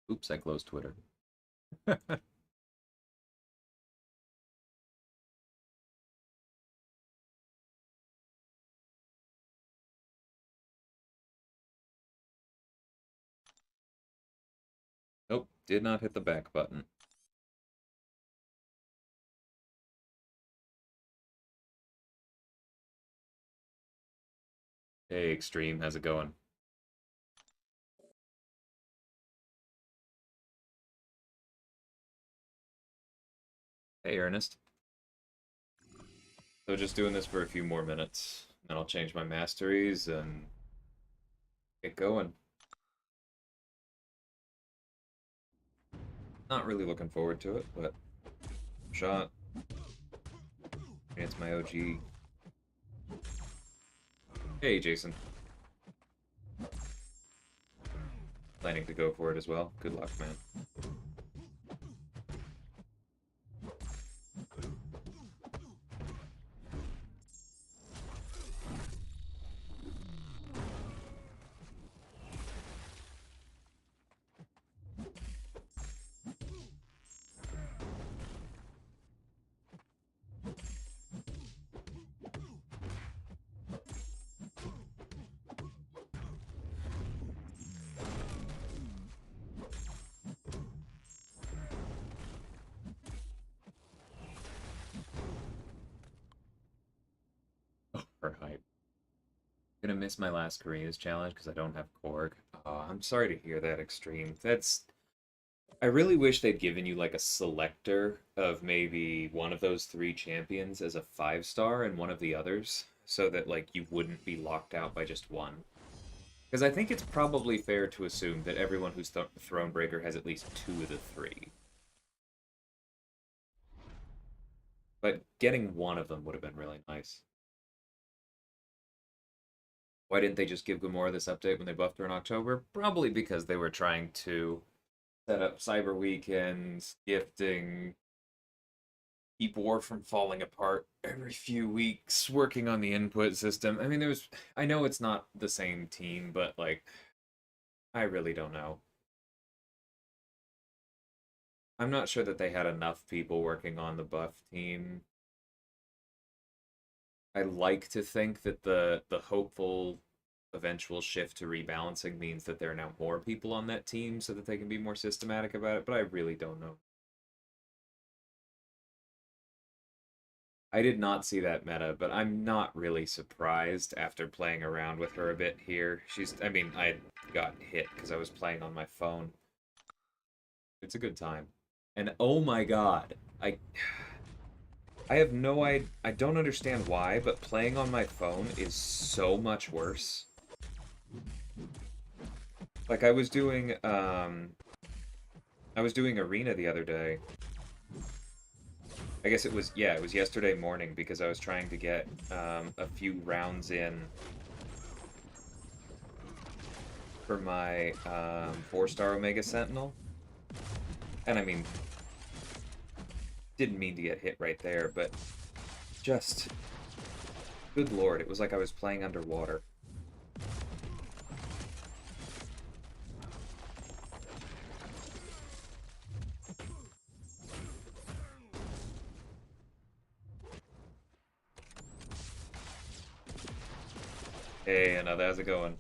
Oops, I closed Twitter. Nope, did not hit the back button. Hey, Extreme, how's it going? Hey, Ernest. So just doing this for a few more minutes, then I'll change my masteries and get going. Not really looking forward to it, but shot. It's my OG. Hey, Jason. Planning to go for it as well. Good luck, man. Oh, for hype. Gonna miss my last Korea's challenge because I don't have Korg. Oh, I'm sorry to hear that, Extreme. I really wish they'd given you like a selector of maybe one of those three champions as a 5-star and one of the others, so that like you wouldn't be locked out by just one. Because I think it's probably fair to assume that everyone who's Thronebreaker has at least two of the three. But getting one of them would have been really nice. Why didn't they just give Gamora this update when they buffed her in October? Probably because they were trying to set up Cyber Weekends, gifting, keep War from falling apart every few weeks, working on the input system. I mean, I know it's not the same team, but like, I really don't know. I'm not sure that they had enough people working on the buff team. I like to think that the hopeful eventual shift to rebalancing means that there are now more people on that team so that they can be more systematic about it, but I really don't know. I did not see that meta, but I'm not really surprised after playing around with her a bit here. I mean, I got hit because I was playing on my phone. It's a good time. And oh my god, I have no I don't understand why, but playing on my phone is so much worse. Like I was doing arena the other day. I guess it was, yeah, it was yesterday morning because I was trying to get a few rounds in for my 4-star Omega Sentinel. And I mean, didn't mean to get hit right there, but just, good lord, it was like I was playing underwater. Hey, Anna, how's it going?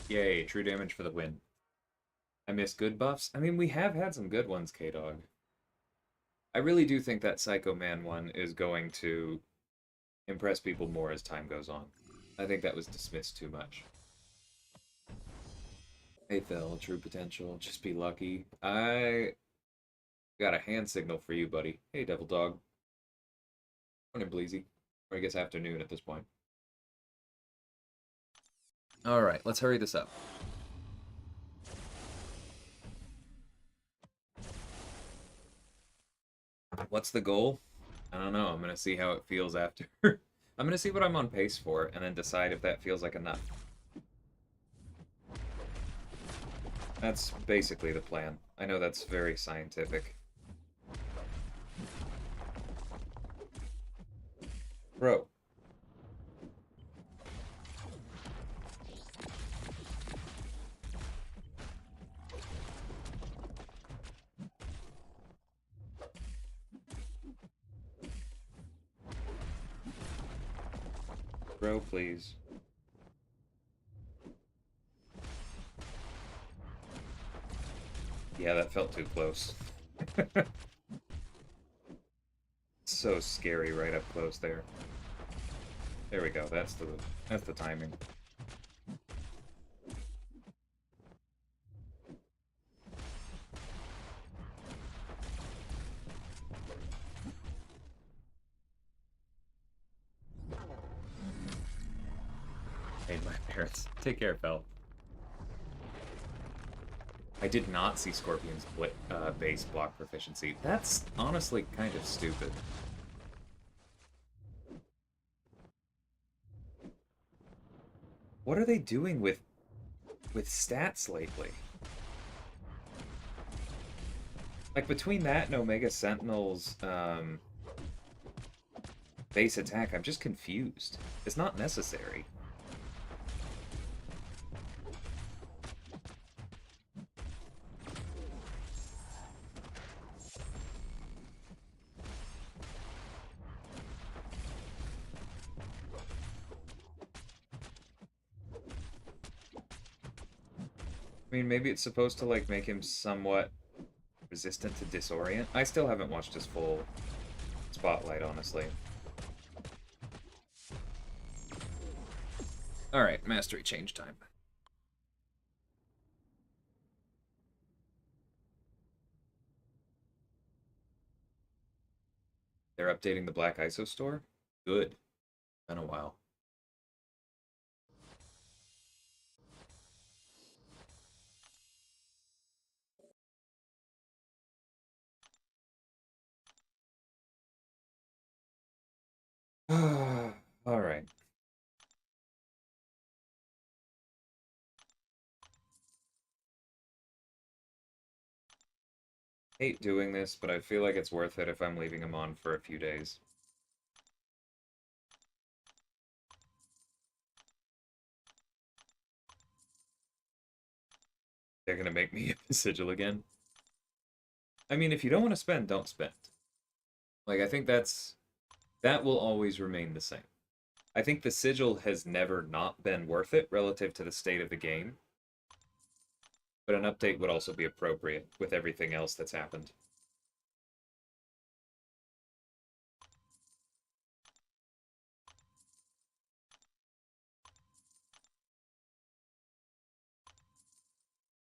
Yay, true damage for the win. I miss good buffs. I mean, we have had some good ones, K-Dog. I really do think that Psycho Man one is going to impress people more as time goes on. I think that was dismissed too much. Hey Phil, true potential, just be lucky. I got a hand signal for you, buddy. Hey Devil Dog. Morning, Bleezy. Or I guess afternoon at this point. Alright, let's hurry this up. What's the goal? I don't know. I'm going to see how it feels after. I'm going to see what I'm on pace for, and then decide if that feels like enough. That's basically the plan. I know that's very scientific. Bro. Bro, please. Yeah, that felt too close. So scary right up close there. There we go. That's the timing. Made my parents. Take care, Fel. I did not see Scorpion's base block proficiency. That's honestly kind of stupid. What are they doing with stats lately? Like between that and Omega Sentinel's base attack, I'm just confused. It's not necessary. I mean, maybe it's supposed to like make him somewhat resistant to disorient. I still haven't watched his full spotlight, honestly. Alright, mastery change time. They're updating the Black ISO store? Good. Been a while. Alright. Hate doing this, but I feel like it's worth it if I'm leaving him on for a few days. They're gonna make me a sigil again. I mean, if you don't want to spend, don't spend. Like, I think that will always remain the same. I think the sigil has never not been worth it relative to the state of the game. But an update would also be appropriate with everything else that's happened.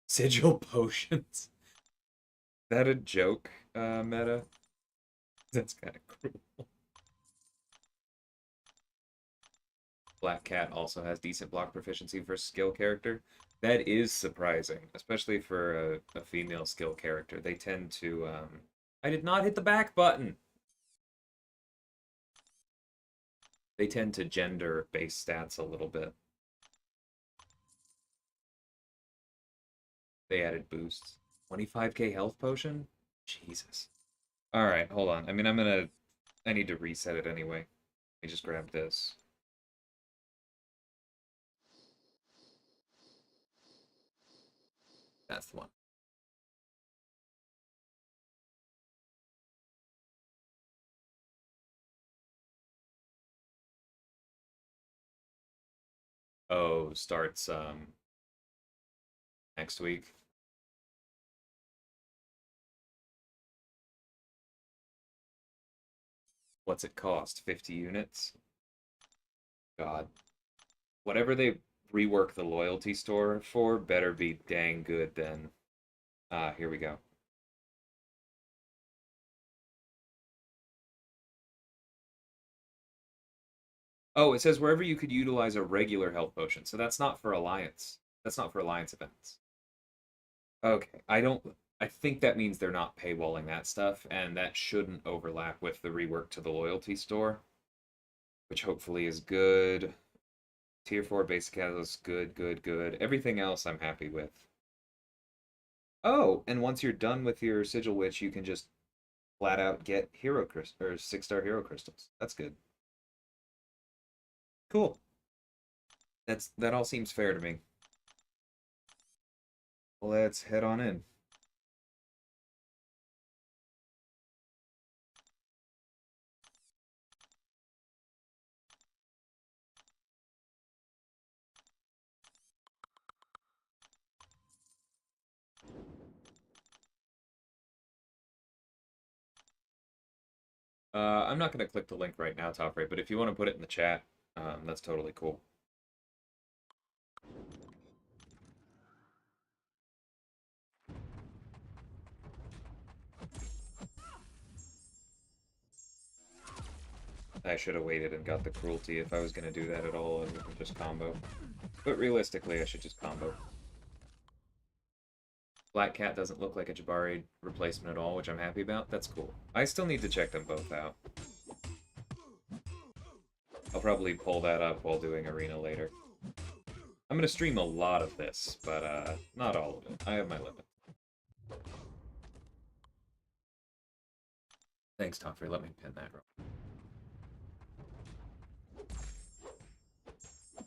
Sigil potions. Is that a joke, meta? That's kind of cruel. Black Cat also has decent block proficiency for skill character. That is surprising, especially for a female skill character. They tend to, I did not hit the back button! They tend to gender base stats a little bit. They added boosts. 25k health potion? Jesus. Alright, hold on. I mean, I need to reset it anyway. Let me just grab this. That's the one. Oh, starts next week. What's it cost? 50 units? God. Whatever they rework the loyalty store for better be dang good then. Here we go. Oh, it says wherever you could utilize a regular health potion. So that's not for Alliance. That's not for Alliance events. Okay, I think that means they're not paywalling that stuff, and that shouldn't overlap with the rework to the loyalty store, which hopefully is good. Tier 4 basic catalyst, good, good, good. Everything else I'm happy with. Oh, and once you're done with your Sigil Witch, you can just flat out get hero crystals or 6-star hero crystals. That's good. Cool. That all seems fair to me. Let's head on in. I'm not going to click the link right now, Toffrey, but if you want to put it in the chat, that's totally cool. I should have waited and got the cruelty if I was going to do that at all and just combo. But realistically, I should just combo. Black Cat doesn't look like a Jabari replacement at all, which I'm happy about. That's cool. I still need to check them both out. I'll probably pull that up while doing Arena later. I'm going to stream a lot of this, but not all of it. I have my limit. Thanks, Toffrey. Let me pin that.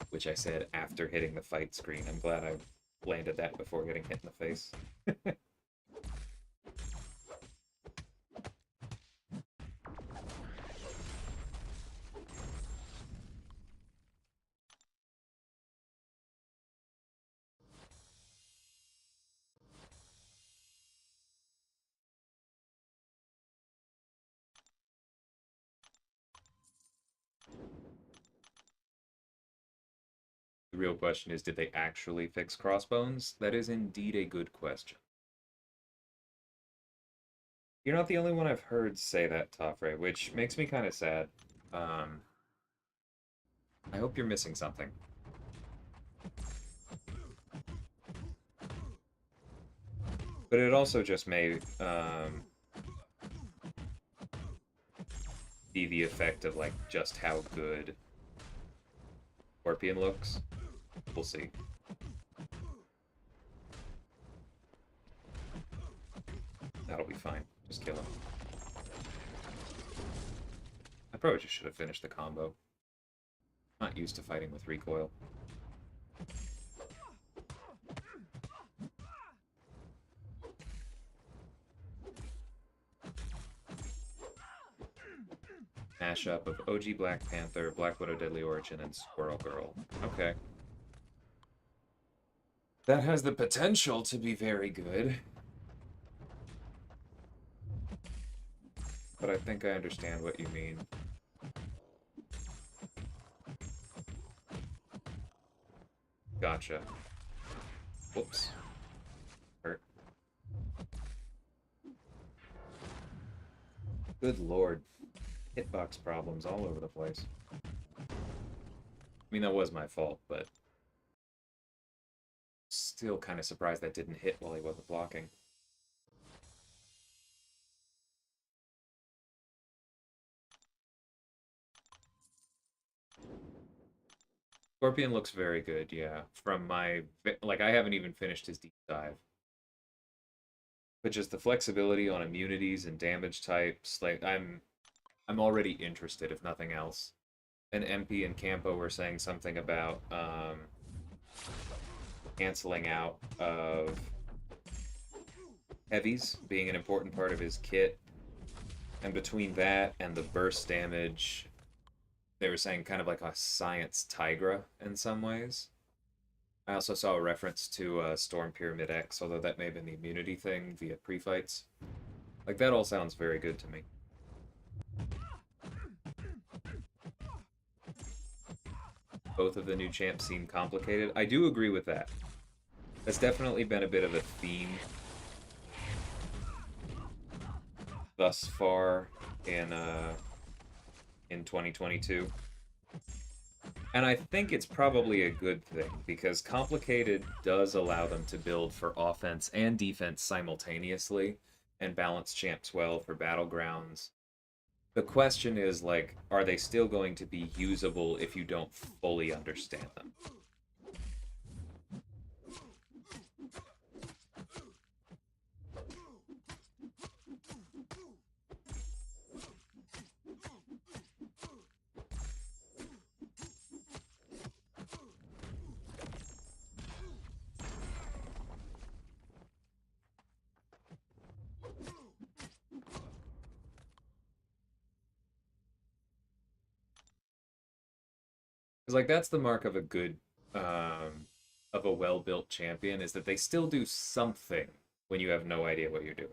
Which I said after hitting the fight screen. I'm glad I landed that before getting hit in the face. The real question is, did they actually fix Crossbones? That is indeed a good question. You're not the only one I've heard say that, Toffrey, which makes me kind of sad. I hope you're missing something. But it also just may be the effect of, like, just how good Scorpion looks. We'll see. That'll be fine. Just kill him. I probably just should have finished the combo. Not used to fighting with recoil. Mashup of OG Black Panther, Black Widow Deadly Origin, and Squirrel Girl. Okay. That has the potential to be very good. But I think I understand what you mean. Gotcha. Whoops. Hurt. Good lord. Hitbox problems all over the place. I mean, that was my fault, but still kind of surprised that didn't hit while he wasn't blocking. Scorpion looks very good, yeah. From my... like, I haven't even finished his deep dive. But just the flexibility on immunities and damage types, like, I'm already interested, if nothing else. And MP and Campo were saying something about canceling out of heavies being an important part of his kit. And between that and the burst damage, they were saying kind of like a science Tigra in some ways. I also saw a reference to Storm Pyramid X, although that may have been the immunity thing via pre-fights. Like, that all sounds very good to me. Both of the new champs seem complicated. I do agree with that. That's definitely been a bit of a theme thus far in 2022. And I think it's probably a good thing, because complicated does allow them to build for offense and defense simultaneously and balance champs well for battlegrounds. The question is, like, are they still going to be usable if you don't fully understand them? Because like that's the mark of a good, of a well-built champion is that they still do something when you have no idea what you're doing.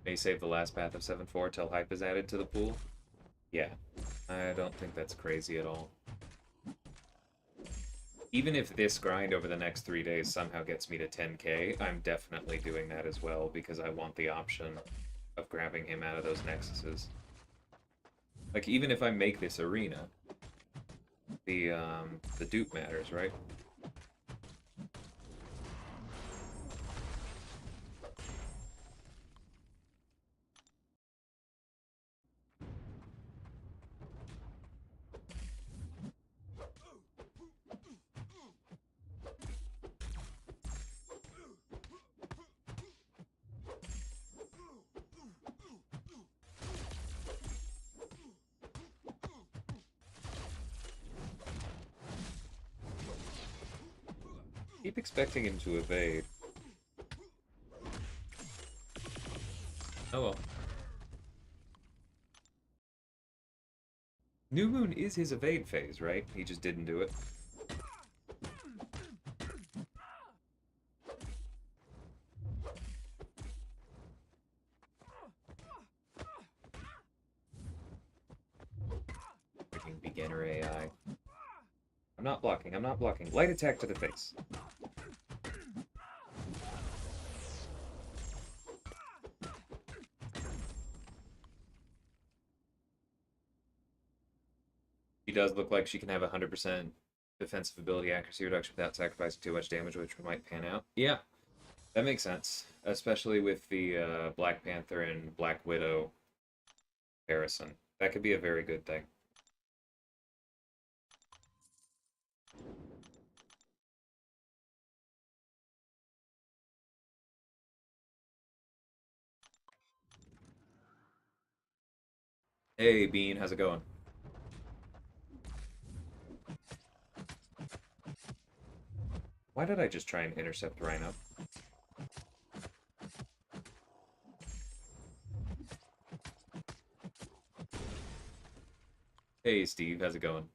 May save the last path of 7-4 till hype is added to the pool. Yeah, I don't think that's crazy at all. Even if this grind over the next 3 days somehow gets me to 10k, I'm definitely doing that as well because I want the option of grabbing him out of those nexuses. Like, even if I make this arena, the dupe matters, right? Keep expecting him to evade. Oh well. New Moon is his evade phase, right? He just didn't do it. Freaking beginner AI. I'm not blocking, I'm not blocking. Light attack to the face. She does look like she can have 100% defensive ability accuracy reduction without sacrificing too much damage, which might pan out. Yeah, that makes sense. Especially with the Black Panther and Black Widow comparison. That could be a very good thing. Hey, Bean, how's it going? Why did I just try and intercept Rhino? Hey, Steve, how's it going?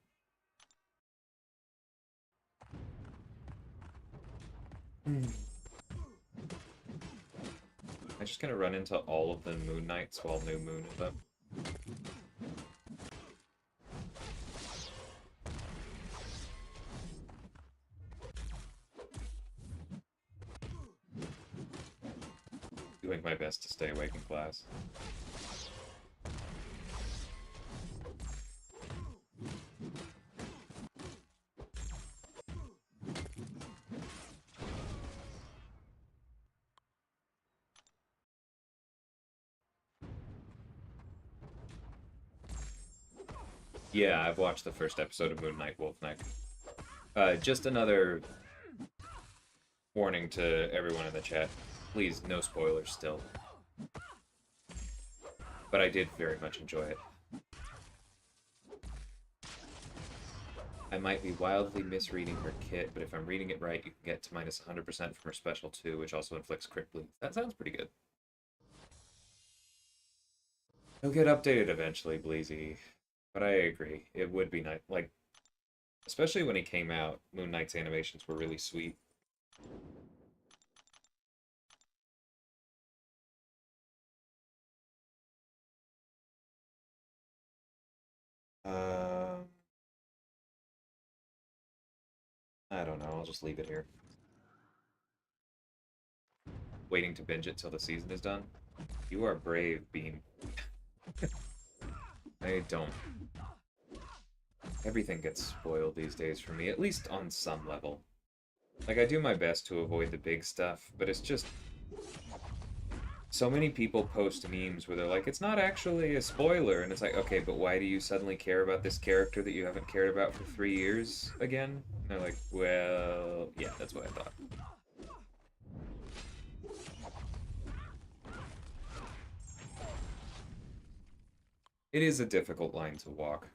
I'm just gonna run into all of the Moon Knights while New Moon is up. Doing my best to stay awake in class. Yeah, I've watched the first episode of Moon Knight Wolfneck. Just another warning to everyone in the chat. Please, no spoilers still. But I did very much enjoy it. I might be wildly misreading her kit, but if I'm reading it right, you can get to minus 100% from her special too, which also inflicts crit bleed. That sounds pretty good. He'll get updated eventually, Bleezy. But I agree. It would be nice. Like, especially when he came out, Moon Knight's animations were really sweet. I don't know. I'll just leave it here. Waiting to binge it till the season is done. You are brave, Bean. I don't. Everything gets spoiled these days for me, at least on some level. Like, I do my best to avoid the big stuff, but it's just... So many people post memes where they're like, it's not actually a spoiler, and it's like, okay, but why do you suddenly care about this character that you haven't cared about for 3 years again? And they're like, well, yeah, that's what I thought. It is a difficult line to walk.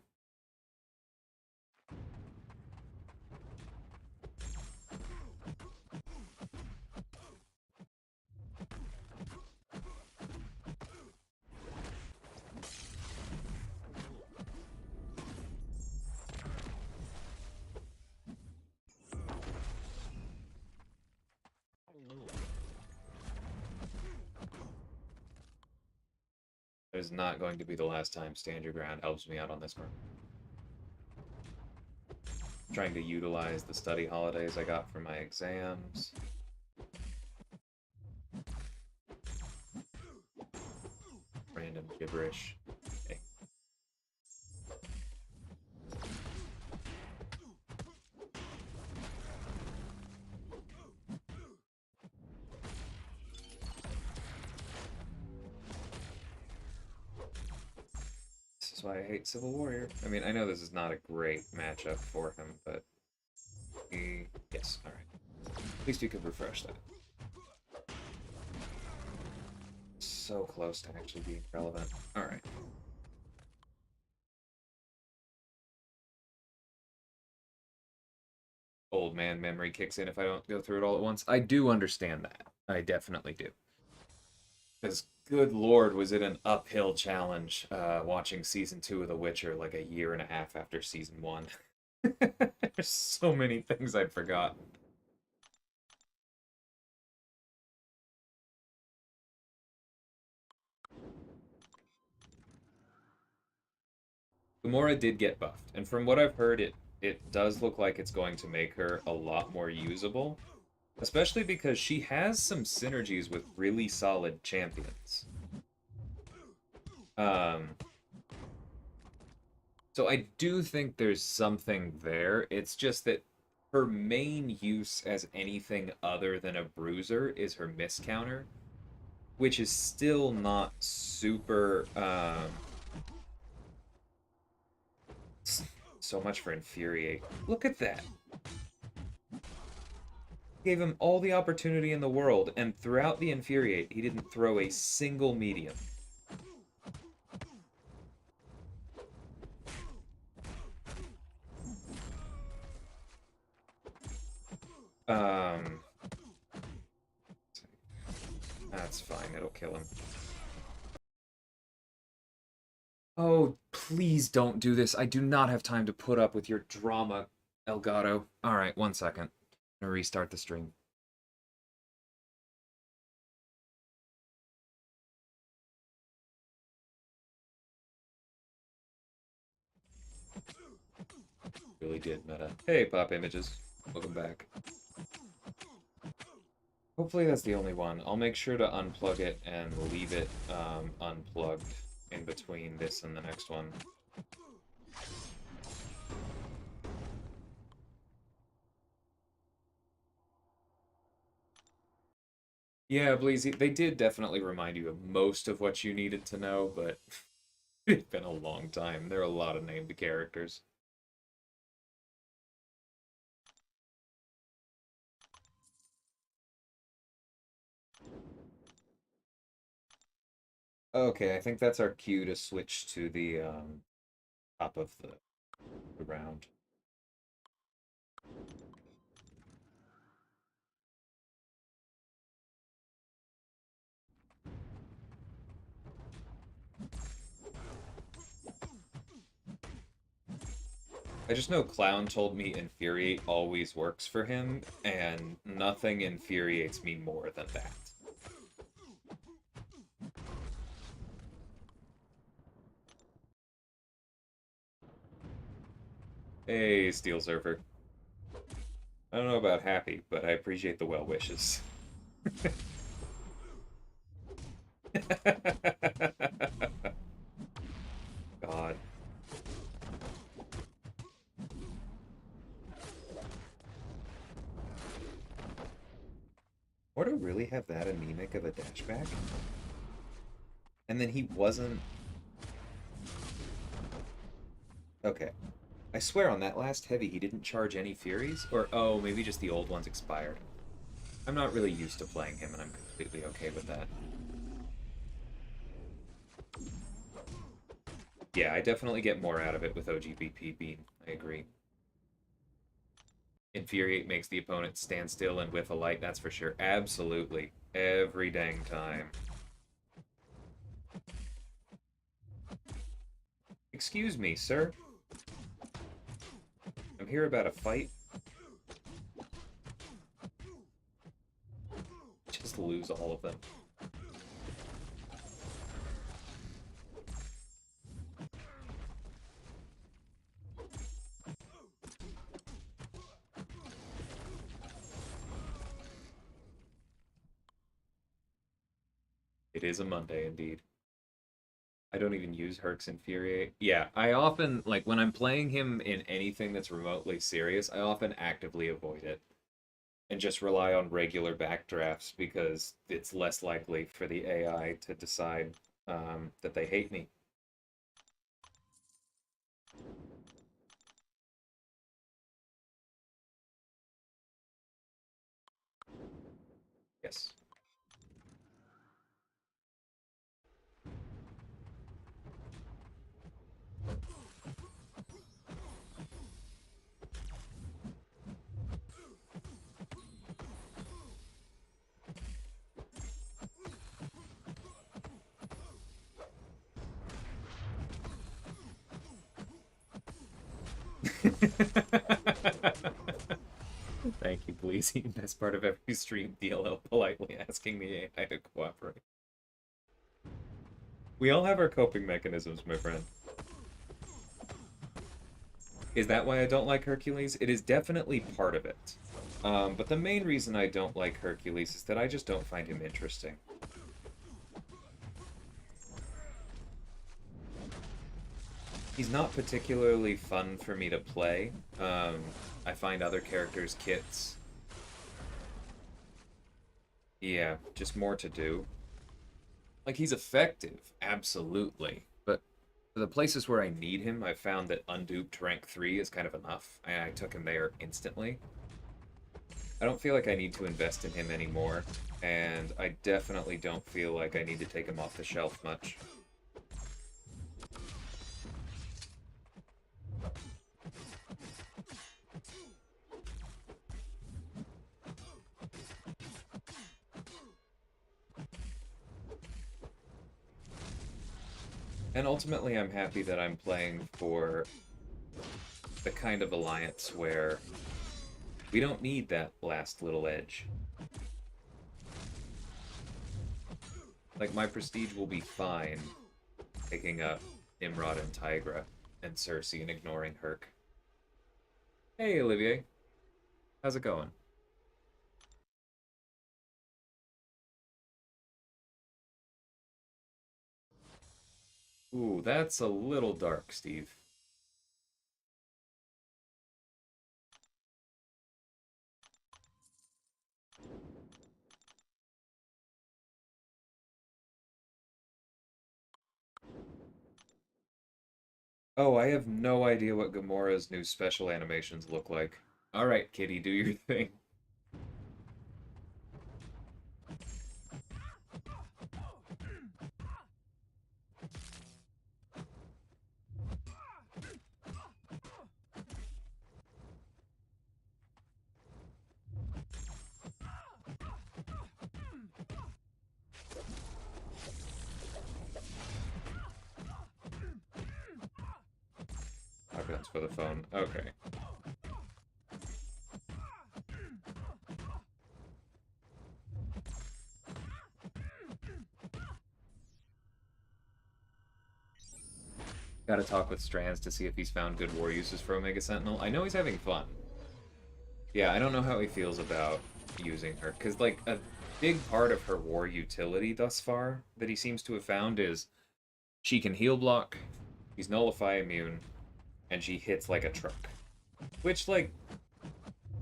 is not going to be the last time Stand Your Ground helps me out on this one. Trying to utilize the study holidays I got for my exams. Random gibberish. Hey. This is why I hate Civil Warrior. I mean, I know this is not a great matchup for him, but yes, alright. At least you could refresh that. So close to actually being relevant. Alright. Old man memory kicks in if I don't go through it all at once. I do understand that. I definitely do. Because, good lord, was it an uphill challenge watching Season 2 of The Witcher like a year and a half after Season 1. There's so many things I'd forgotten. Gamora did get buffed, and from what I've heard, it does look like it's going to make her a lot more usable, especially because she has some synergies with really solid champions. So I do think there's something there. It's just that her main use as anything other than a bruiser is her miss counter, which is still not super. So much for infuriate. Look at that. Gave him all the opportunity in the world, and throughout the infuriate, he didn't throw a single medium. That's fine, it'll kill him. Oh, please don't do this. I do not have time to put up with your drama, Elgato. Alright, 1 second. I'm gonna restart the stream. Really did meta. Hey, Pop Images. Welcome back. Hopefully that's the only one. I'll make sure to unplug it and leave it unplugged in between this and the next one. Yeah, Bleezy, they did definitely remind you of most of what you needed to know, but it's been a long time. There are a lot of named characters. Okay, I think that's our cue to switch to the top of the round. I just know Clown told me Infuriate always works for him, and nothing infuriates me more than that. Hey, Steel Surfer. I don't know about happy, but I appreciate the well wishes. God. Or to really have that anemic of a dashback? And then he wasn't... Okay. I swear on that last heavy he didn't charge any Furies? Or, oh, maybe just the old ones expired. I'm not really used to playing him, and I'm completely okay with that. Yeah, I definitely get more out of it with OGBP Beam. I agree. Infuriate makes the opponent stand still and with a light, that's for sure. Absolutely. Every dang time. Excuse me, sir. I'm here about a fight. Just lose all of them. It is a Monday indeed. I don't even use Herc's Infuriate. Yeah, I often, like, when I'm playing him in anything that's remotely serious, I often actively avoid it and just rely on regular backdrafts because it's less likely for the AI to decide that they hate me. Yes. Thank you, Bleezy. That's part of every stream, DLL politely asking the AI to cooperate. We all have our coping mechanisms, my friend. Is that why I don't like Hercules? It is definitely part of it. But the main reason I don't like Hercules is that I just don't find him interesting. He's not particularly fun for me to play. I find other characters' kits. Yeah, just more to do. Like, he's effective, absolutely. But for the places where I need him, I've found that unduped rank 3 is kind of enough, and I took him there instantly. I don't feel like I need to invest in him anymore, and I definitely don't feel like I need to take him off the shelf much. And ultimately, I'm happy that I'm playing for the kind of alliance where we don't need that last little edge. Like, my prestige will be fine picking up Nimrod and Tigra and Cersei and ignoring Herc. Hey, Olivier. How's it going? Ooh, that's a little dark, Steve. Oh, I have no idea what Gamora's new special animations look like. Alright, kitty, do your thing. Shotguns for the phone. Okay. Gotta talk with Strands to see if he's found good war uses for Omega Sentinel. I know he's having fun. Yeah, I don't know how he feels about using her, because, like, a big part of her war utility thus far that he seems to have found is she can heal block, she's nullify immune, and she hits like a truck. Which, like,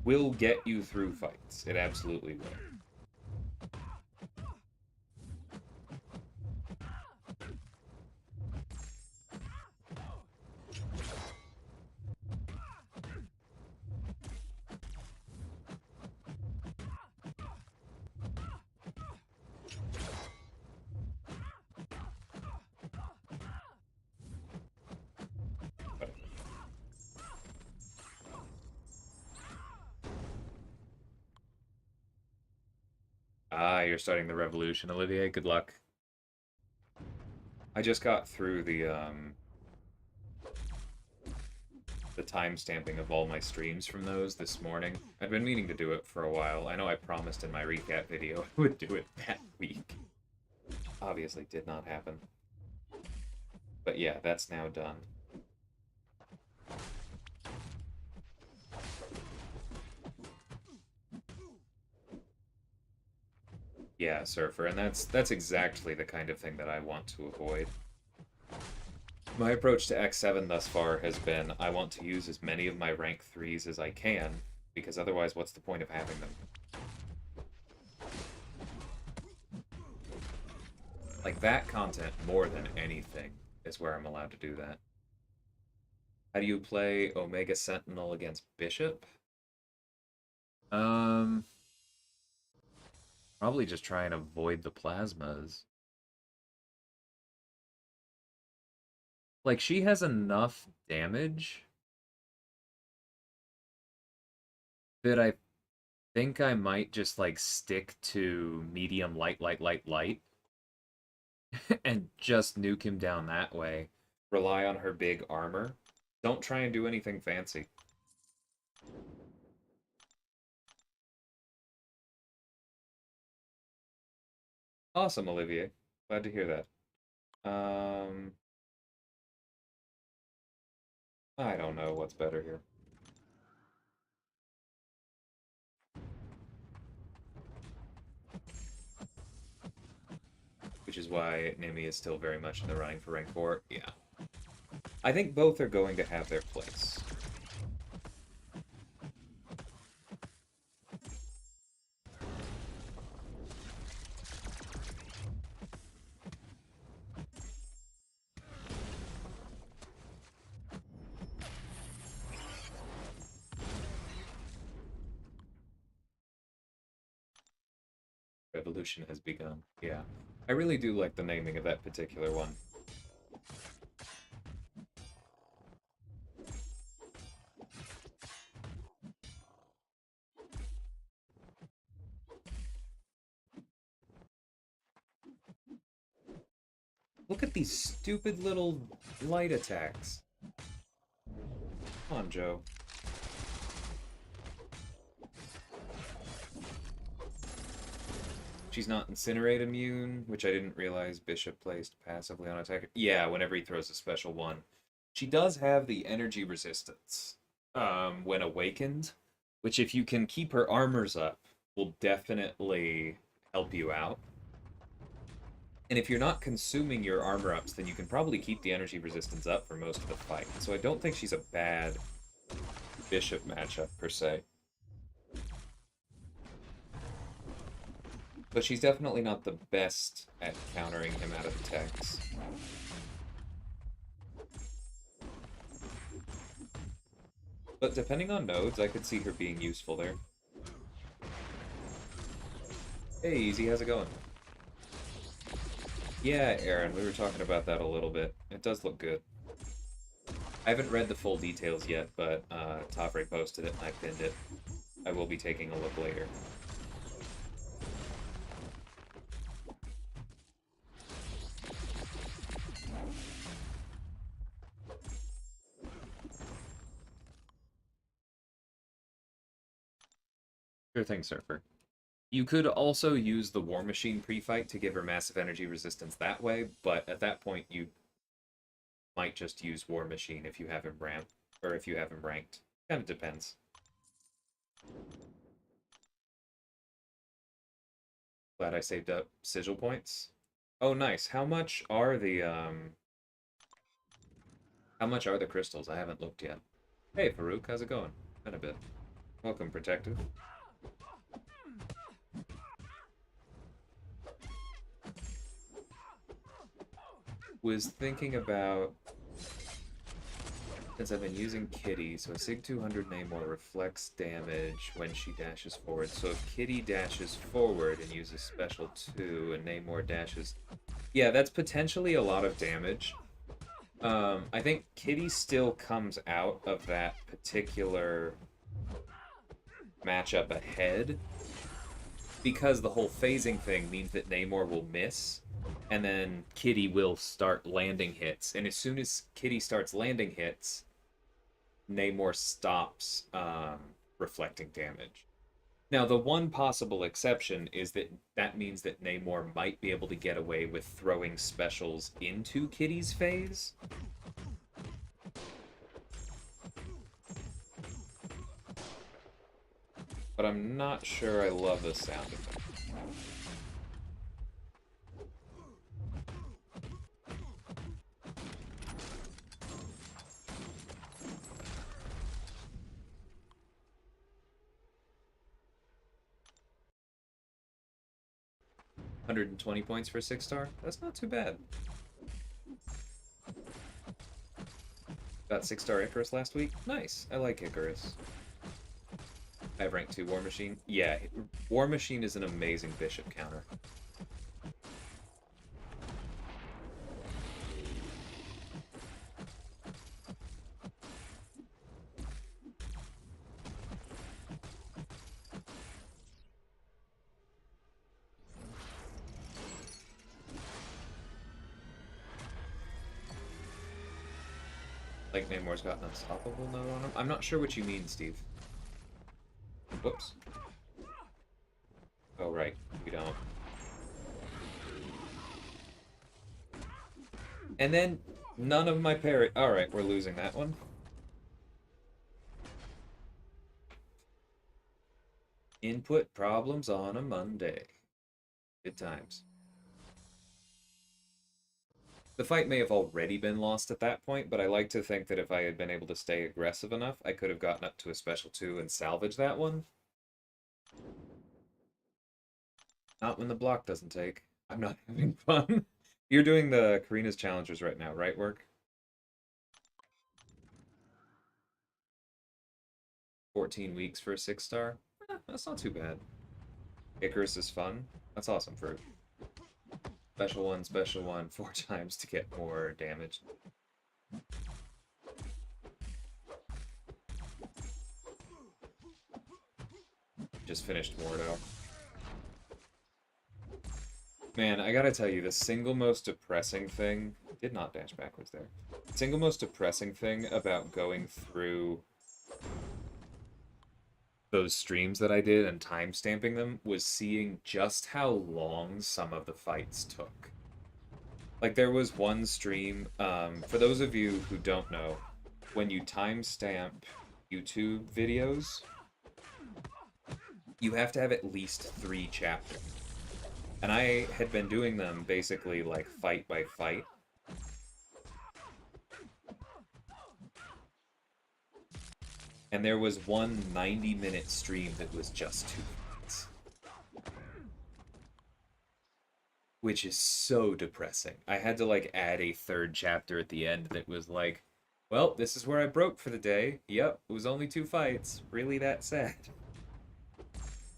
will get you through fights. It absolutely will. Ah, you're starting the revolution, Olivier. Good luck. I just got through the timestamping of all my streams from those this morning. I've been meaning to do it for a while. I know I promised in my recap video I would do it that week. Obviously did not happen. But yeah, that's now done. Yeah, Surfer, and that's exactly the kind of thing that I want to avoid. My approach to X7 thus far has been I want to use as many of my rank 3s as I can, because otherwise what's the point of having them? Like, that content more than anything is where I'm allowed to do that. How do you play Omega Sentinel against Bishop? Um, Probably just try and avoid the plasmas. Like, she has enough damage that I think I might just, like, stick to medium light, light, light, light, and just nuke him down that way. Rely on her big armor. Don't try and do anything fancy. Awesome, Olivier. Glad to hear that. I don't know what's better here. Which is why Nimi is still very much in the running for rank 4. Yeah. I think both are going to have their place. Revolution has begun. Yeah. I really do like the naming of that particular one. Look at these stupid little light attacks. Come on, Joe. She's not Incinerate immune, which I didn't realize Bishop placed passively on attacker. Yeah, whenever he throws a special one. She does have the energy resistance when awakened, which if you can keep her armors up, will definitely help you out. And if you're not consuming your armor ups, then you can probably keep the energy resistance up for most of the fight. So I don't think she's a bad Bishop matchup, per se. But she's definitely not the best at countering him out of attacks. But depending on nodes, I could see her being useful there. Hey, Easy, how's it going? Yeah, Aaron, we were talking about that a little bit. It does look good. I haven't read the full details yet, but Tafre posted it and I pinned it. I will be taking a look later. Sure thing, Surfer. You could also use the War Machine pre-fight to give her massive energy resistance that way, but at that point you might just use War Machine if you have him ramped, or if you have him ranked. Kind of depends. Glad I saved up sigil points. Oh, nice. How much are the crystals? I haven't looked yet. Hey, Farouk, how's it going? Been a bit. Welcome, Protective. Was thinking about, since I've been using Kitty, so a Sig 200 Namor reflects damage when she dashes forward. So if Kitty dashes forward and uses special 2 and Namor dashes... Yeah, that's potentially a lot of damage. I think Kitty still comes out of that particular matchup ahead because the whole phasing thing means that Namor will miss and then Kitty will start landing hits. And as soon as Kitty starts landing hits, Namor stops reflecting damage. Now, the one possible exception is that that means that Namor might be able to get away with throwing specials into Kitty's phase. But I'm not sure I love the sound of it. 120 points for 6-star. That's not too bad. Got 6-star Icarus last week. Nice. I like Icarus. I have rank 2 War Machine. Yeah, War Machine is an amazing bishop counter. Like Namor's got an unstoppable note on him. I'm not sure what you mean, Steve. Whoops. Oh, right. We don't. And then none of my parry. Alright, we're losing that one. Input problems on a Monday. Good times. The fight may have already been lost at that point, but I like to think that if I had been able to stay aggressive enough, I could have gotten up to a special 2 and salvaged that one. Not when the block doesn't take. I'm not having fun. You're doing the Karina's challengers right now, right, Work? 14 weeks for a 6-star? That's not too bad. Icarus is fun. That's awesome fruit. Special one, 4 times to get more damage. Just finished Mordo. Man, I gotta tell you, the single most depressing thing... Did not dash backwards there. The single most depressing thing about going through those streams that I did and timestamping them was seeing just how long some of the fights took. Like, there was one stream, for those of you who don't know, when you timestamp YouTube videos, you have to have at least 3 chapters. And I had been doing them basically like fight by fight. And there was one 90-minute stream that was just 2 fights. Which is so depressing. I had to like add a 3rd chapter at the end that was like, well, this is where I broke for the day. Yep, it was only 2 fights. Really that sad.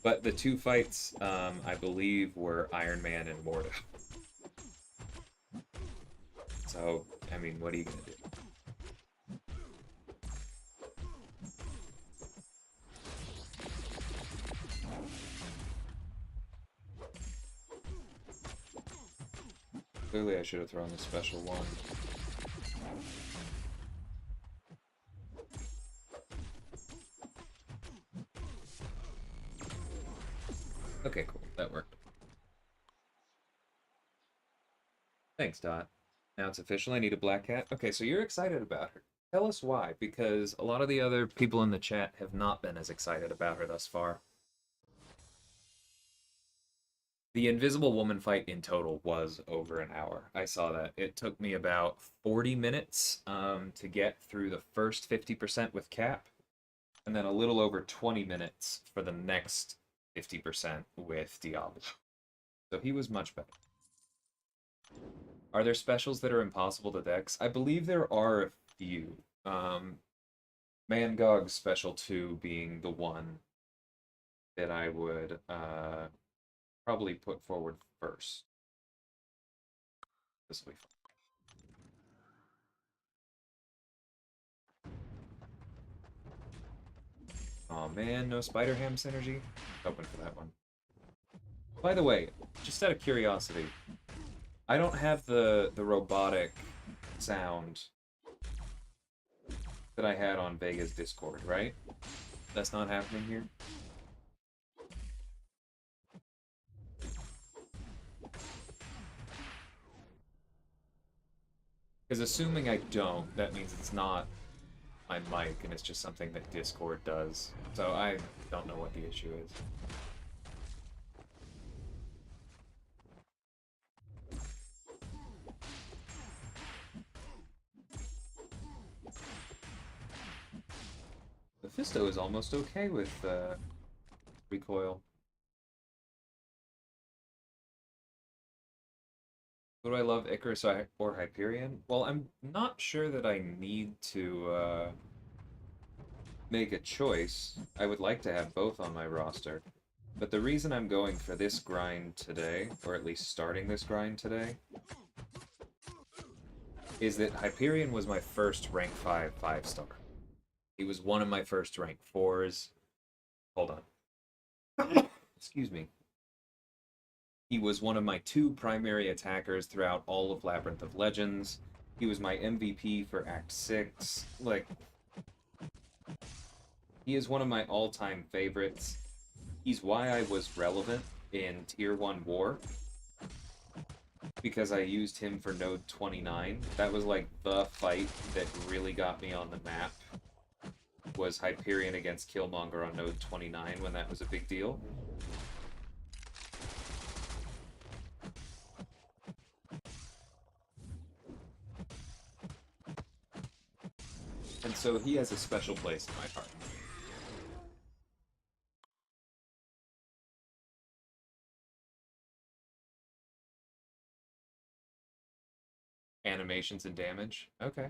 But the 2 fights, I believe, were Iron Man and Mordo. So, I mean, what are you gonna do? Clearly I should have thrown the special one. Okay, cool. That worked. Thanks, Dot. Now it's official. I need a black cat. Okay, so you're excited about her. Tell us why, because a lot of the other people in the chat have not been as excited about her thus far. The Invisible Woman fight in total was over an hour. I saw that. It took me about 40 minutes to get through the first 50% with Cap, and then a little over 20 minutes for the next 50% with Diablo. So he was much better. Are there specials that are impossible to dex? I believe there are a few. Mangog's special 2 being the one that I would probably put forward first. This will be fun. Oh man, no Spider Ham synergy? Hoping for that one. By the way, just out of curiosity, I don't have the robotic sound that I had on Vega's Discord, right? That's not happening here? Because assuming I don't, that means it's not my mic and it's just something that Discord does. So I don't know what the issue is. Mephisto is almost okay with recoil. Would I love Icarus or Hyperion? Well, I'm not sure that I need to make a choice. I would like to have both on my roster. But the reason I'm going for this grind today, or at least starting this grind today, is that Hyperion was my first rank 5 5-star. He was one of my first rank 4s. Hold on. Excuse me. He was one of my 2 primary attackers throughout all of Labyrinth of Legends. He was my MVP for Act 6. Like, he is one of my all-time favorites. He's why I was relevant in Tier 1 War, because I used him for Node 29. That was like the fight that really got me on the map, was Hyperion against Killmonger on Node 29 when that was a big deal. And so he has a special place in my heart. Animations and damage? Okay.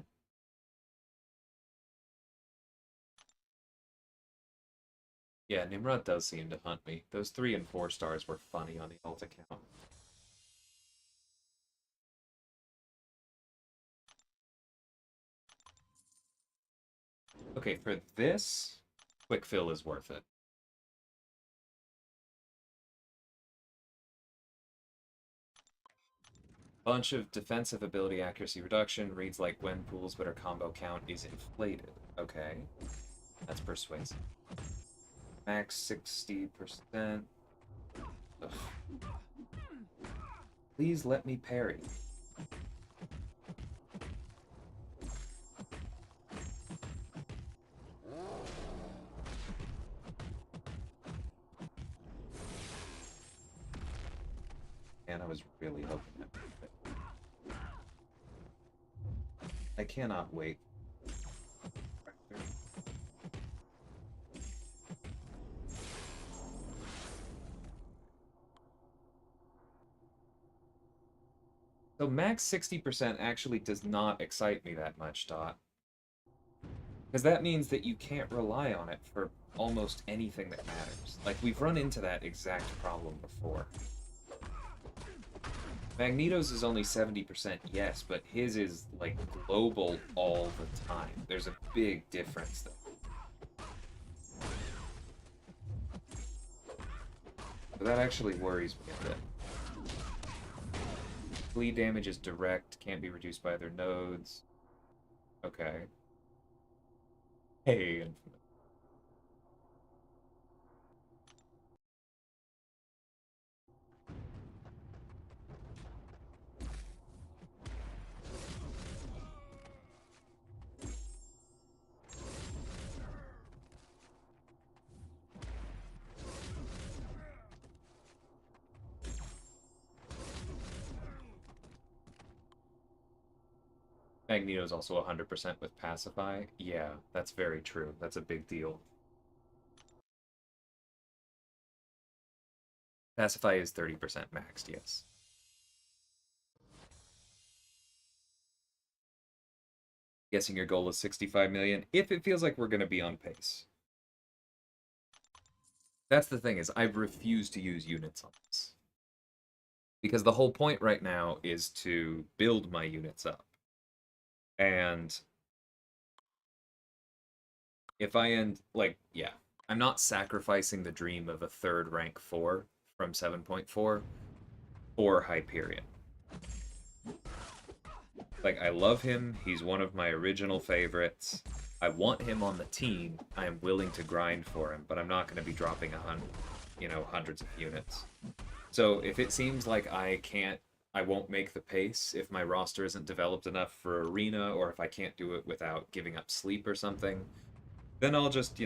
Yeah, Nimrod does seem to hunt me. Those 3 and 4 stars were funny on the alt account. Okay, for this, quick fill is worth it. Bunch of defensive ability accuracy reduction, reads like Gwenpool's, but her combo count is inflated. Okay, that's persuasive. Max 60%. Ugh. Please let me parry. And I was really hoping that would fit. I cannot wait. So max 60% actually does not excite me that much, Dot. Because that means that you can't rely on it for almost anything that matters. Like, we've run into that exact problem before. Magneto's is only 70%, yes, but his is, like, global all the time. There's a big difference, though. But that actually worries me a bit. Bleed damage is direct, can't be reduced by other nodes. Okay. Hey, Infinite. Magneto's also 100% with Pacify. Yeah, that's very true. That's a big deal. Pacify is 30% maxed, yes. Guessing your goal is 65 million, if it feels like we're going to be on pace. That's the thing, is I refuse to use units on this. Because the whole point right now is to build my units up. And if I end, like, yeah, I'm not sacrificing the dream of a 3rd rank 4 from 7.4 for Hyperion. Like, I love him. He's one of my original favorites. I want him on the team. I am willing to grind for him, but I'm not going to be dropping hundreds of units. So if it seems like I won't make the pace if my roster isn't developed enough for Arena, or if I can't do it without giving up sleep or something, then I'll just,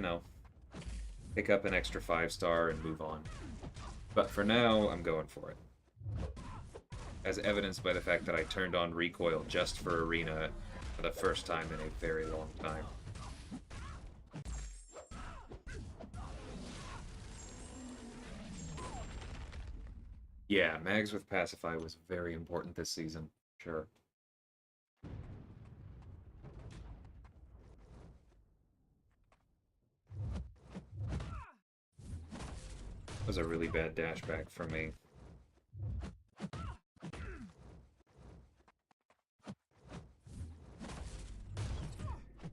pick up an extra 5-star and move on. But for now, I'm going for it. As evidenced by the fact that I turned on recoil just for Arena for the first time in a very long time. Yeah, mags with Pacify was very important this season. Sure. Was a really bad dashback for me.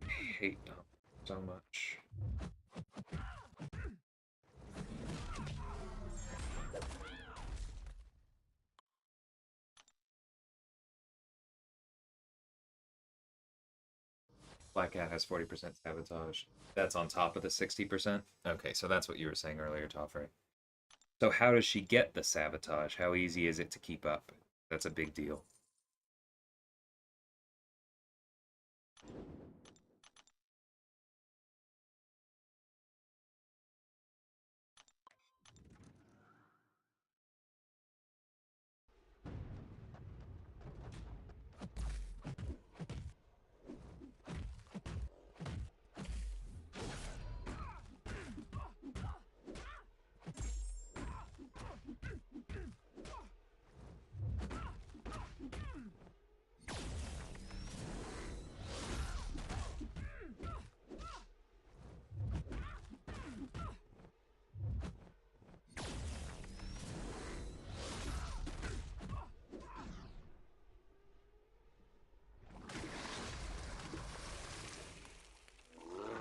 I hate them so much. Black Cat has 40% sabotage. That's on top of the 60%? Okay, so that's what you were saying earlier, Toffrey. So how does she get the sabotage? How easy is it to keep up? That's a big deal.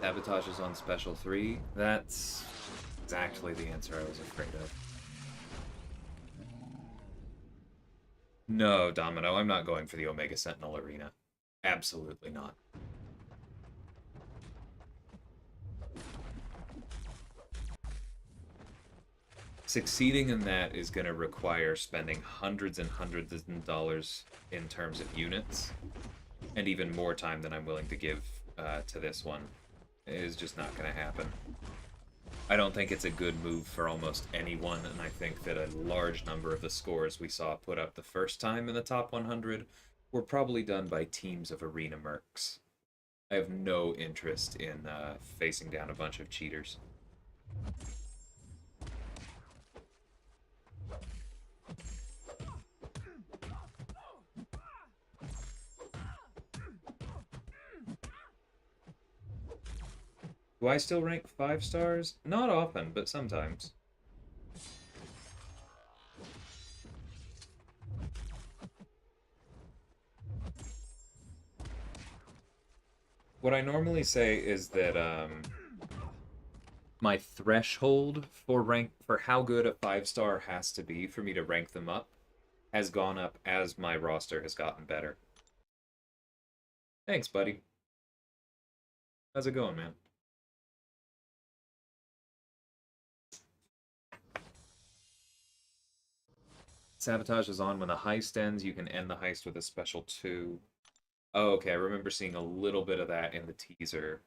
Sabotage is on special 3. That's exactly the answer I was afraid of. No, Domino, I'm not going for the Omega Sentinel Arena. Absolutely not. Succeeding in that is going to require spending hundreds and hundreds of dollars in terms of units, and even more time than I'm willing to give to this one. It is just not going to happen. I don't think it's a good move for almost anyone, and I think that a large number of the scores we saw put up the first time in the top 100 were probably done by teams of arena mercs. I have no interest in facing down a bunch of cheaters. Do I still rank 5 stars? Not often, but sometimes. What I normally say is that my threshold for how good a 5-star has to be for me to rank them up has gone up as my roster has gotten better. Thanks, buddy. How's it going, man? Sabotage is on when the heist ends. You can end the heist with a special 2. Oh, okay, I remember seeing a little bit of that in the teaser.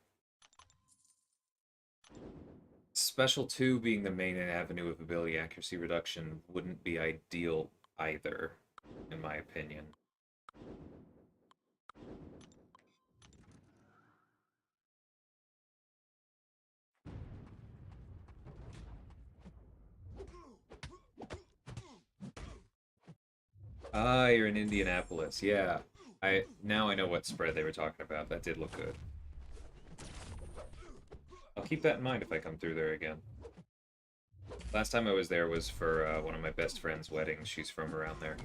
Special 2 being the main avenue of ability accuracy reduction wouldn't be ideal either, in my opinion. Ah, you're in Indianapolis. Yeah. Now I know what spread they were talking about. That did look good. I'll keep that in mind if I come through there again. Last time I was there was for one of my best friend's weddings. She's from around there.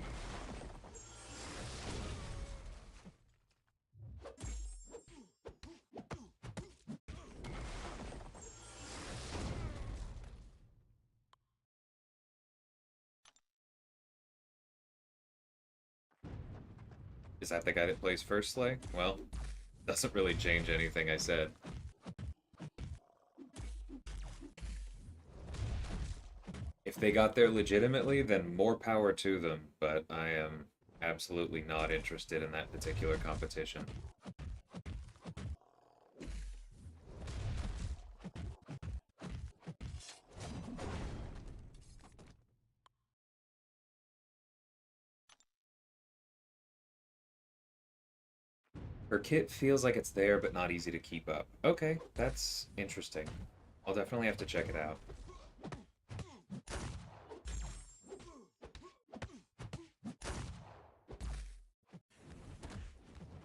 Is that the guy that plays First Slay? Well, doesn't really change anything I said. If they got there legitimately, then more power to them, but I am absolutely not interested in that particular competition. Her kit feels like it's there, but not easy to keep up. Okay, that's interesting. I'll definitely have to check it out.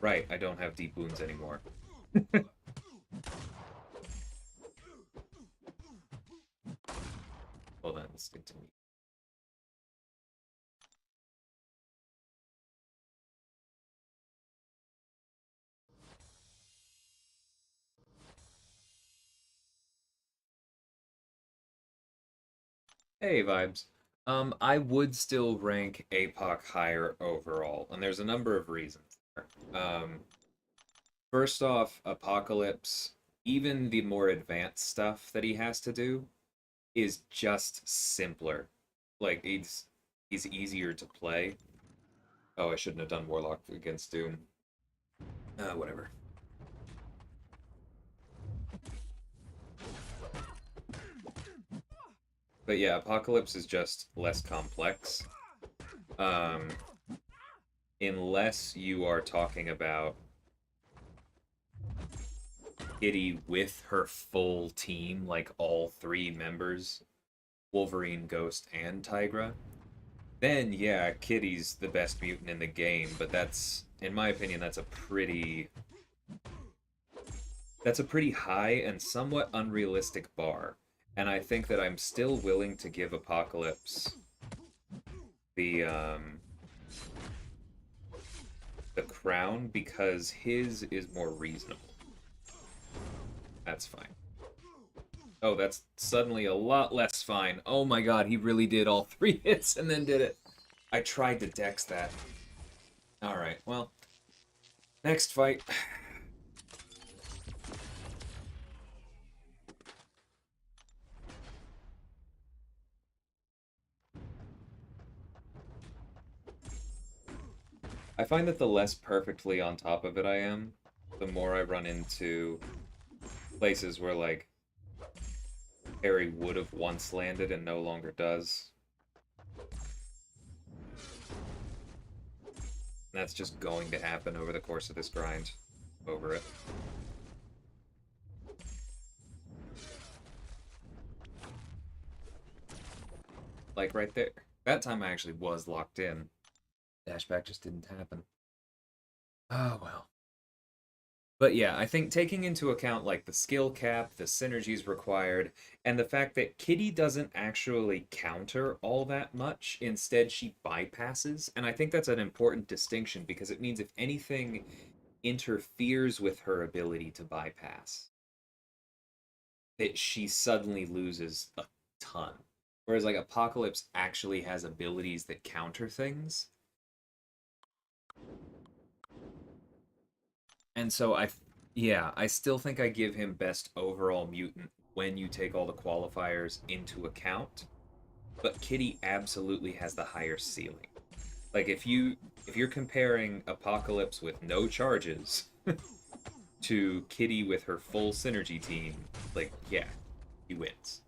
Right, I don't have deep wounds anymore. Hold on, let's stick to me. Hey, vibes. I would still rank APOC higher overall, and there's a number of reasons there. First off, Apocalypse, even the more advanced stuff that he has to do, is just simpler. Like he's easier to play. Oh, I shouldn't have done Warlock against Doom. Whatever. But yeah, Apocalypse is just less complex. Um, unless you are talking about Kitty with her full team, like all three members, Wolverine, Ghost, and Tigra, then yeah, Kitty's the best mutant in the game, but that's, in my opinion, that's a pretty high and somewhat unrealistic bar. And I think that I'm still willing to give Apocalypse the the crown because his is more reasonable. That's fine. Oh, that's suddenly a lot less fine. Oh my god, he really did all 3 hits and then did it. I tried to dex that. Alright, well. Next fight. I find that the less perfectly on top of it I am, the more I run into places where, like, Harry would have once landed and no longer does. And that's just going to happen over the course of this grind. Over it. Like right there. That time I actually was locked in. Dashback just didn't happen. Oh well. But yeah, I think taking into account like the skill cap, the synergies required, and the fact that Kitty doesn't actually counter all that much, instead she bypasses, and I think that's an important distinction because it means if anything interferes with her ability to bypass, that she suddenly loses a ton. Whereas like Apocalypse actually has abilities that counter things. And so yeah, I still think I give him best overall mutant when you take all the qualifiers into account. But Kitty absolutely has the higher ceiling. Like if you're comparing Apocalypse with no charges to Kitty with her full synergy team, like yeah, he wins.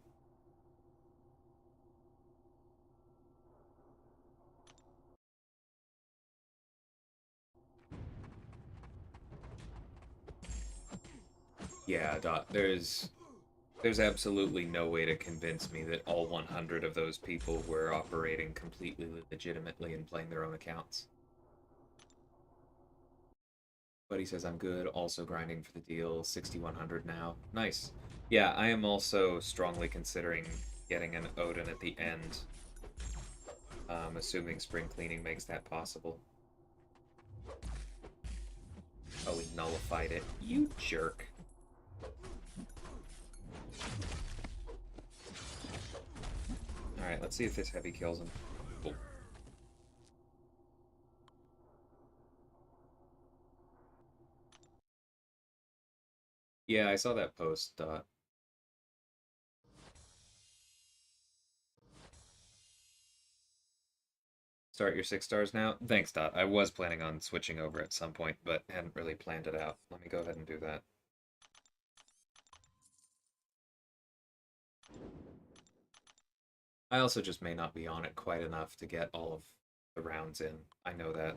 Yeah, Dot, there's absolutely no way to convince me that all 100 of those people were operating completely legitimately and playing their own accounts. But he says I'm good, also grinding for the deal, 6100 now. Nice. Yeah, I am also strongly considering getting an Odin at the end, assuming spring cleaning makes that possible. Oh, he nullified it. You jerk. Alright, let's see if this heavy kills him. Cool. Yeah, I saw that post, Dot. Start your 6 stars now? Thanks, Dot. I was planning on switching over at some point, but hadn't really planned it out. Let me go ahead and do that. I also just may not be on it quite enough to get all of the rounds in. I know that.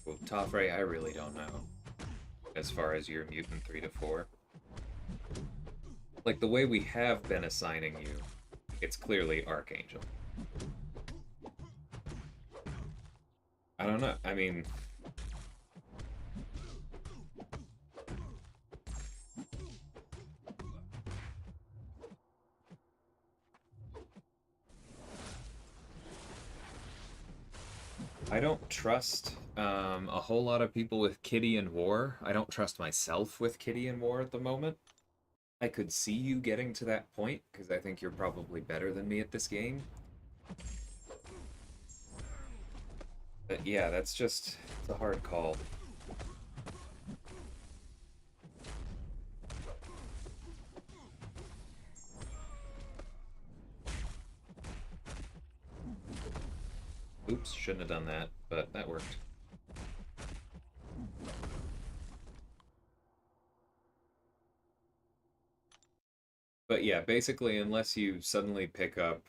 Well, Toffrey, I really don't know. As far as your mutant 3 to 4. Like, the way we have been assigning you, it's clearly Archangel. I don't know. I mean... I don't trust a whole lot of people with Kitty and War. I don't trust myself with Kitty and War at the moment. I could see you getting to that point, because I think you're probably better than me at this game. But yeah, that's just, it's a hard call. Oops, shouldn't have done that, but that worked. But yeah, basically, unless you suddenly pick up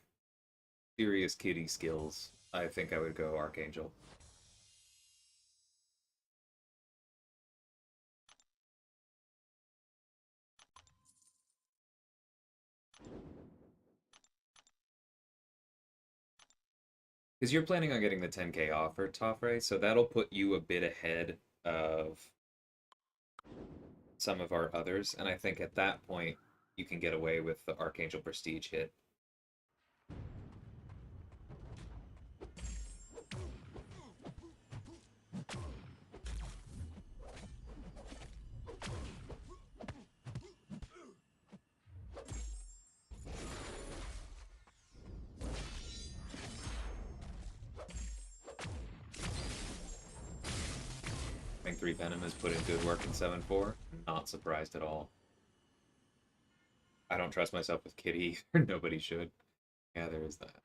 serious kitty skills, I think I would go Archangel. Because you're planning on getting the 10K offer, Toffrey, so that'll put you a bit ahead of some of our others, and I think at that point you can get away with the Archangel Prestige hit. I think 3 Venom has put in good work in 7-4. Not surprised at all. I don't trust myself with Kitty either. Nobody should. Yeah, there is that.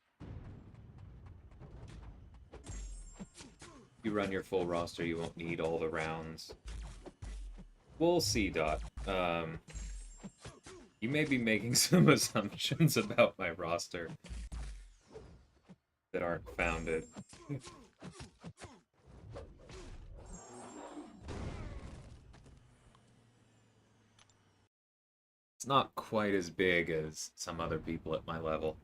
If you run your full roster, you won't need all the rounds. We'll see, Dot. You may be making some assumptions about my roster that aren't founded. It's not quite as big as some other people at my level.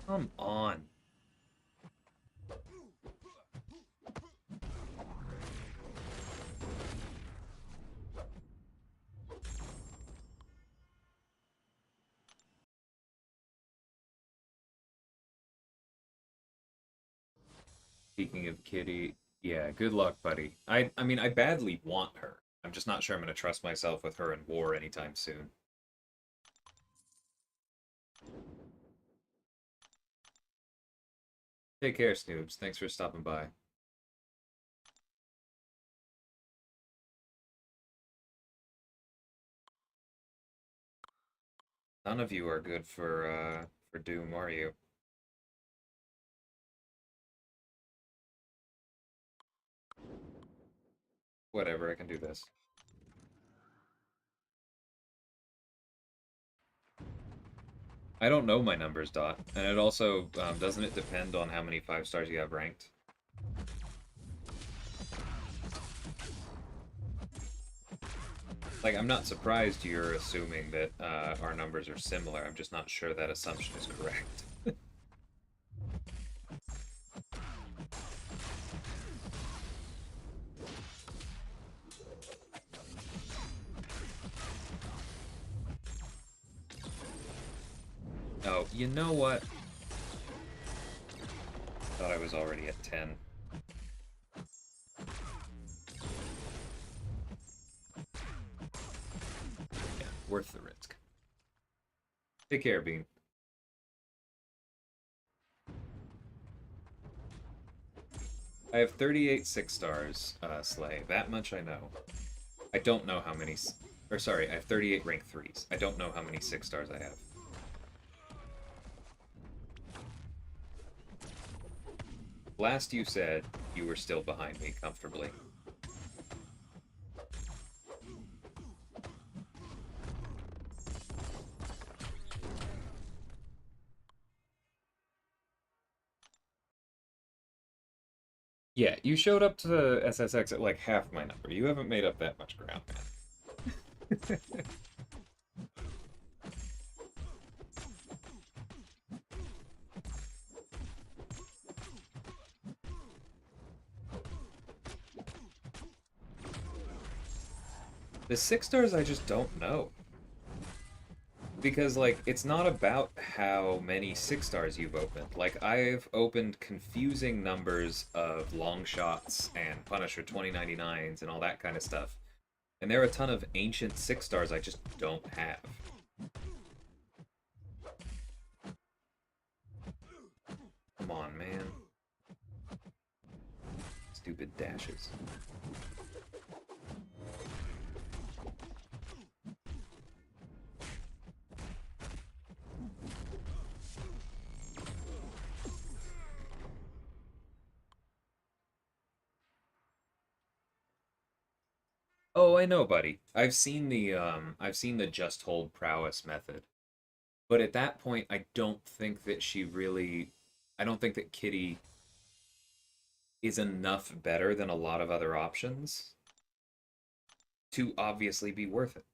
Come on. Speaking of Kitty, yeah, good luck, buddy. I mean, I badly want her. I'm just not sure I'm going to trust myself with her in War anytime soon. Take care, Snoobs. Thanks for stopping by. None of you are good for Doom, are you? Whatever, I can do this. I don't know my numbers, Dot. And it also, doesn't it depend on how many 5 stars you have ranked? Like, I'm not surprised you're assuming that our numbers are similar. I'm just not sure that assumption is correct. Oh, you know what? Thought I was already at 10. Yeah, worth the risk. Take care, Bean. I have 38 6 stars, Slay. That much I know. I don't know how many Or sorry, I have 38 rank 3s. I don't know how many 6 stars I have. Last you said, you were still behind me comfortably. Yeah, you showed up to SSX at like half my number. You haven't made up that much ground, man. The 6 stars I just don't know. Because, like, it's not about how many 6 stars you've opened. Like, I've opened confusing numbers of long shots and Punisher 2099s and all that kind of stuff. And there are a ton of ancient 6 stars I just don't have. Come on, man. Stupid dashes. Oh, I know, buddy. I've seen the just hold prowess method. But at that point, I don't think that she really I don't think that Kitty is enough better than a lot of other options to obviously be worth it.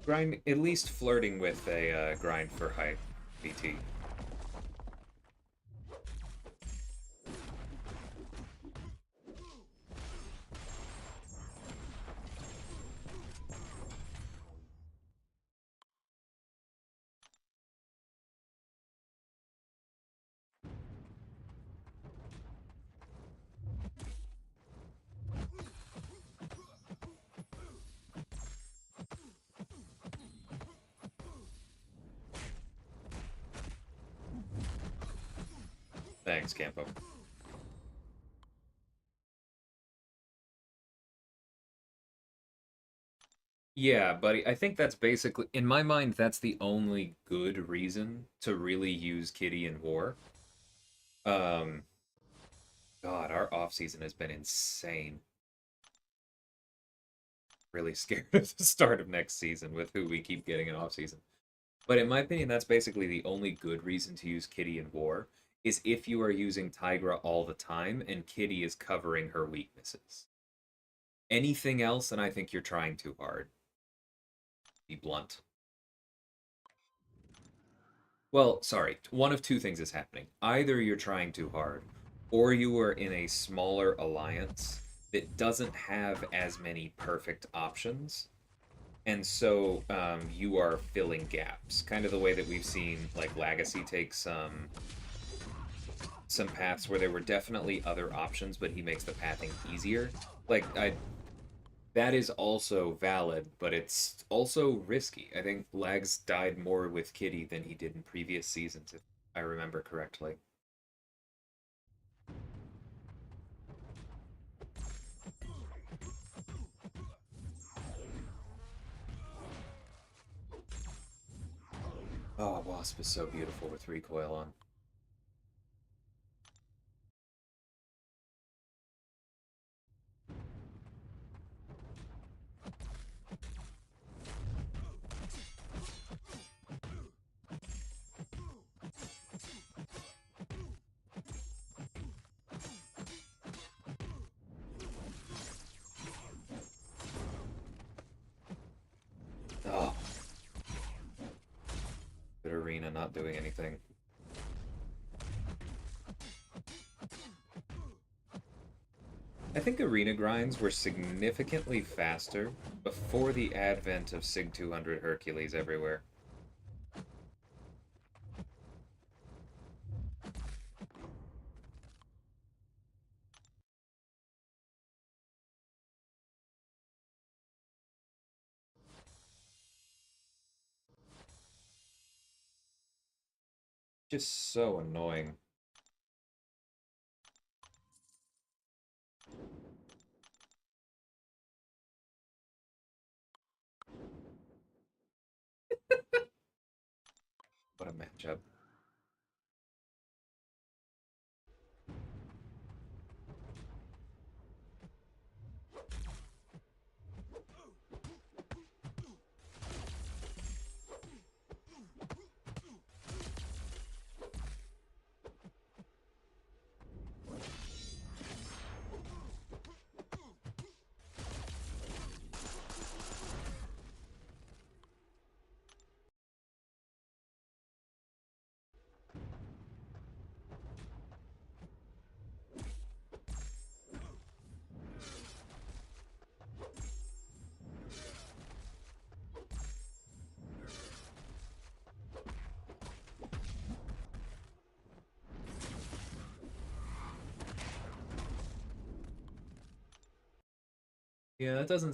Grind, at least flirting with a grind for hype BT. Thanks, Campo. Yeah, buddy, I think that's basically, in my mind, that's the only good reason to really use Kitty in war. Um, God, our off season has been insane. Really scared of the start of next season with who we keep getting in off season. But in my opinion, that's basically the only good reason to use Kitty in war is if you are using Tigra all the time and Kitty is covering her weaknesses. Anything else, and I think you're trying too hard. Be blunt. Well, sorry, one of two things is happening. Either you're trying too hard, or you are in a smaller alliance that doesn't have as many perfect options, and so you are filling gaps. Kind of the way that we've seen, like, Legacy take some paths where there were definitely other options, but he makes the pathing easier. Like, that is also valid, but it's also risky. I think Lags died more with Kitty than he did in previous seasons, if I remember correctly. Oh, Wasp is so beautiful with recoil on. not doing anything. I think arena grinds were significantly faster before the advent of Sig 200 Hercules everywhere. Just so annoying. What a matchup. Yeah, that doesn't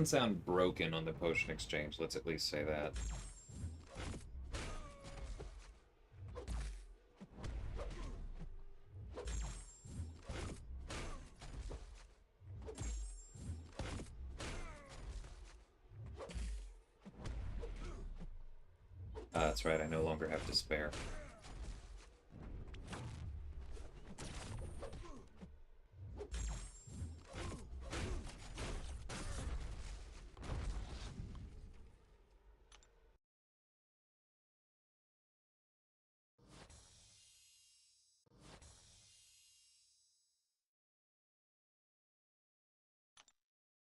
sound broken on the potion exchange, let's at least say that. That's right, I no longer have to spare.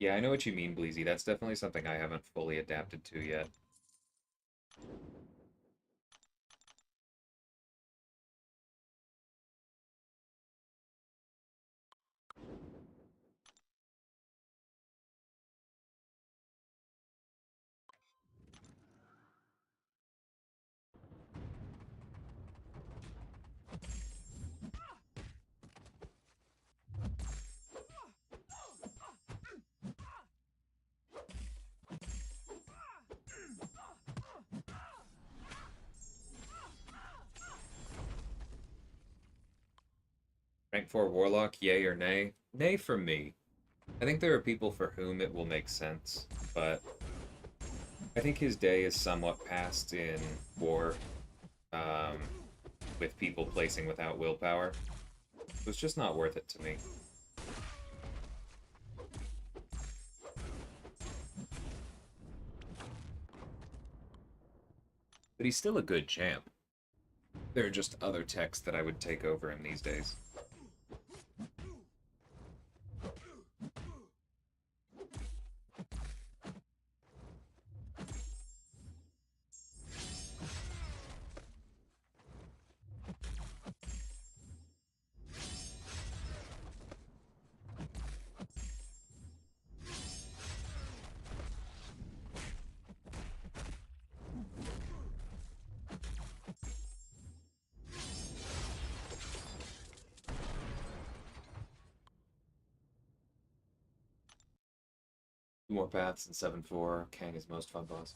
Yeah, I know what you mean, Bleezy. That's definitely something I haven't fully adapted to yet. Rank 4 Warlock, yay or nay? Nay for me. I think there are people for whom it will make sense, but I think his day is somewhat past in war, um, with people placing without willpower. It was just not worth it to me. But he's still a good champ. There are just other techs that I would take over him these days. Two more paths and 7-4. Kang is most fun boss.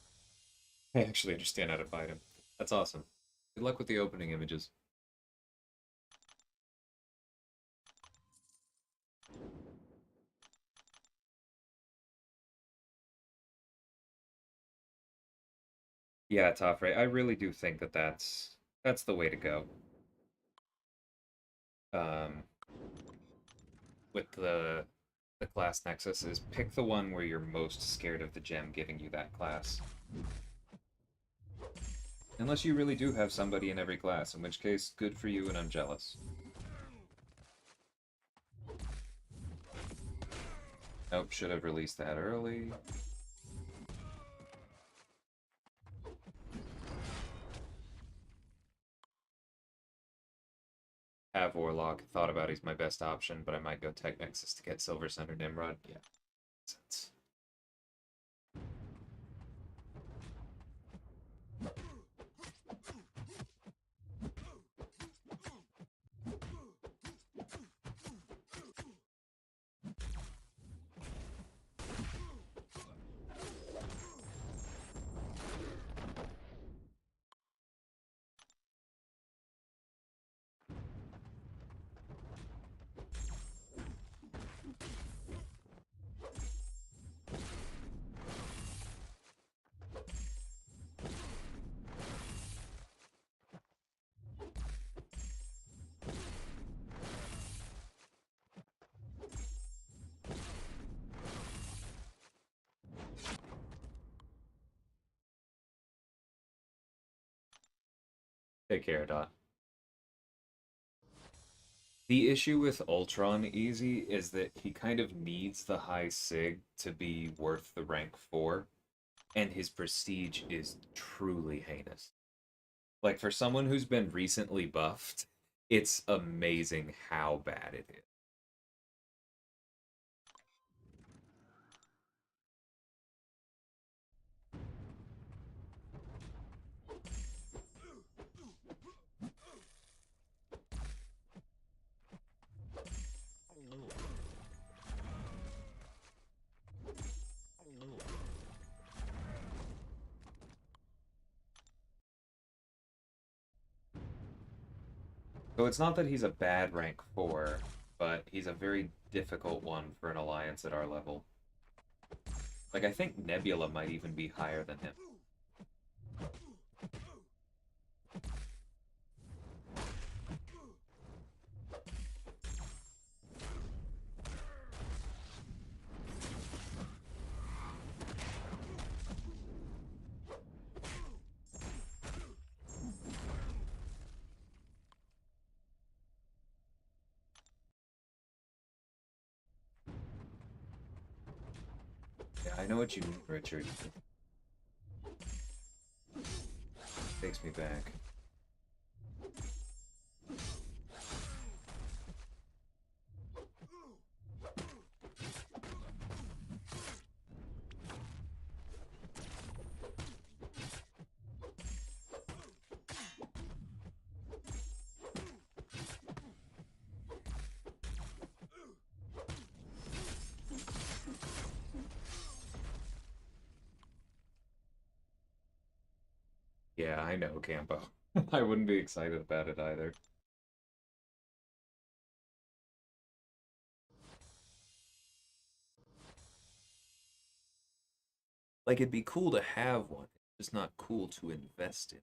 I actually understand how to fight him. That's awesome. Good luck with the opening images. Yeah, Toffrey, I really do think that that's the way to go. Um, with the class nexus is pick the one where you're most scared of the gem giving you that class. Unless you really do have somebody in every class, in which case, good for you and I'm jealous. Nope, should have released that early. have Warlock. Thought about he's my best option, but I might go Tech Nexus to get Silver Center Nimrod. Yeah, makes sense. Take care, Dot. The issue with Ultron Easy is that he kind of needs the high Sig to be worth the rank 4, and his prestige is truly heinous. Like, for someone who's been recently buffed, it's amazing how bad it is. So it's not that he's a bad rank 4, but he's a very difficult one for an alliance at our level. Like, I think Nebula might even be higher than him. Yeah, I know what you mean, Richard. Takes me back. Yeah, I know, Campo. I wouldn't be excited about it either. Like, it'd be cool to have one, it's just not cool to invest in.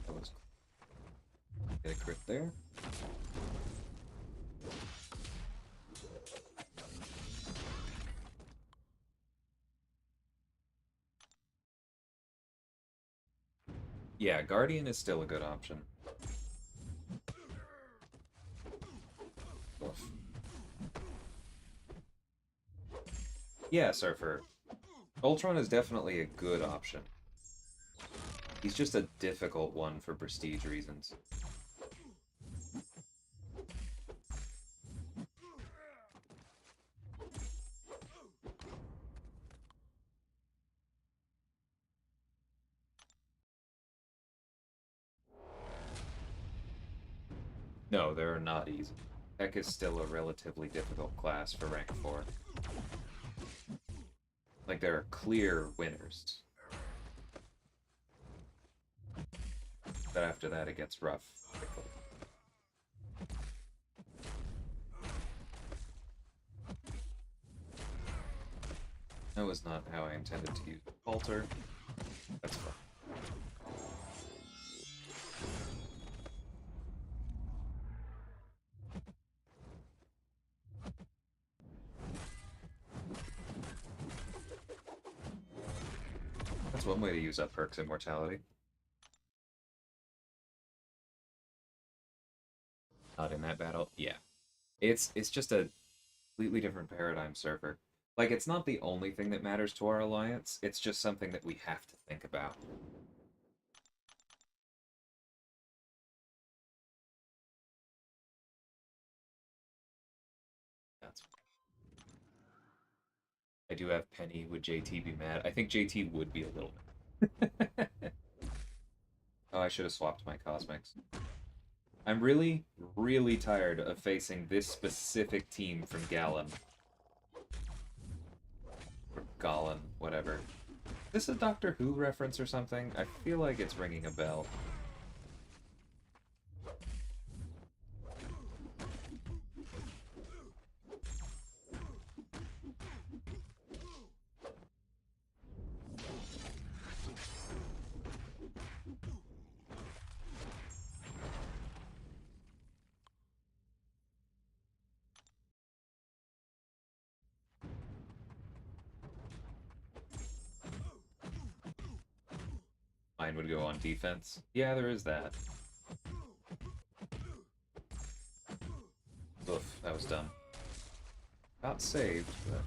That was get a crit there. Yeah, Guardian is still a good option. Oof. Yeah, Surfer. Ultron is definitely a good option. He's just a difficult one for prestige reasons. No, they're not easy. Tech is still a relatively difficult class for rank 4. Like, there are clear winners. But after that, it gets rough quickly. That was not how I intended to use Alter. That's one way to use up Perk's immortality. Not in that battle. Yeah. It's just a completely different paradigm, Surfer. Like, it's not the only thing that matters to our alliance, it's just something that we have to think about. That's I do have Penny. Would JT be mad? I think JT would be a little mad. Oh, I should have swapped my cosmics. I'm really, really tired of facing this specific team from Gallon. Or Gollum, whatever. Is this a Doctor Who reference or something? I feel like it's ringing a bell. Mine would go on defense. Yeah, there is that. Oof, that was dumb. Not saved, but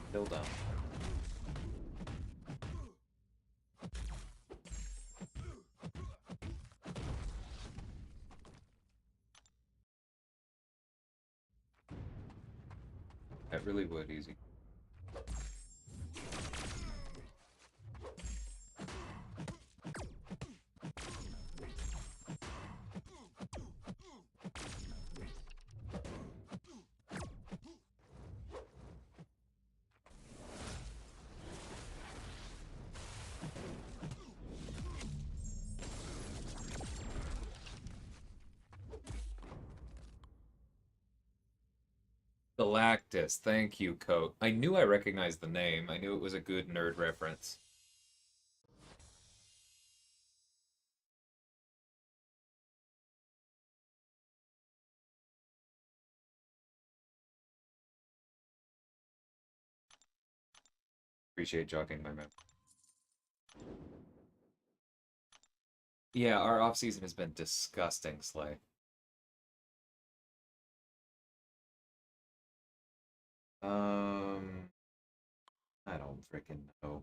still dumb. That really would easy. Galactus, thank you, Coat. I knew I recognized the name. I knew it was a good nerd reference. Appreciate jogging my memory. Yeah, our off season has been disgusting, Slay. Um, I don't freaking know.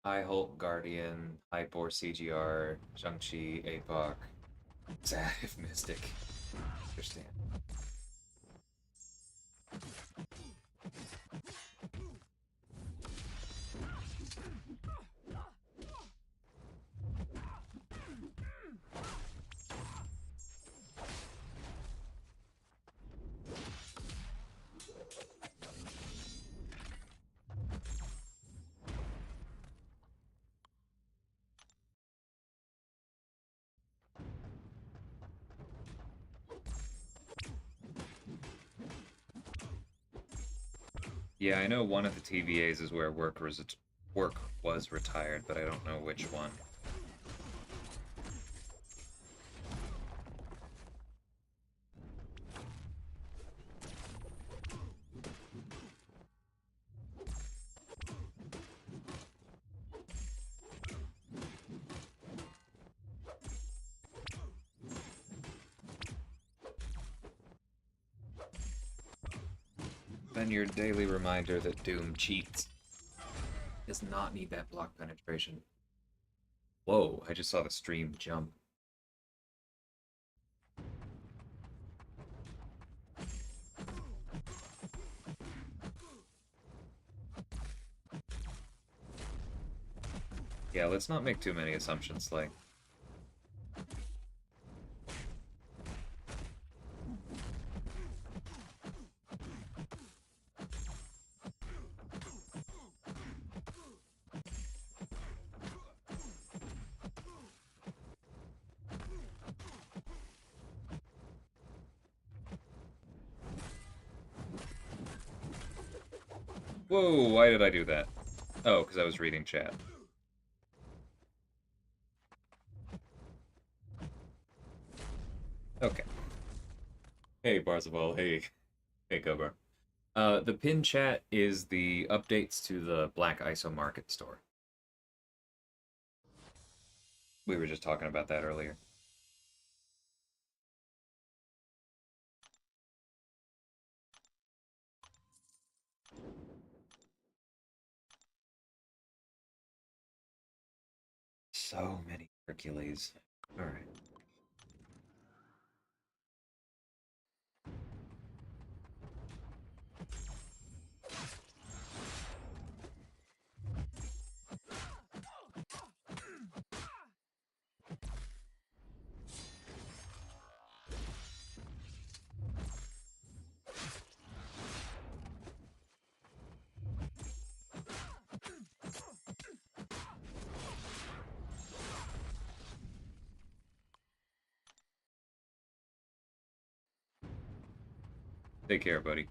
I Hulk, Guardian, Hypor, CGR, Shang-Chi, APOC, Zatif, Mystic. Understand. Yeah, I know one of the TVAs is where work was retired, but I don't know which one. Then your daily reminder that Doom cheats. Does not need that block penetration. Whoa, I just saw the stream jump. Yeah, let's not make too many assumptions, like. Whoa, why did I do that? Oh, because I was reading chat. Okay. Hey, Barzabal, hey. Hey, Cobra. The pin chat is the updates to the Black ISO Market store. We were just talking about that earlier. So many Hercules. All right. Take care, buddy.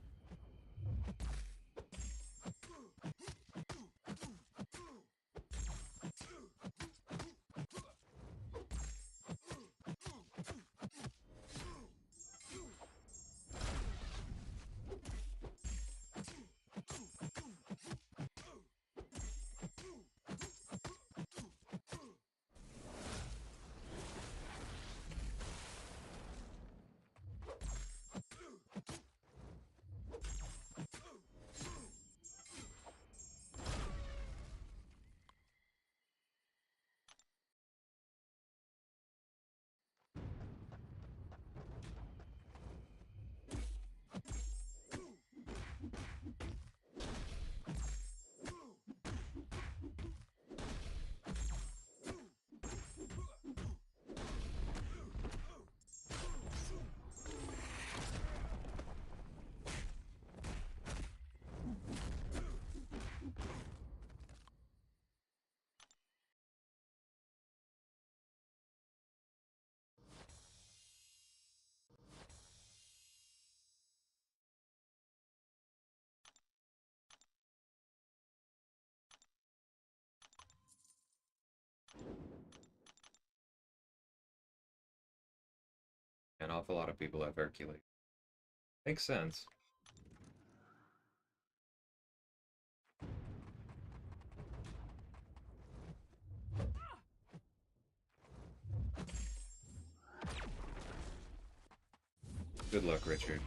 An awful lot of people have Hercules. Makes sense. Good luck, Richard.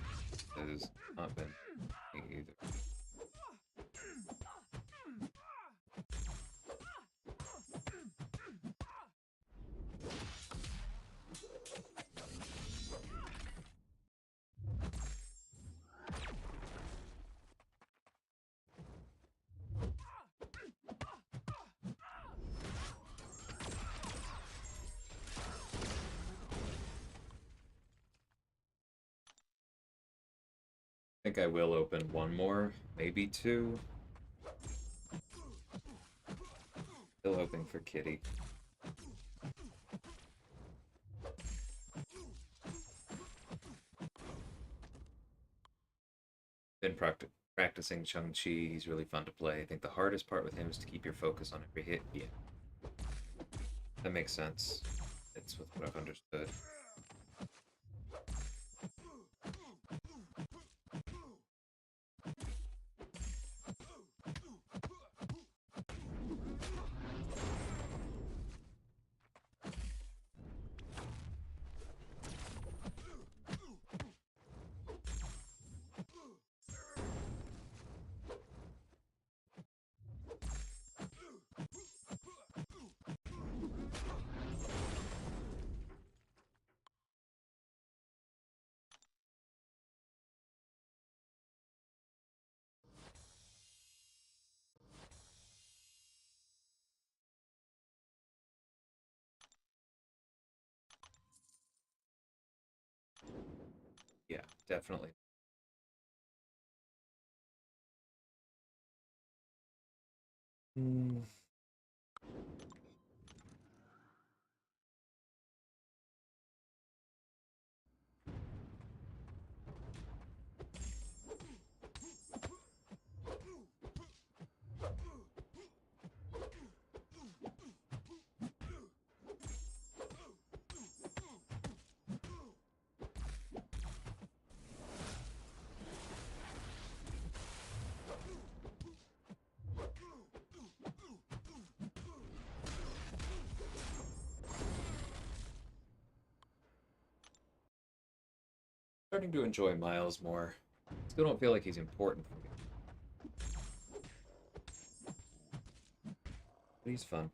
That has not been me either. I think I will open one more, maybe two. Still hoping for Kitty. Been practicing Chung-Chi. He's really fun to play. I think the hardest part with him is to keep your focus on every hit. Yeah, that makes sense. It's with what I've understood. Yeah, definitely. Mm. starting to enjoy Miles more. Still don't feel like he's important for me. But he's fun.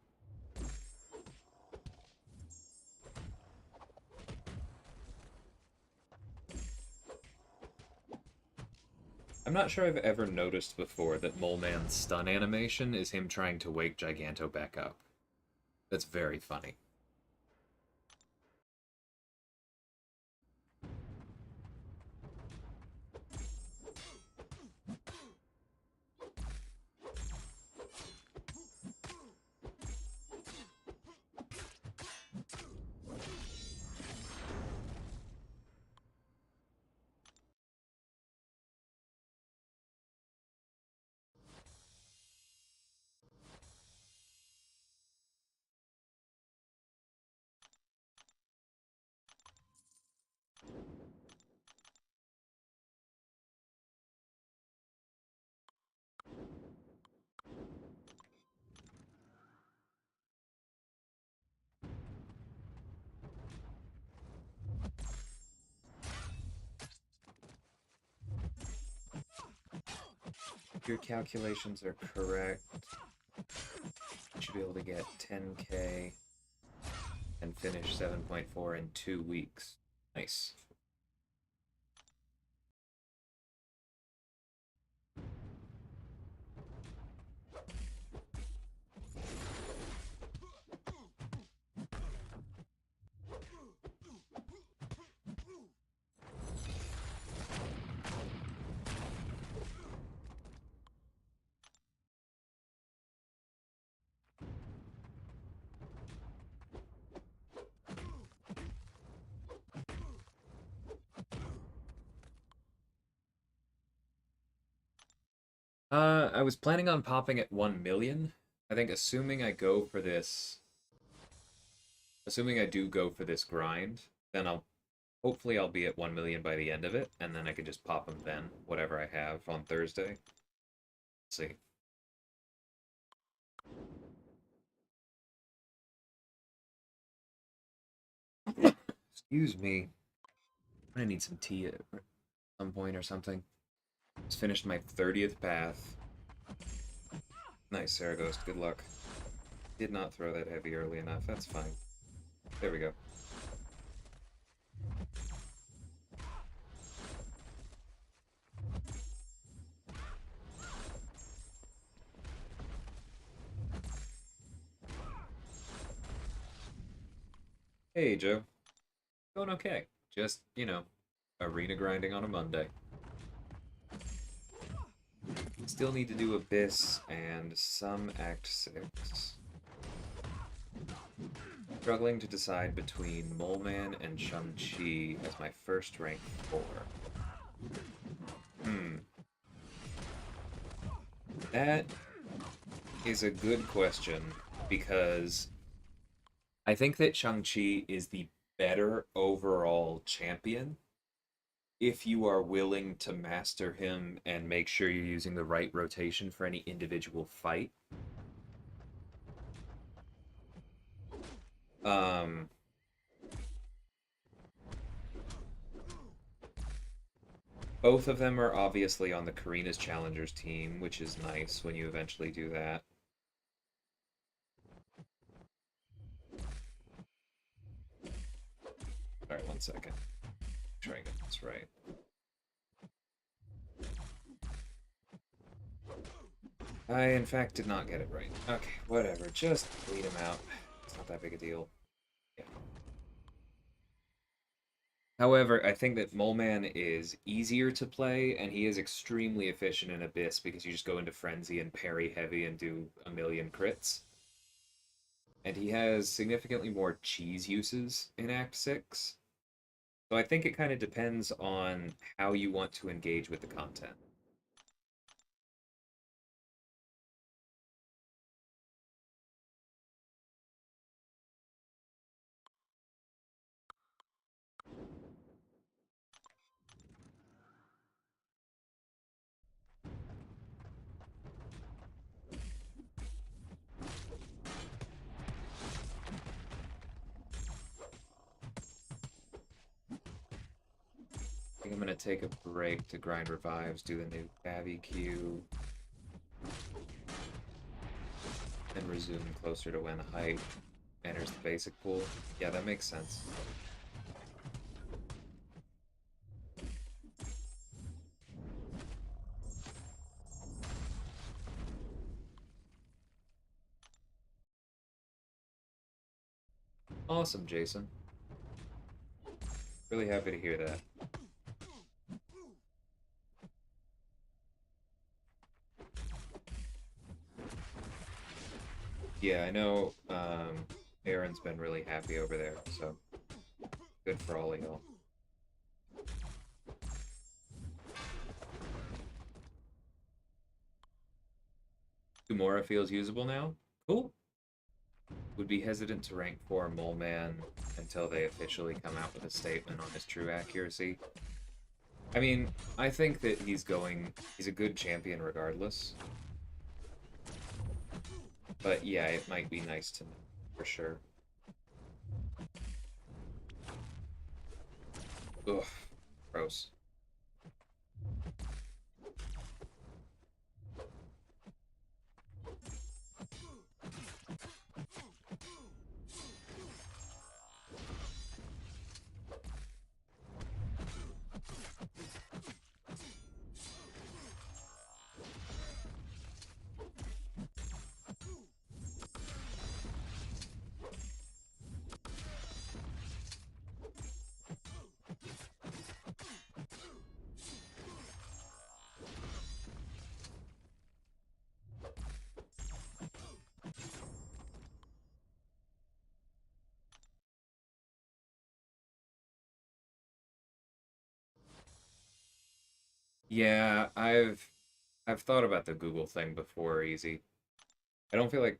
I'm not sure I've ever noticed before that Mole Man's stun animation is him trying to wake Giganto back up. That's very funny. If your calculations are correct, you should be able to get 10k and finish 7.4 in 2 weeks. Nice. I was planning on popping at 1 million. I think assuming I go for this, assuming I do go for this grind, then hopefully I'll be at 1 million by the end of it, and then I can just pop them then, whatever I have on Thursday. Let's see. Excuse me. I need some tea at some point or something. Just finished my 30th path. Nice, Saraghost. Good luck. Did not throw that heavy early enough. That's fine. There we go. Hey, Joe. Going okay. Just, arena grinding on a Monday. Still need to do Abyss and some Act 6. Struggling to decide between Mole Man and Shang-Chi as my first rank 4. That is a good question, because I think that Shang-Chi is the better overall champion if you are willing to master him and make sure you're using the right rotation for any individual fight. Both of them are obviously on the Karina's Challengers team, which is nice when you eventually do that. Alright, 1 second. Try and get this right. I, in fact, did not get it right. Okay, whatever. Just bleed him out. It's not that big a deal. Yeah. However, I think that Mole Man is easier to play, and he is extremely efficient in Abyss because you just go into Frenzy and parry heavy and do a million crits. And he has significantly more cheese uses in Act 6. So I think it kind of depends on how you want to engage with the content. think I'm gonna take a break to grind revives, do the new Babby queue, and resume closer to when Hype enters the basic pool. Yeah, that makes sense. Awesome, Jason. Really happy to hear that. Yeah, I know Aaron's been really happy over there, so good for all of y'all. Gamora feels usable now? Cool. Would be hesitant to rank 4 Mole Man until they officially come out with a statement on his true accuracy. I mean, I think that he's a good champion regardless. But yeah, it might be nice to know, for sure. Ugh, gross. Yeah, I've thought about the Google thing before, Easy. I don't feel like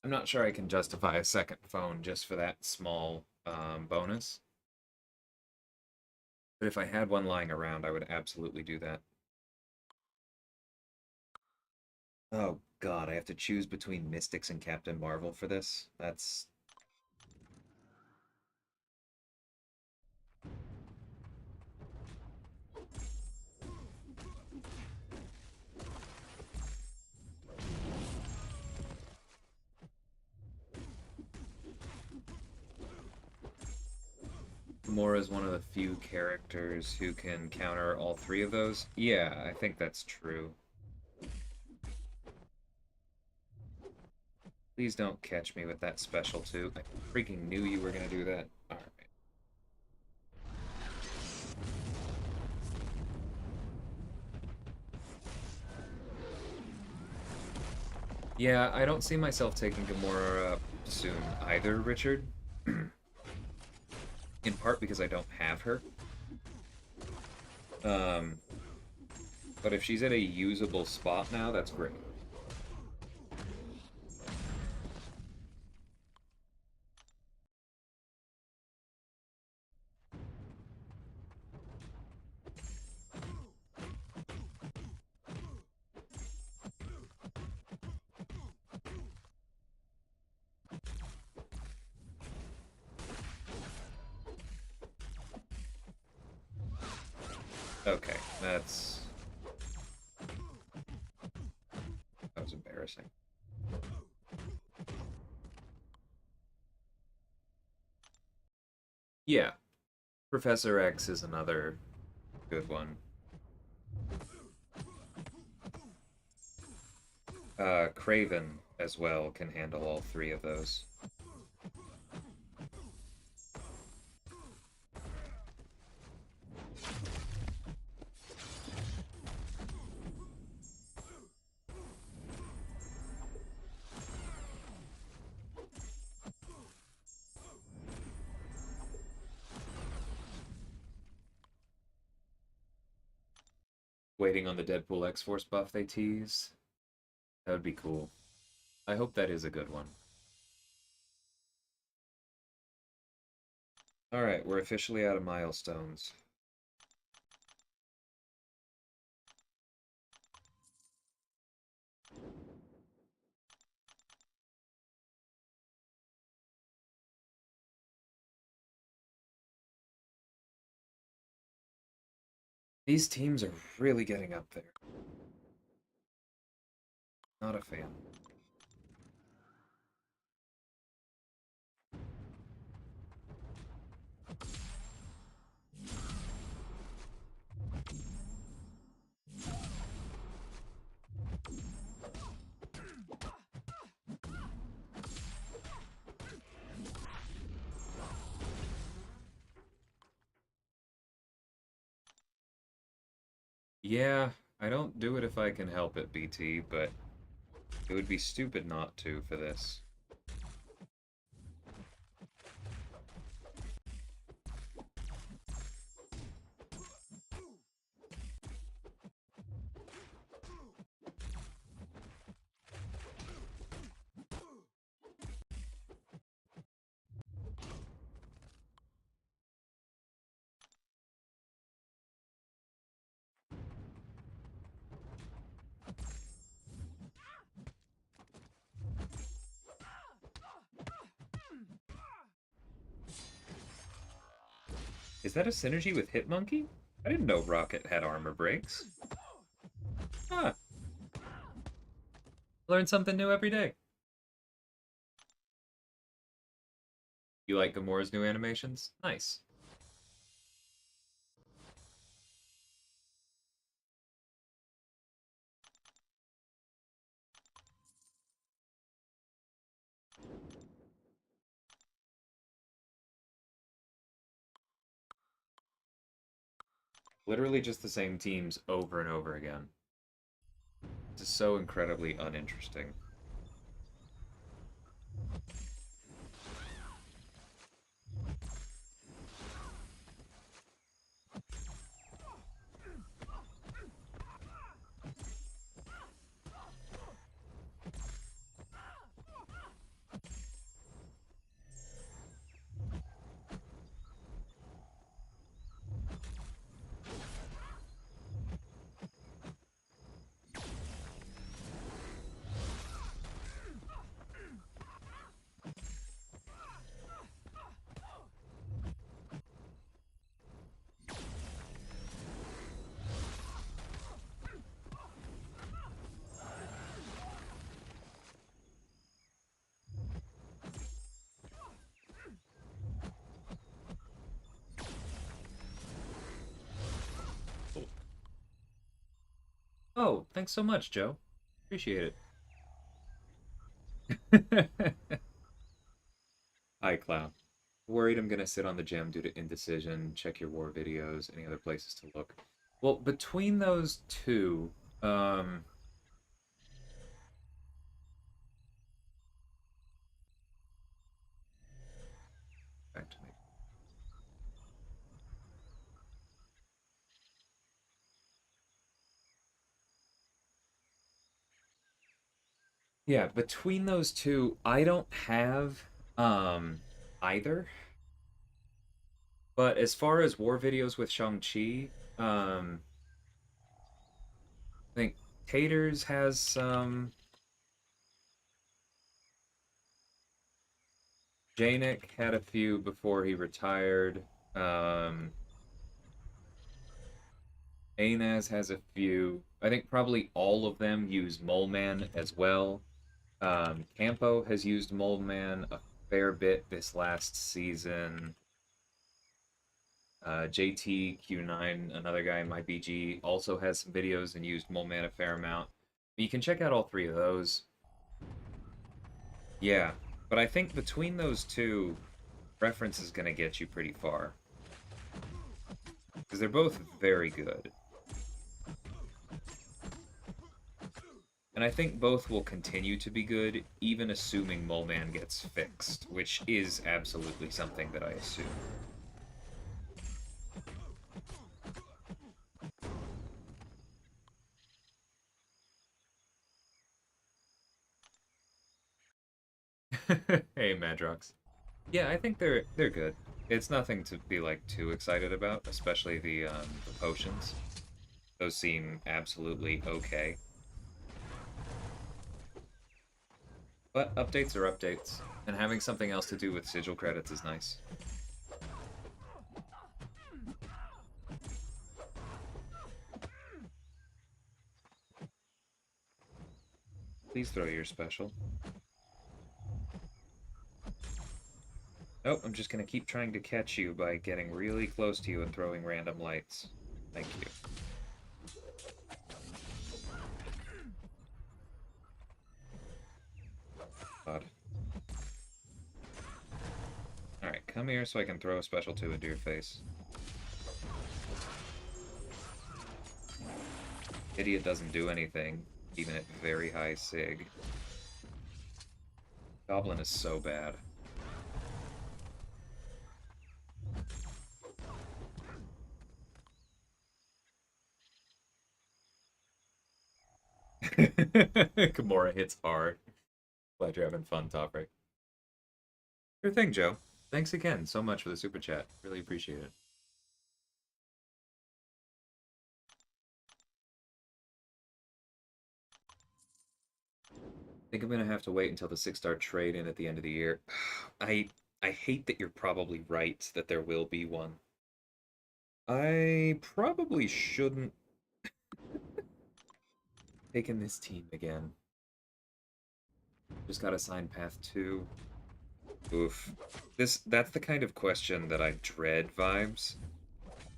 I'm not sure I can justify a second phone just for that small bonus. But if I had one lying around, I would absolutely do that. Oh God, I have to choose between Mystics and Captain Marvel for this. That's Gamora is one of the few characters who can counter all three of those. Yeah, I think that's true. Please don't catch me with that special too. I freaking knew you were gonna do that. Alright. Yeah, I don't see myself taking Gamora up soon either, Richard. In part because I don't have her. Um, but if she's at a usable spot now, that's great. Okay, that was embarrassing. Yeah, Professor X is another good one. Craven as well can handle all three of those. Waiting on the Deadpool X-Force buff they teased. That would be cool. I hope that is a good one. Alright, we're officially out of milestones. These teams are really getting up there. Not a fan. Yeah, I don't do it if I can help it, BT, but it would be stupid not to for this. Is that a synergy with Hitmonkey? I didn't know Rocket had armor breaks. Huh. Learn something new every day. You like Gamora's new animations? Nice. Literally just the same teams over and over again. This is so incredibly uninteresting. Oh, thanks so much, Joe. Appreciate it. Hi, Clown. Worried I'm gonna sit on the gem due to indecision. Check your war videos. Any other places to look? Well, between those two, um, back to me. Yeah, between those two, I don't have either. But as far as war videos with Shang-Chi, I think Taters has some. Janik had a few before he retired. Um, Anaz has a few. I think probably all of them use Mole Man as well. Campo has used Mole Man a fair bit this last season. JTQ9, another guy in my BG, also has some videos and used Mole Man a fair amount. You can check out all three of those. Yeah, but I think between those two, reference is going to get you pretty far. Because they're both very good. And I think both will continue to be good, even assuming Mole Man gets fixed, which is absolutely something that I assume. Hey, Madrox. Yeah, I think they're good. It's nothing to be like too excited about, especially the potions. Those seem absolutely okay. But updates are updates, and having something else to do with sigil credits is nice. Please throw your special. Oh, I'm just gonna keep trying to catch you by getting really close to you and throwing random lights. Thank you. God. Alright, come here so I can throw a special 2 into your face. Idiot doesn't do anything, even at very high sig. Goblin is so bad. Gamora hits hard. Glad you're having fun, Topper. Sure thing, Joe. Thanks again so much for the super chat. Really appreciate it. I think I'm gonna have to wait until the 6-star trade in at the end of the year. I hate that you're probably right that there will be one. I probably shouldn't take in this team again. Just got assigned path 2. Oof. That's the kind of question that I dread vibes.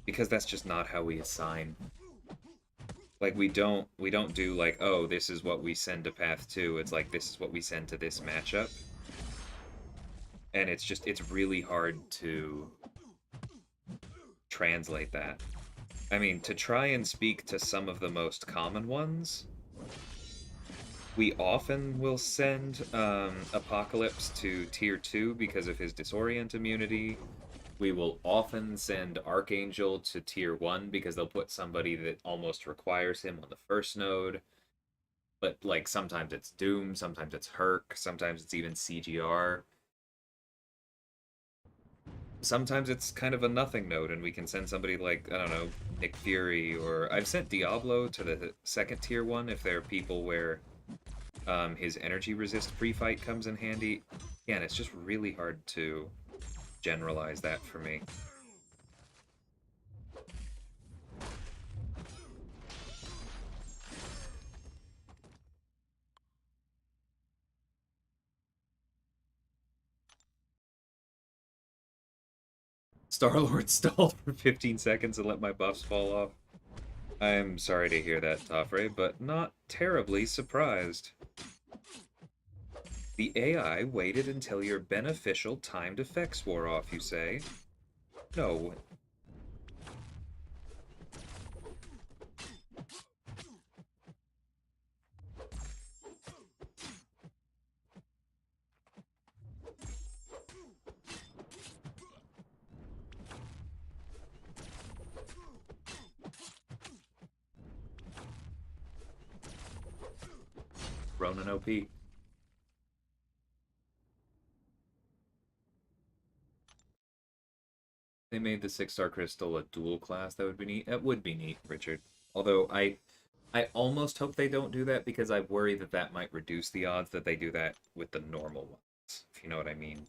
Because that's just not how we assign. Like we don't do like, oh, this is what we send to path 2. It's like this is what we send to this matchup. And it's really hard to translate that. I mean, to try and speak to some of the most common ones, we often will send Apocalypse to tier 2 because of his Disorient immunity. We will often send Archangel to tier 1 because they'll put somebody that almost requires him on the first node. But, like, sometimes it's Doom, sometimes it's Herc, sometimes it's even CGR. Sometimes it's kind of a nothing node, and we can send somebody like, I don't know, Nick Fury, or I've sent Diablo to the second tier 1 if there are people where his energy resist pre-fight comes in handy. Again, it's just really hard to generalize that for me. Star-Lord stalled for 15 seconds and let my buffs fall off. I'm sorry to hear that, Toffrey, but not terribly surprised. The AI waited until your beneficial timed effects wore off, you say? No. Ronan OP. They made the 6-star crystal a dual class. That would be neat. That would be neat, Richard. Although I almost hope they don't do that because I worry that that might reduce the odds that they do that with the normal ones, if you know what I mean.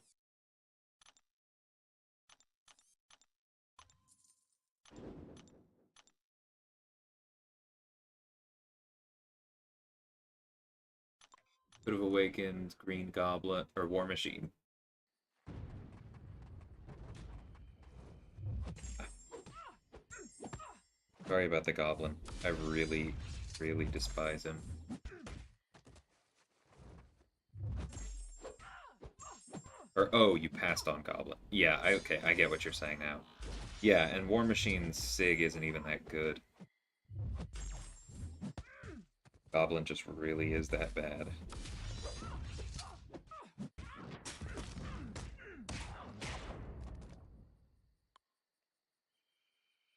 Could have awakened Green Goblin or War Machine. Sorry about the Goblin. I really, really despise him. Or, oh, you passed on Goblin. Yeah, okay, I get what you're saying now. Yeah, and War Machine's Sig isn't even that good. Goblin just really is that bad.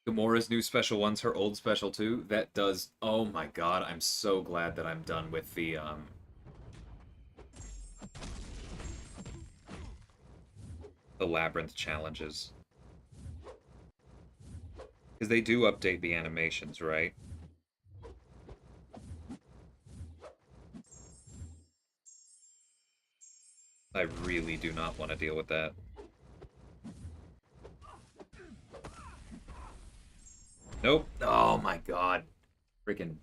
Gamora's new special 1's her old special 2. That does... Oh my god, I'm so glad that I'm done with the Labyrinth challenges. Because they do update the animations, right? I really do not want to deal with that. Nope. Oh my god. Freaking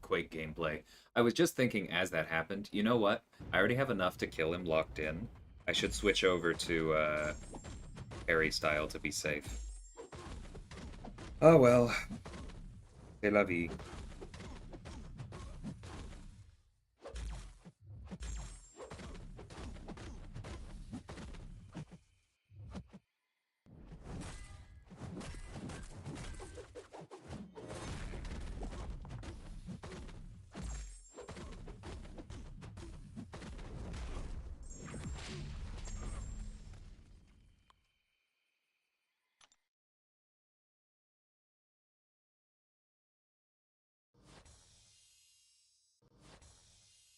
Quake gameplay. I was just thinking as that happened, you know what? I already have enough to kill him locked in. I should switch over to Harry style to be safe. Oh well. C'est la vie.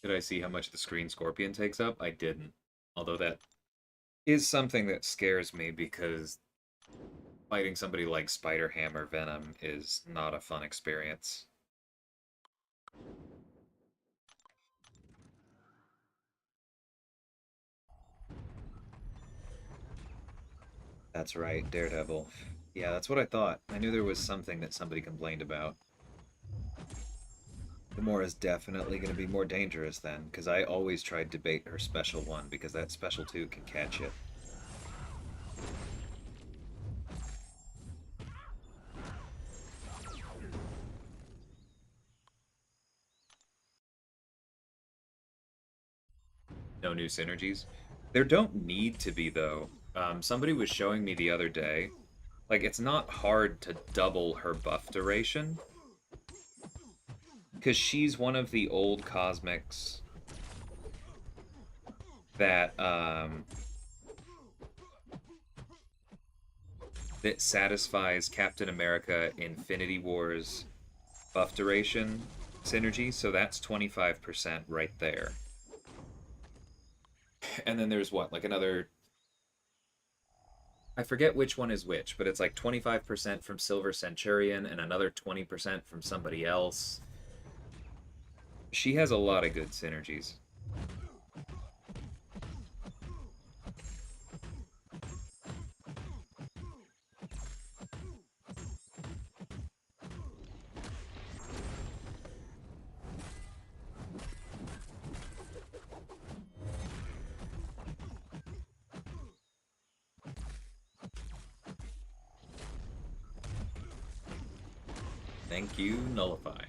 Did I see how much the screen Scorpion takes up? I didn't. Although that is something that scares me because fighting somebody like Spider Hammer Venom is not a fun experience. That's right, Daredevil. Yeah, that's what I thought. I knew there was something that somebody complained about. Gamora's definitely going to be more dangerous then, because I always tried to bait her special one, because that special 2 can catch it. No new synergies? There don't need to be, though. Somebody was showing me the other day, like, it's not hard to double her buff duration, because she's one of the old cosmics that, that satisfies Captain America Infinity War's buff duration synergy, so that's 25% right there. And then there's what, like another... I forget which one is which, but it's like 25% from Silver Centurion and another 20% from somebody else. She has a lot of good synergies. Thank you, Nullify.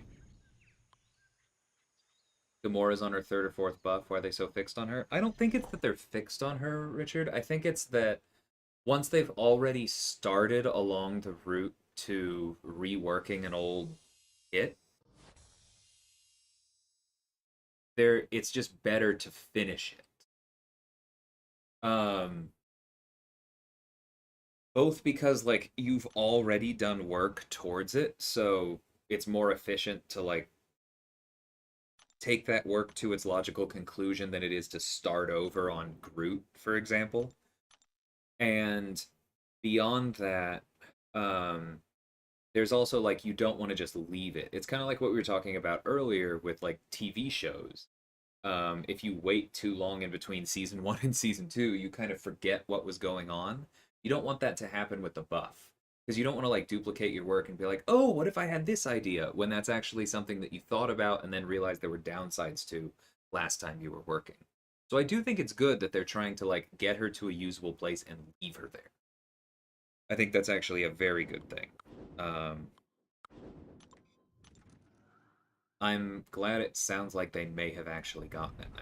Gamora's on her third or fourth buff. Why are they so fixed on her? I don't think it's that they're fixed on her, Richard. I think it's that once they've already started along the route to reworking an old kit, it's just better to finish it. Both because like you've already done work towards it, so it's more efficient to like take that work to its logical conclusion than it is to start over on Groot, for example. And beyond that, there's also like you don't want to just leave it. It's kind of like what we were talking about earlier with like TV shows. If you wait too long in between season 1 and season 2, you kind of forget what was going on. You don't want that to happen with the buff because you don't want to like duplicate your work and be like, oh, what if I had this idea when that's actually something that you thought about and then realized there were downsides to last time you were working. So I do think it's good that they're trying to like get her to a usable place and leave her there. I think that's actually a very good thing. I'm glad it sounds like they may have actually gotten it now.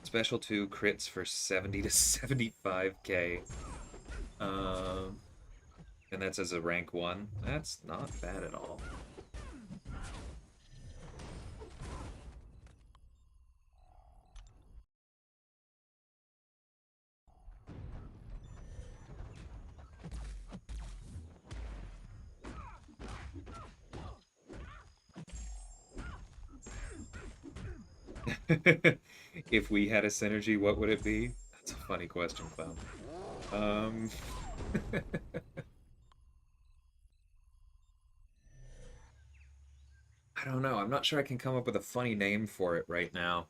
Special 2 crits for 70 to 75k. And that's as a rank 1. That's not bad at all. If we had a synergy, what would it be? That's a funny question, Clown. I don't know. I'm not sure I can come up with a funny name for it right now.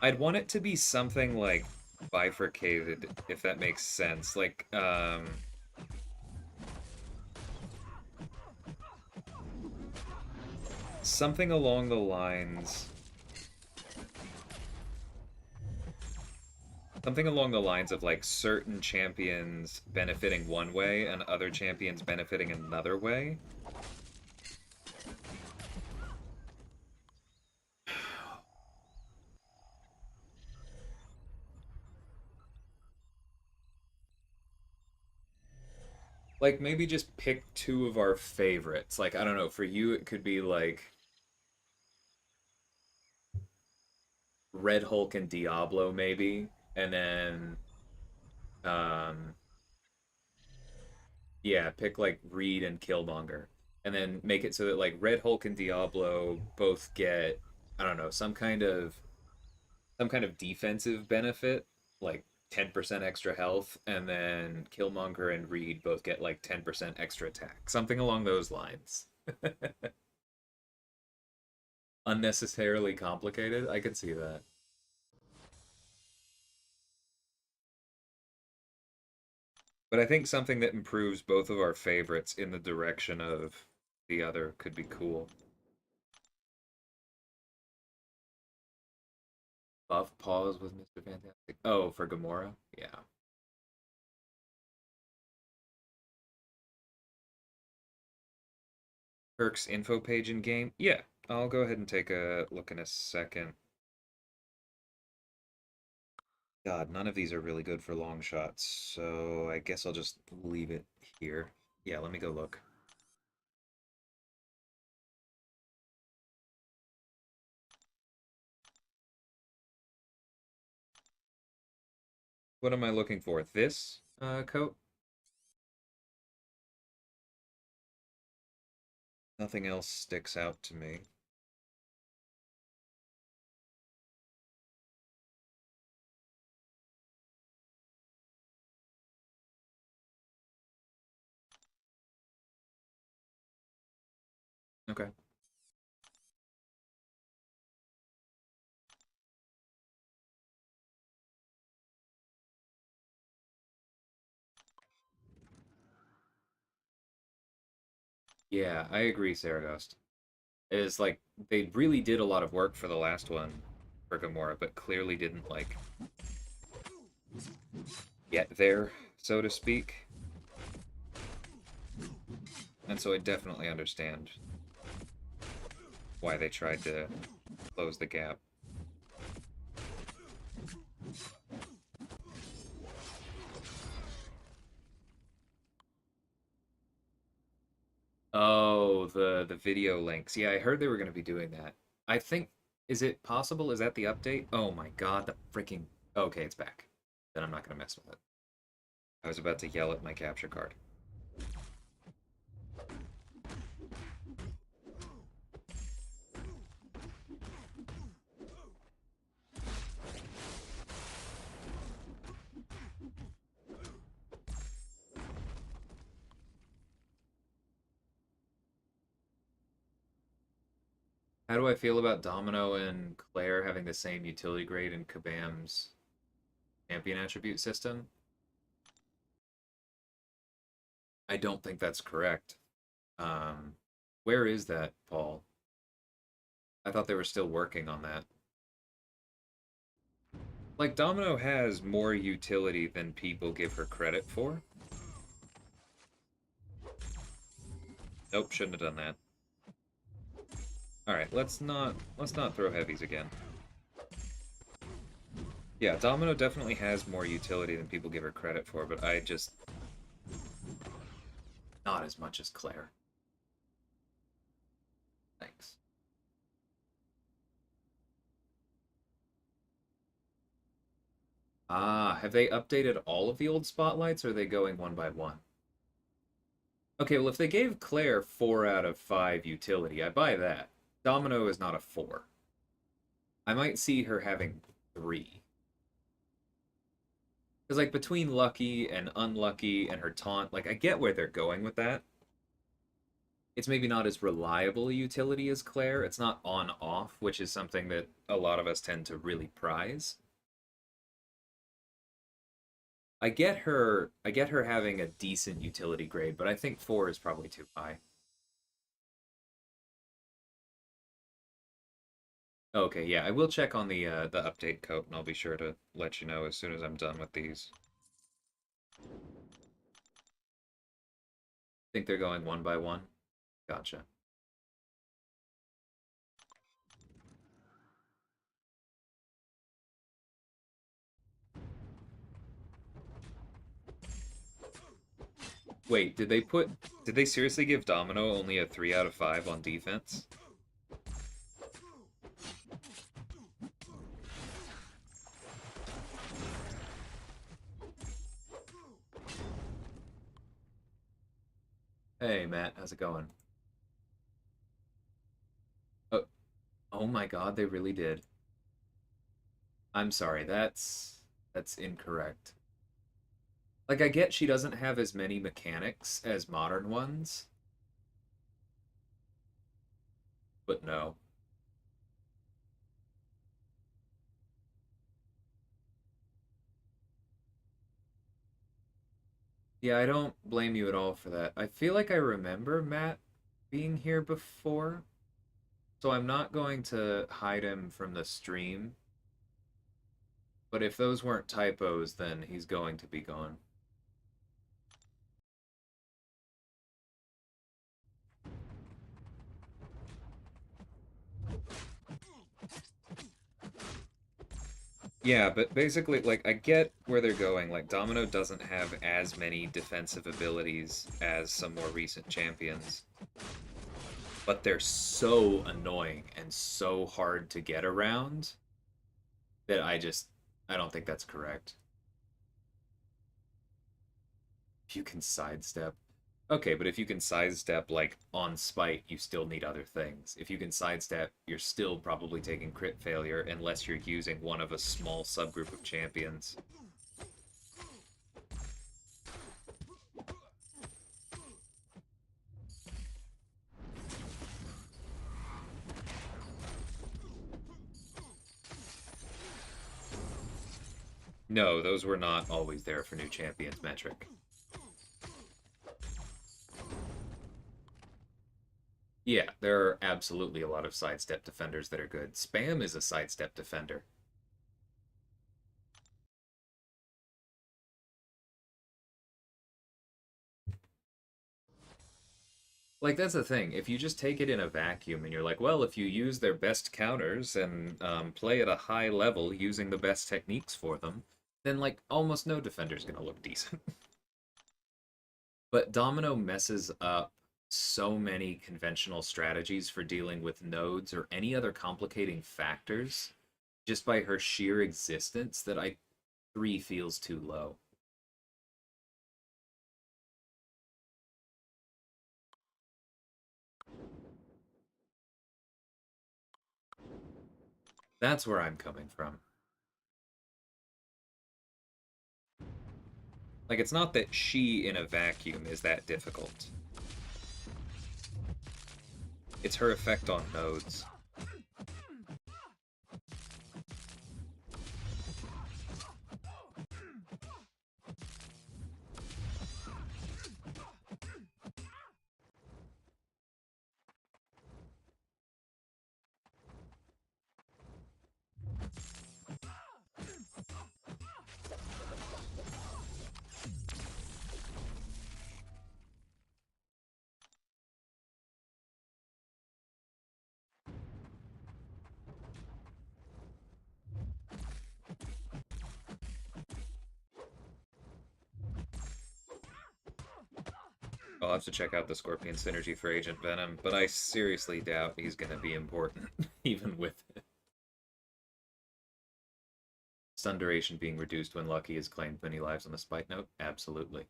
I'd want it to be something like bifurcated, if that makes sense. Like, something along the lines. Something along the lines of like certain champions benefiting one way and other champions benefiting another way. Like maybe just pick two of our favorites. Like I don't know, for you it could be like Red Hulk and Diablo maybe, and then um yeah, pick like Reed and Killmonger. And then make it so that like Red Hulk and Diablo both get I don't know, some kind of defensive benefit, like 10% extra health, and then Killmonger and Reed both get like 10% extra attack. Something along those lines. Unnecessarily complicated. I could see that. But I think something that improves both of our favorites in the direction of the other could be cool. Buff pause with Mr. Fantastic. Oh, for Gamora? Yeah. Perks info page in game? Yeah. I'll go ahead and take a look in a second. God, none of these are really good for long shots, so I guess I'll just leave it here. Yeah, let me go look. What am I looking for? This coat? Nothing else sticks out to me. Okay. Yeah, I agree, Saragost. It is like they really did a lot of work for the last one for Gamora, but clearly didn't like get there, so to speak. And so I definitely understand why they tried to close the gap. Oh, the video links. Yeah, I heard they were going to be doing that. I think is it possible? Is that the update? Oh my God, the freaking okay, it's back. Then I'm not going to mess with it. I was about to yell at my capture card. How do I feel about Domino and Claire having the same utility grade in Kabam's champion attribute system? I don't think that's correct. Um, where is that, Paul? I thought they were still working on that. Like, Domino has more utility than people give her credit for. Nope, shouldn't have done that. Alright, let's not throw heavies again. Yeah, Domino definitely has more utility than people give her credit for, but I just not as much as Claire. Thanks. Ah, have they updated all of the old spotlights, or are they going one by one? Okay, well, if they gave Claire 4 out of 5 utility, I buy that. Domino is not a 4. I might see her having 3. Because, like, between lucky and unlucky and her taunt, like, I get where they're going with that. it's maybe not as reliable a utility as Claire. It's not on-off, which is something that a lot of us tend to really prize. I get her having a decent utility grade, but I think 4 is probably too high. Okay, yeah, I will check on the update code, and I'll be sure to let you know as soon as I'm done with these. Think they're going one by one? Gotcha. Wait, did they seriously give Domino only a 3 out of 5 on defense? Hey, Matt, how's it going? Oh, oh my God, they really did. I'm sorry, that's incorrect. Like, I get she doesn't have as many mechanics as modern ones, but no. Yeah, I don't blame you at all for that. I feel like I remember Matt being here before, so I'm not going to hide him from the stream. But if those weren't typos, then he's going to be gone. Yeah, but basically, like, I get where they're going. Like, Domino doesn't have as many defensive abilities as some more recent champions, but they're so annoying and so hard to get around that I don't think that's correct. If you can sidestep. Okay, but if you can sidestep, like, on spite, you still need other things. If you can sidestep, you're still probably taking crit failure unless you're using one of a small subgroup of champions. No, those were not always there for new champions metric. Yeah, there are absolutely a lot of sidestep defenders that are good. Spam is a sidestep defender. Like, that's the thing. If you just take it in a vacuum and you're like, well, if you use their best counters and play at a high level using the best techniques for them, then, like, almost no defender's gonna look decent. But Domino messes up so many conventional strategies for dealing with nodes or any other complicating factors just by her sheer existence that 3 feels too low. That's where I'm coming from. Like, it's not that she in a vacuum is that difficult. It's her effect on nodes. I'll have to check out the Scorpion synergy for Agent Venom, but I seriously doubt he's going to be important, even with it. Stun duration being reduced when Lucky is claimed many lives on the spike note? Absolutely.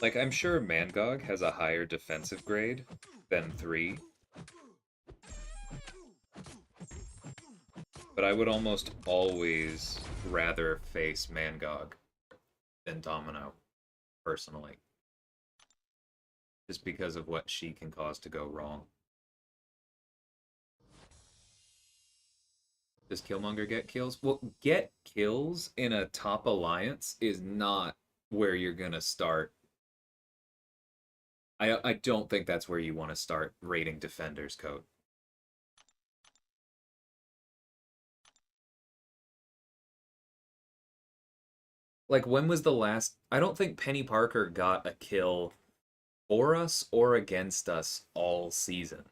Like, I'm sure Mangog has a higher defensive grade than 3, but I would almost always rather face Mangog than Domino, personally. Just because of what she can cause to go wrong. Does Killmonger get kills? Well, get kills in a top alliance is not where you're gonna start. I don't think that's where you want to start rating defenders code. Like, when was the last? I don't think Penny Parker got a kill for us or against us all season.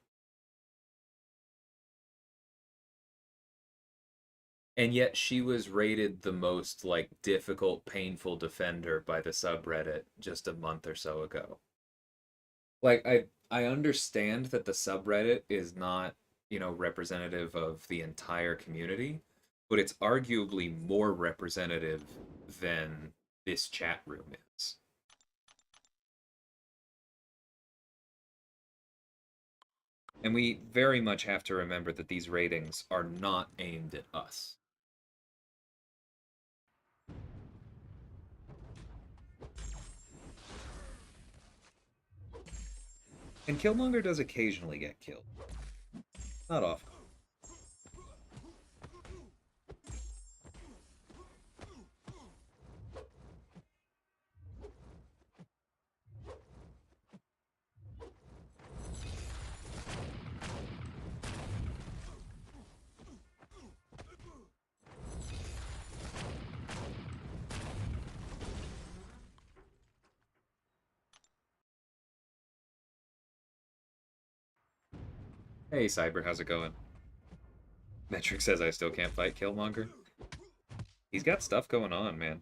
And yet she was rated the most like difficult, painful defender by the subreddit just a month or so ago. Like I understand that the subreddit is not, representative of the entire community, but it's arguably more representative than this chat room is. And we very much have to remember that these ratings are not aimed at us. And Killmonger does occasionally get killed. Not often. Hey, Cyber, how's it going? Metric says I still can't fight Killmonger. He's got stuff going on, man.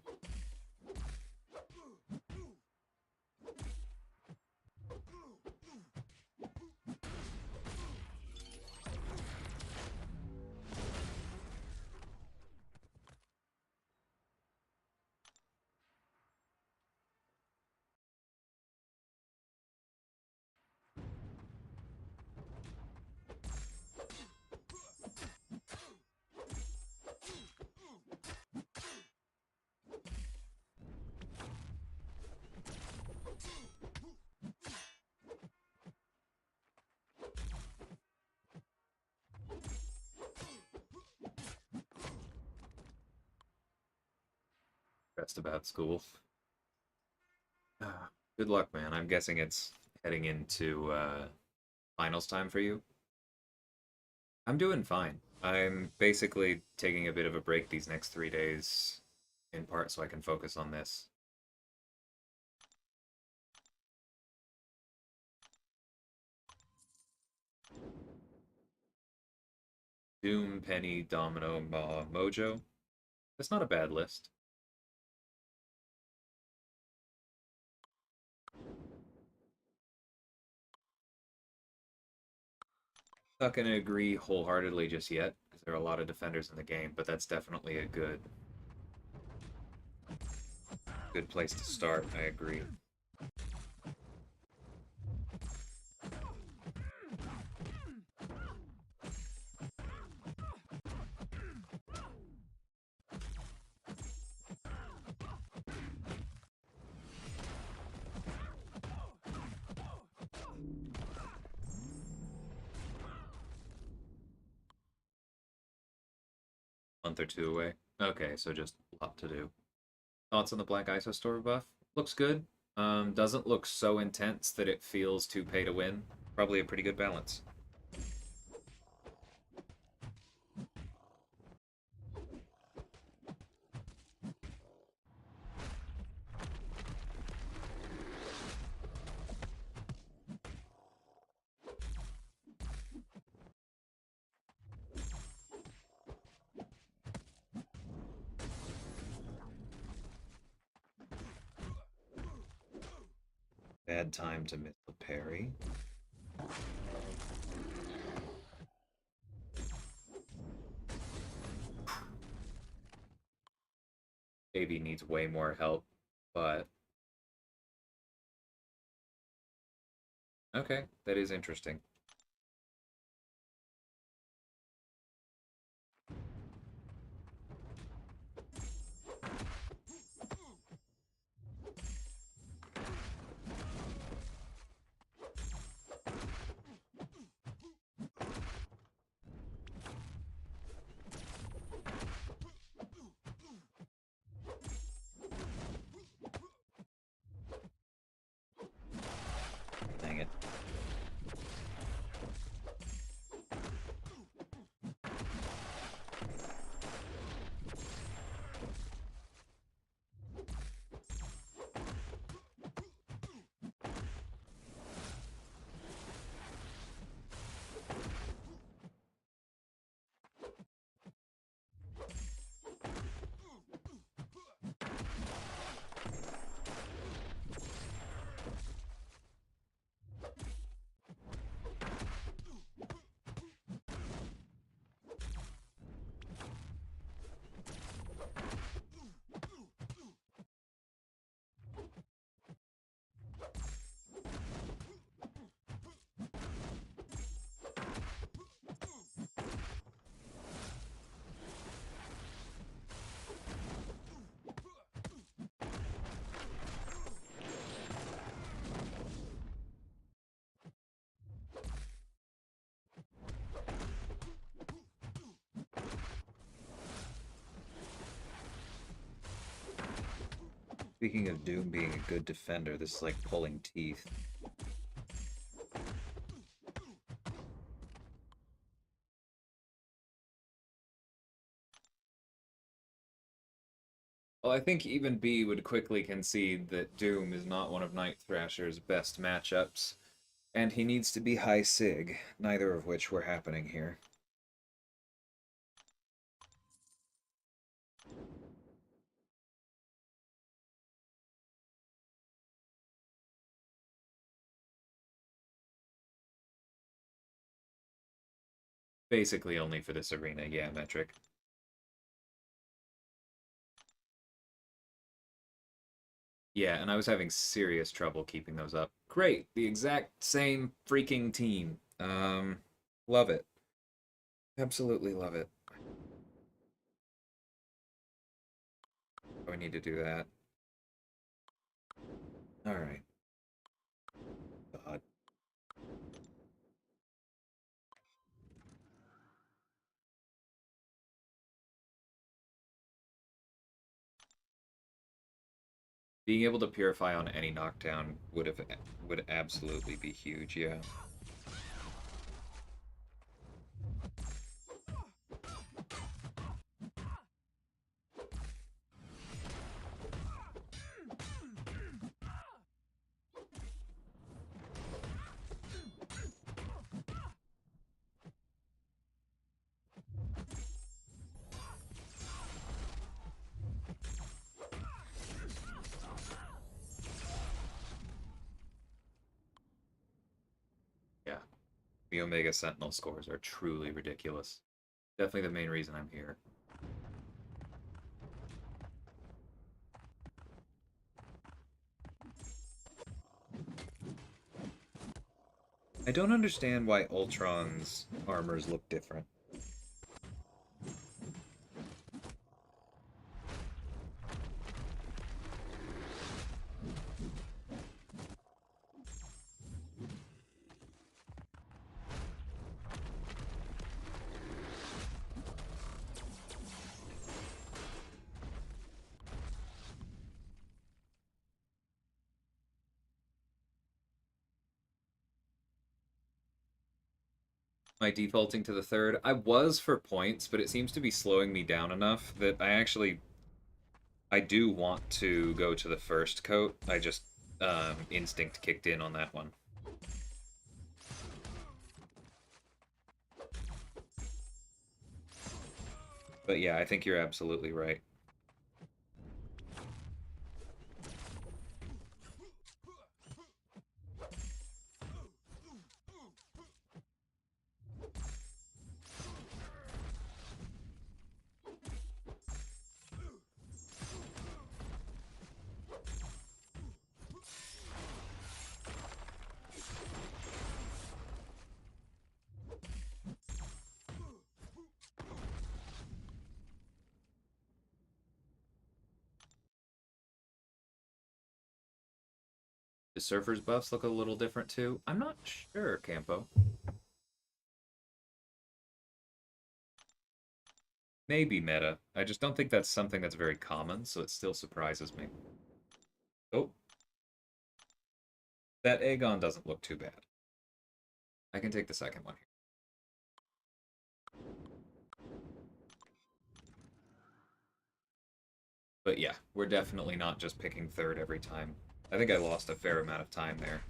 Stressed about school. Good luck, man. I'm guessing it's heading into finals time for you. I'm doing fine. I'm basically taking a bit of a break these next 3 days, in part so I can focus on this. Doom, Penny, Domino, Maw, Mojo. That's not a bad list. Not going to agree wholeheartedly just yet, because there are a lot of defenders in the game, but that's definitely a good place to start. I agree. Month or two away. Okay, so just a lot to do. Thoughts on the Black Isosaur buff? Looks good. Doesn't look so intense that it feels too pay to win. Probably a pretty good balance. Bad time to miss the parry. Davey needs way more help, but okay, that is interesting. Speaking of Doom being a good defender, this is like pulling teeth. Well, I think even B would quickly concede that Doom is not one of Night Thrasher's best matchups, and he needs to be high Sig, neither of which were happening here. Basically only for this arena, yeah, Metric. Yeah, and I was having serious trouble keeping those up. Great, the exact same freaking team. Love it. Absolutely love it. Oh, I need to do that. Alright. God. Being able to purify on any knockdown would absolutely be huge, yeah. Yeah. The Omega Sentinel scores are truly ridiculous. Definitely the main reason I'm here. I don't understand why Ultron's armors look different. My defaulting to the third. I was for points, but it seems to be slowing me down enough that I do want to go to the first coat. I just instinct kicked in on that one. But yeah, I think you're absolutely right. The Surfer's buffs look a little different too. I'm not sure, Campo. Maybe meta. I just don't think that's something that's very common, so it still surprises me. Oh. That Aegon doesn't look too bad. I can take the second one here. But yeah, we're definitely not just picking third every time. I think I lost a fair amount of time there.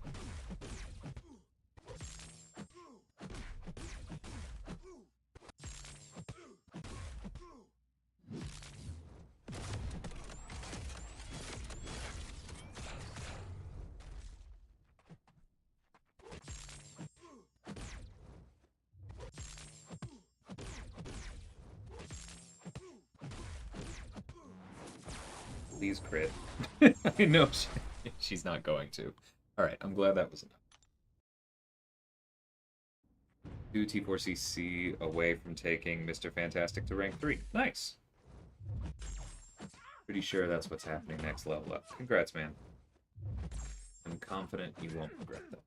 Please crit. I know she's not going to. Alright, I'm glad that was enough. 2 T4CC away from taking Mr. Fantastic to rank 3. Nice! Pretty sure that's what's happening next level up. Congrats, man. I'm confident you won't regret that.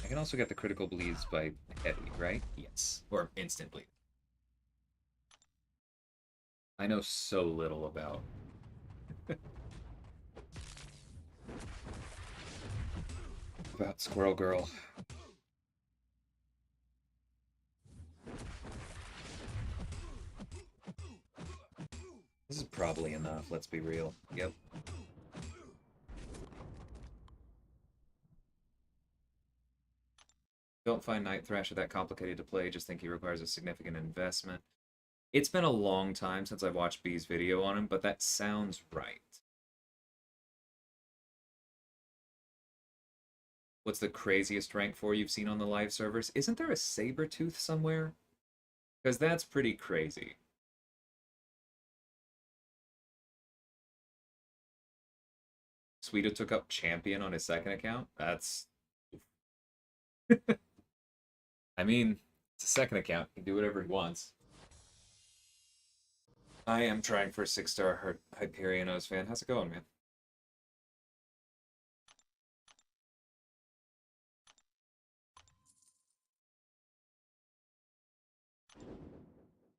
I can also get the critical bleeds by heavy, right? Yes. Or instant bleed. I know so little about. About Squirrel Girl. This is probably enough, let's be real. Yep. Don't find Night Thrasher that complicated to play, just think he requires a significant investment. It's been a long time since I watched B's video on him, but that sounds right. What's the craziest rank 4 you've seen on the live servers? Isn't there a Sabertooth somewhere? Because that's pretty crazy. Sweeta took up Champion on his second account? That's... I mean, it's a second account. He can do whatever he wants. I am trying for a 6-star Hyperion fan. How's it going, man?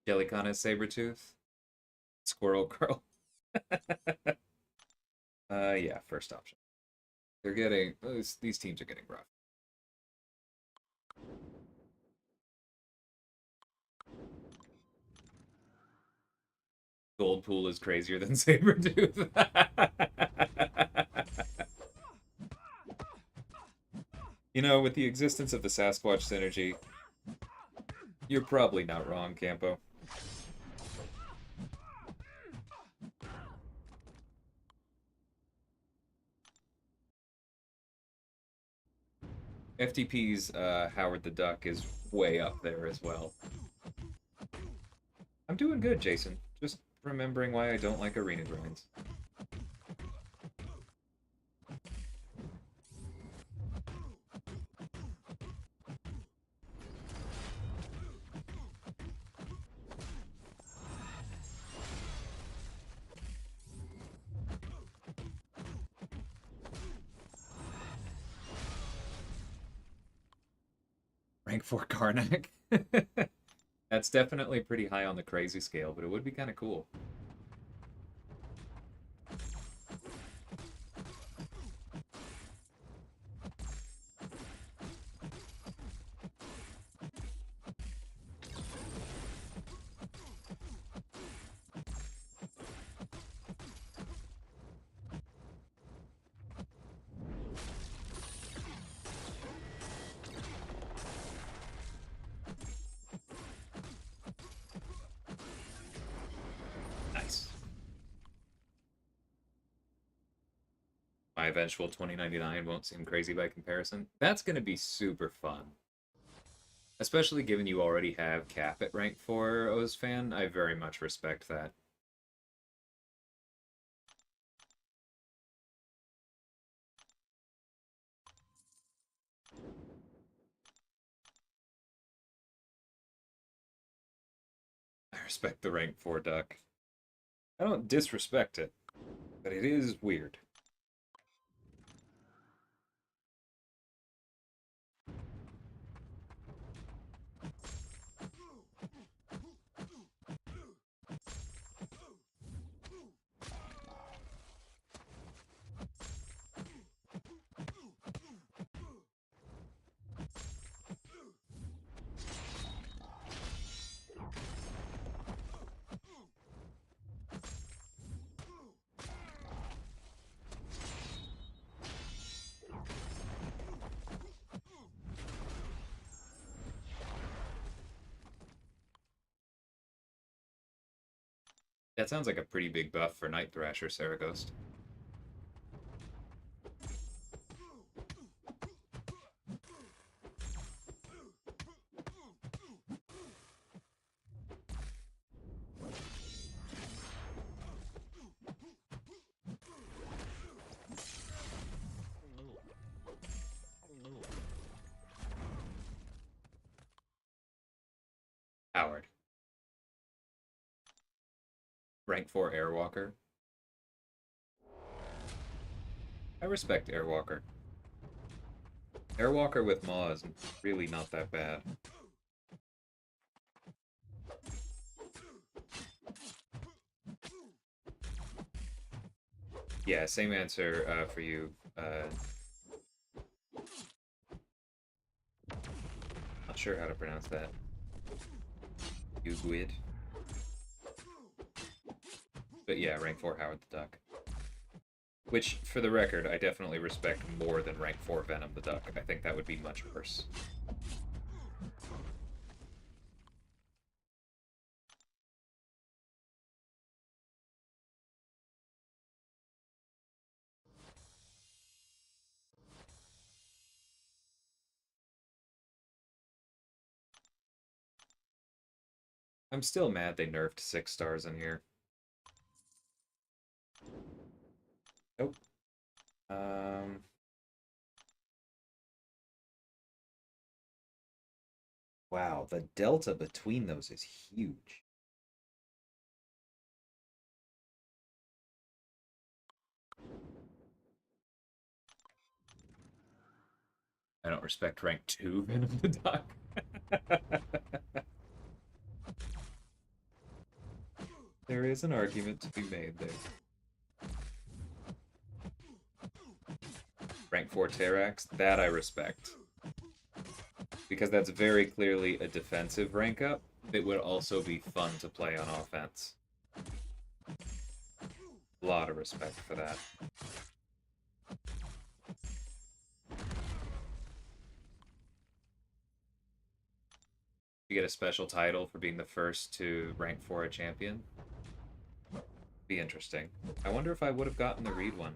Jellycon has Sabertooth. Squirrel Girl. Yeah, first option. They're getting... These teams are getting rough. Goldpool is crazier than Sabertooth. You know, with the existence of the Sasquatch synergy, you're probably not wrong, Campo. FTP's Howard the Duck is way up there as well. I'm doing good, Jason. Just remembering why I don't like arena grinds. Rank 4 Karnak. That's definitely pretty high on the crazy scale, but it would be kind of cool. My eventual 2099 won't seem crazy by comparison. That's going to be super fun. Especially given you already have Cap at rank 4, Ozfan, I very much respect that. I respect the rank 4 duck. I don't disrespect it, but it is weird. That sounds like a pretty big buff for Night Thrasher, Saraghost. Howard. Rank 4 Airwalker. I respect Airwalker. Airwalker with Maw is really not that bad. Yeah, same answer for you. Not sure how to pronounce that. Uguid. But yeah, rank 4 Howard the Duck. Which, for the record, I definitely respect more than rank 4 Venom the Duck. I think that would be much worse. I'm still mad they nerfed 6 stars in here. Nope. Wow, the delta between those is huge. I don't respect rank 2 Venom the Duck. There is an argument to be made there. Rank 4 Terrax, that I respect. Because that's very clearly a defensive rank up. It would also be fun to play on offense. A lot of respect for that. You get a special title for being the first to rank 4 a champion. Be interesting. I wonder if I would have gotten the Reed one.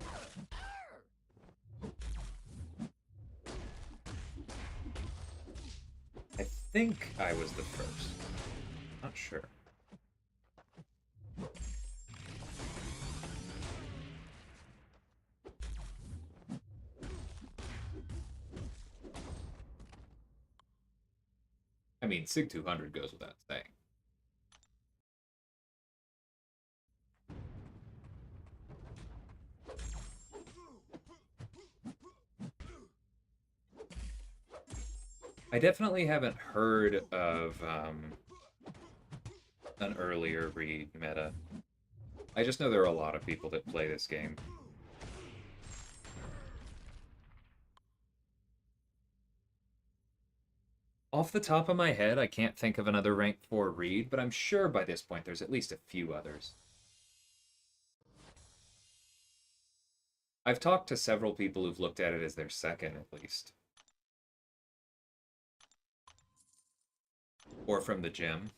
I think I was the first. Not sure. I mean, Sig 200 goes without saying. I definitely haven't heard of an earlier Reed meta. I just know there are a lot of people that play this game. Off the top of my head, I can't think of another rank 4 Reed, but I'm sure by this point there's at least a few others. I've talked to several people who've looked at it as their second, at least. Or from the gym.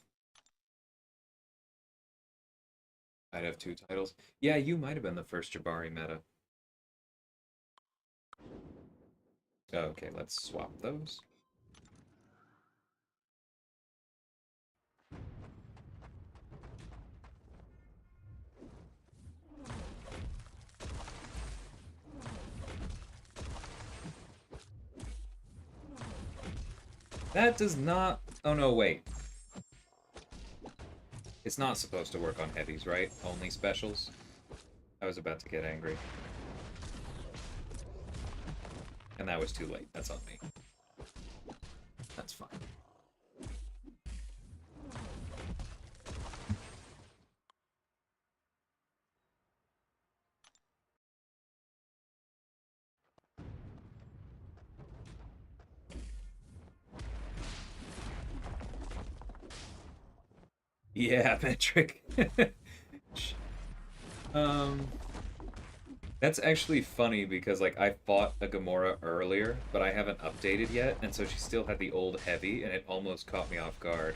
I'd have 2 titles. Yeah, you might have been the first Jabari meta. Okay, let's swap those. That does not... Oh no, wait. It's not supposed to work on heavies, right? Only specials? I was about to get angry. And that was too late. That's on me. That's fine. Yeah, metric. um, that's actually funny because like I fought a Gamora earlier, but I haven't updated yet, and so she still had the old heavy, and it almost caught me off guard.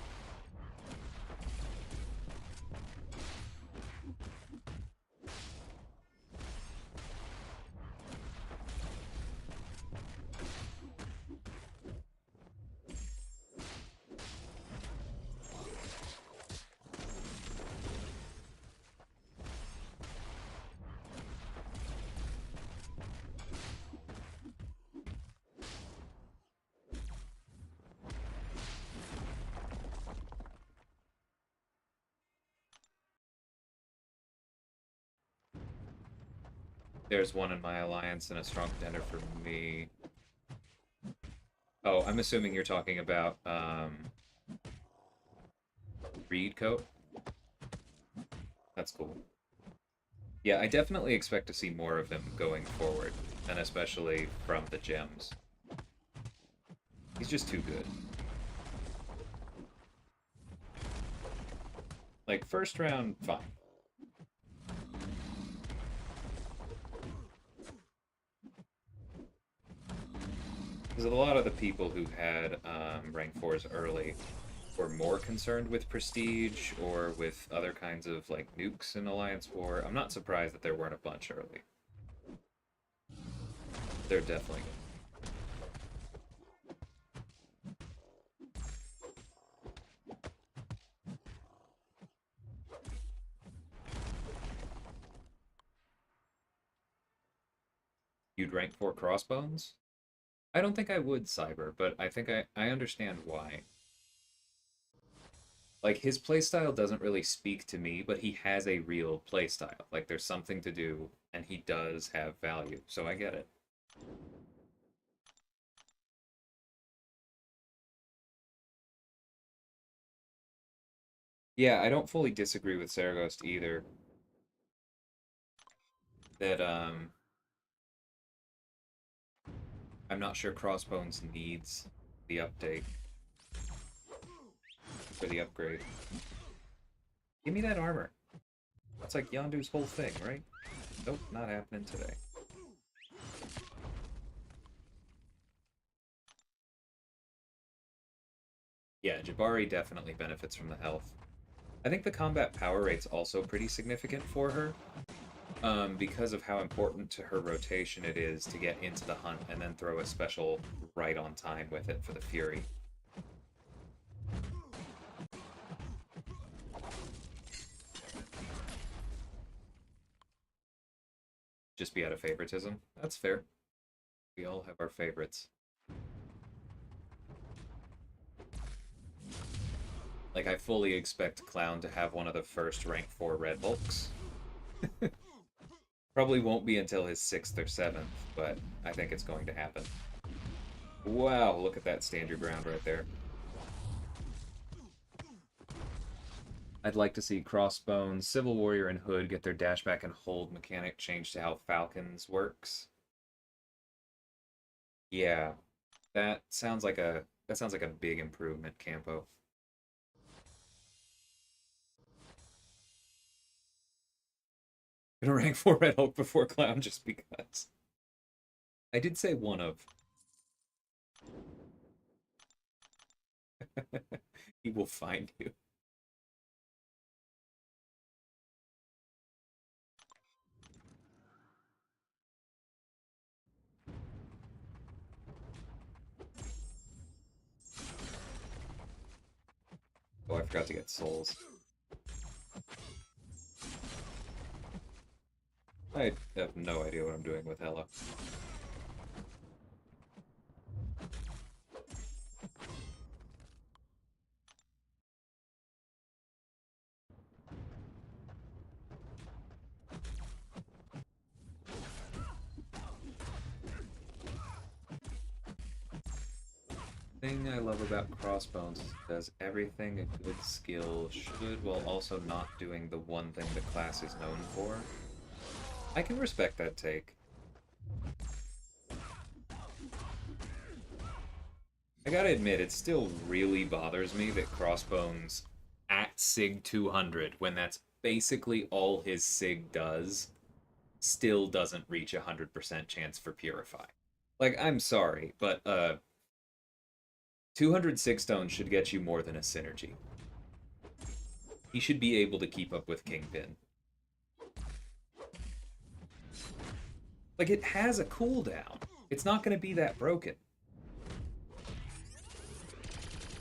There's one in my alliance and a strong contender for me. Oh, I'm assuming you're talking about Reed coat. That's cool. Yeah, I definitely expect to see more of him going forward, and especially from the gems. He's just too good. Like, first round, fine. Because a lot of the people who had rank 4s early were more concerned with prestige or with other kinds of, like, nukes in Alliance War. I'm not surprised that there weren't a bunch early. They're definitely good. You'd rank 4 crossbones? I don't think I would, Cyber, but I think I understand why. Like, his playstyle doesn't really speak to me, but he has a real playstyle. Like, there's something to do, and he does have value, so I get it. Yeah, I don't fully disagree with Saragost either. That, I'm not sure Crossbones needs the update for the upgrade. Give me that armor. That's like Yondu's whole thing, right? Nope, not happening today. Yeah, Jabari definitely benefits from the health. I think the combat power rate's also pretty significant for her, because of how important to her rotation it is to get into the hunt and then throw a special right on time with it for the Fury. Just be out of favoritism. That's fair. We all have our favorites. Like, I fully expect Clown to have one of the first rank 4 Red Hulks. Probably won't be until his 6th or 7th, but I think it's going to happen. Wow, look at that stand your ground right there. I'd like to see Crossbones, Civil Warrior, and Hood get their dash back and hold mechanic changed to how Falcons works. Yeah, that sounds like a big improvement, Campo. Gonna rank 4 Red Hulk before Clown just because. I did say one of. He will find you. Oh, I forgot to get souls. I have no idea what I'm doing with Hela. Thing I love about Crossbones is it does everything a good skill should while also not doing the one thing the class is known for. I can respect that take. I gotta admit, it still really bothers me that Crossbones at Sig 200, when that's basically all his Sig does, still doesn't reach 100% chance for Purify. Like, I'm sorry, but 206 stones should get you more than a synergy. He should be able to keep up with Kingpin. Like, it has a cooldown. It's not going to be that broken.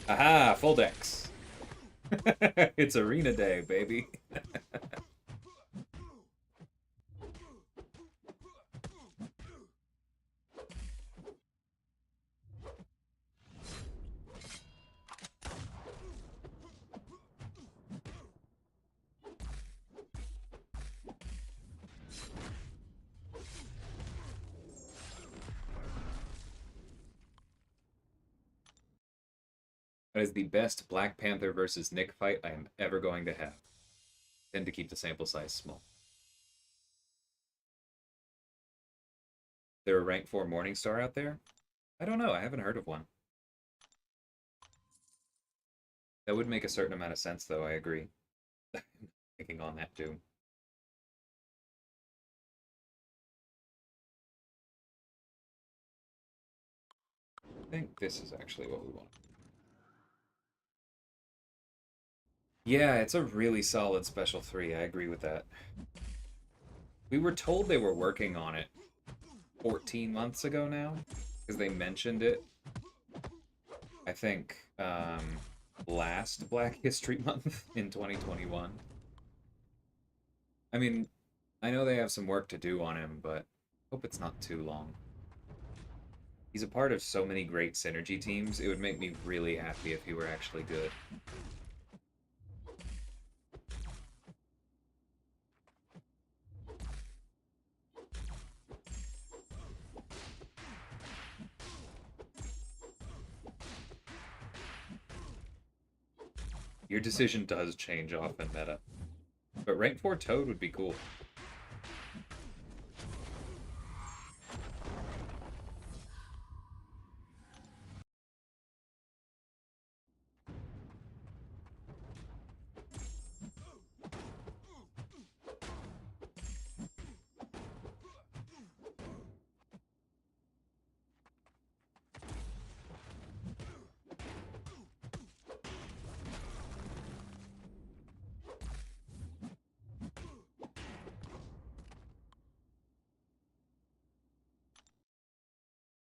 Aha, full dex. It's arena day, baby. That is the best Black Panther versus Nick fight I am ever going to have. Tend to keep the sample size small. there a rank 4 Morningstar out there? I don't know. I haven't heard of one. That would make a certain amount of sense, though. I agree. Thinking on that, too. I think this is actually what we want. Yeah, it's a really solid Special 3. I agree with that. We were told they were working on it 14 months ago now, because they mentioned it, I think, last Black History Month in 2021. I mean, I know they have some work to do on him, but hope it's not too long. He's a part of so many great synergy teams, it would make me really happy if he were actually good. Your decision does change often, meta. But rank 4 Toad would be cool.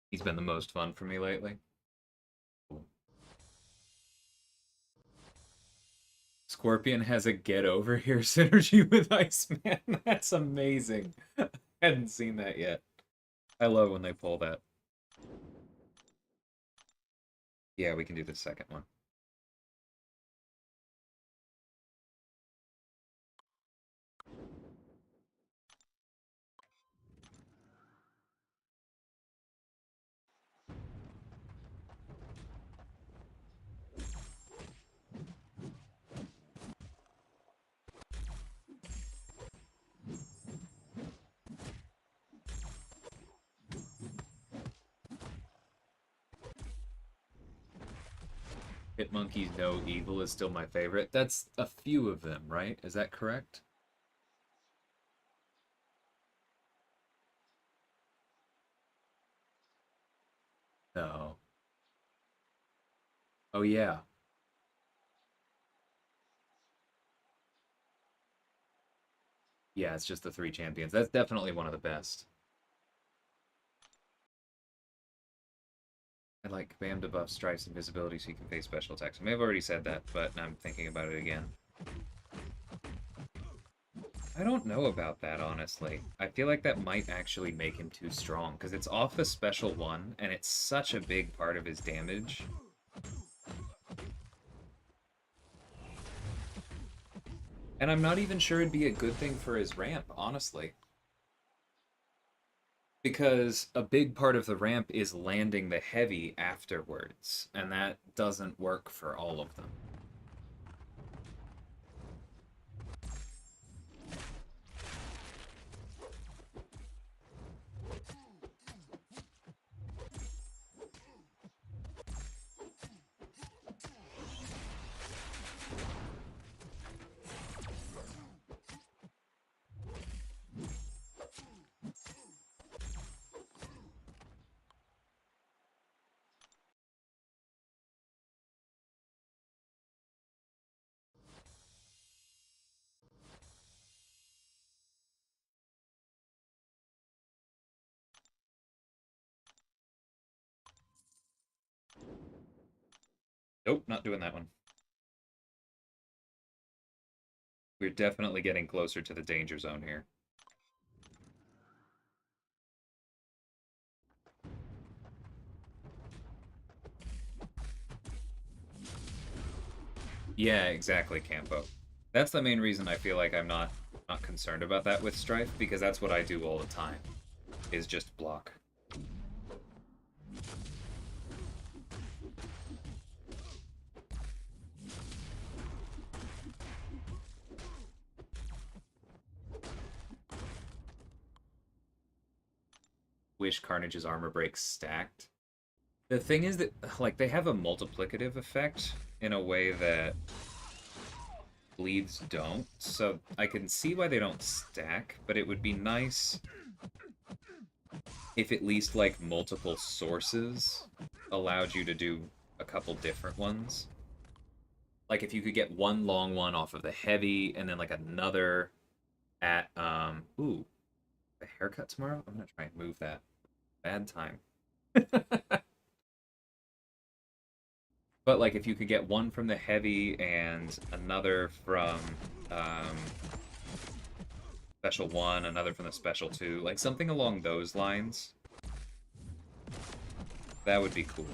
He's been the most fun for me lately. Scorpion has a get over here synergy with Iceman. That's amazing. I hadn't seen that yet. I love when they pull that. Yeah, we can do the second one. Hitmonkey's No Evil is still my favorite. That's a few of them, right? Is that correct? No. Oh, yeah. Yeah, it's just the 3 champions. That's definitely one of the best. I like Bam to buff Strife's invisibility so you can face special attacks. I may have already said that, but now I'm thinking about it again. I don't know about that, honestly. I feel like that might actually make him too strong, because it's off a special 1, and it's such a big part of his damage. And I'm not even sure it'd be a good thing for his ramp, honestly. Because a big part of the ramp is landing the heavy afterwards, and that doesn't work for all of them. Nope, not doing that one. We're definitely getting closer to the danger zone here. Yeah, exactly, Campo. That's the main reason I feel like I'm not concerned about that with Strife, because that's what I do all the time, is just block. wish Carnage's armor breaks stacked. The thing is that, like, they have a multiplicative effect in a way that bleeds don't, so I can see why they don't stack, but it would be nice if at least, like, multiple sources allowed you to do a couple different ones. Like, if you could get one long one off of the heavy, and then, like, another at, ooh, the haircut tomorrow? I'm gonna try and move that. Bad time. But, like, if you could get one from the heavy and another from um, special 1, another from the special 2, like, something along those lines, that would be cool.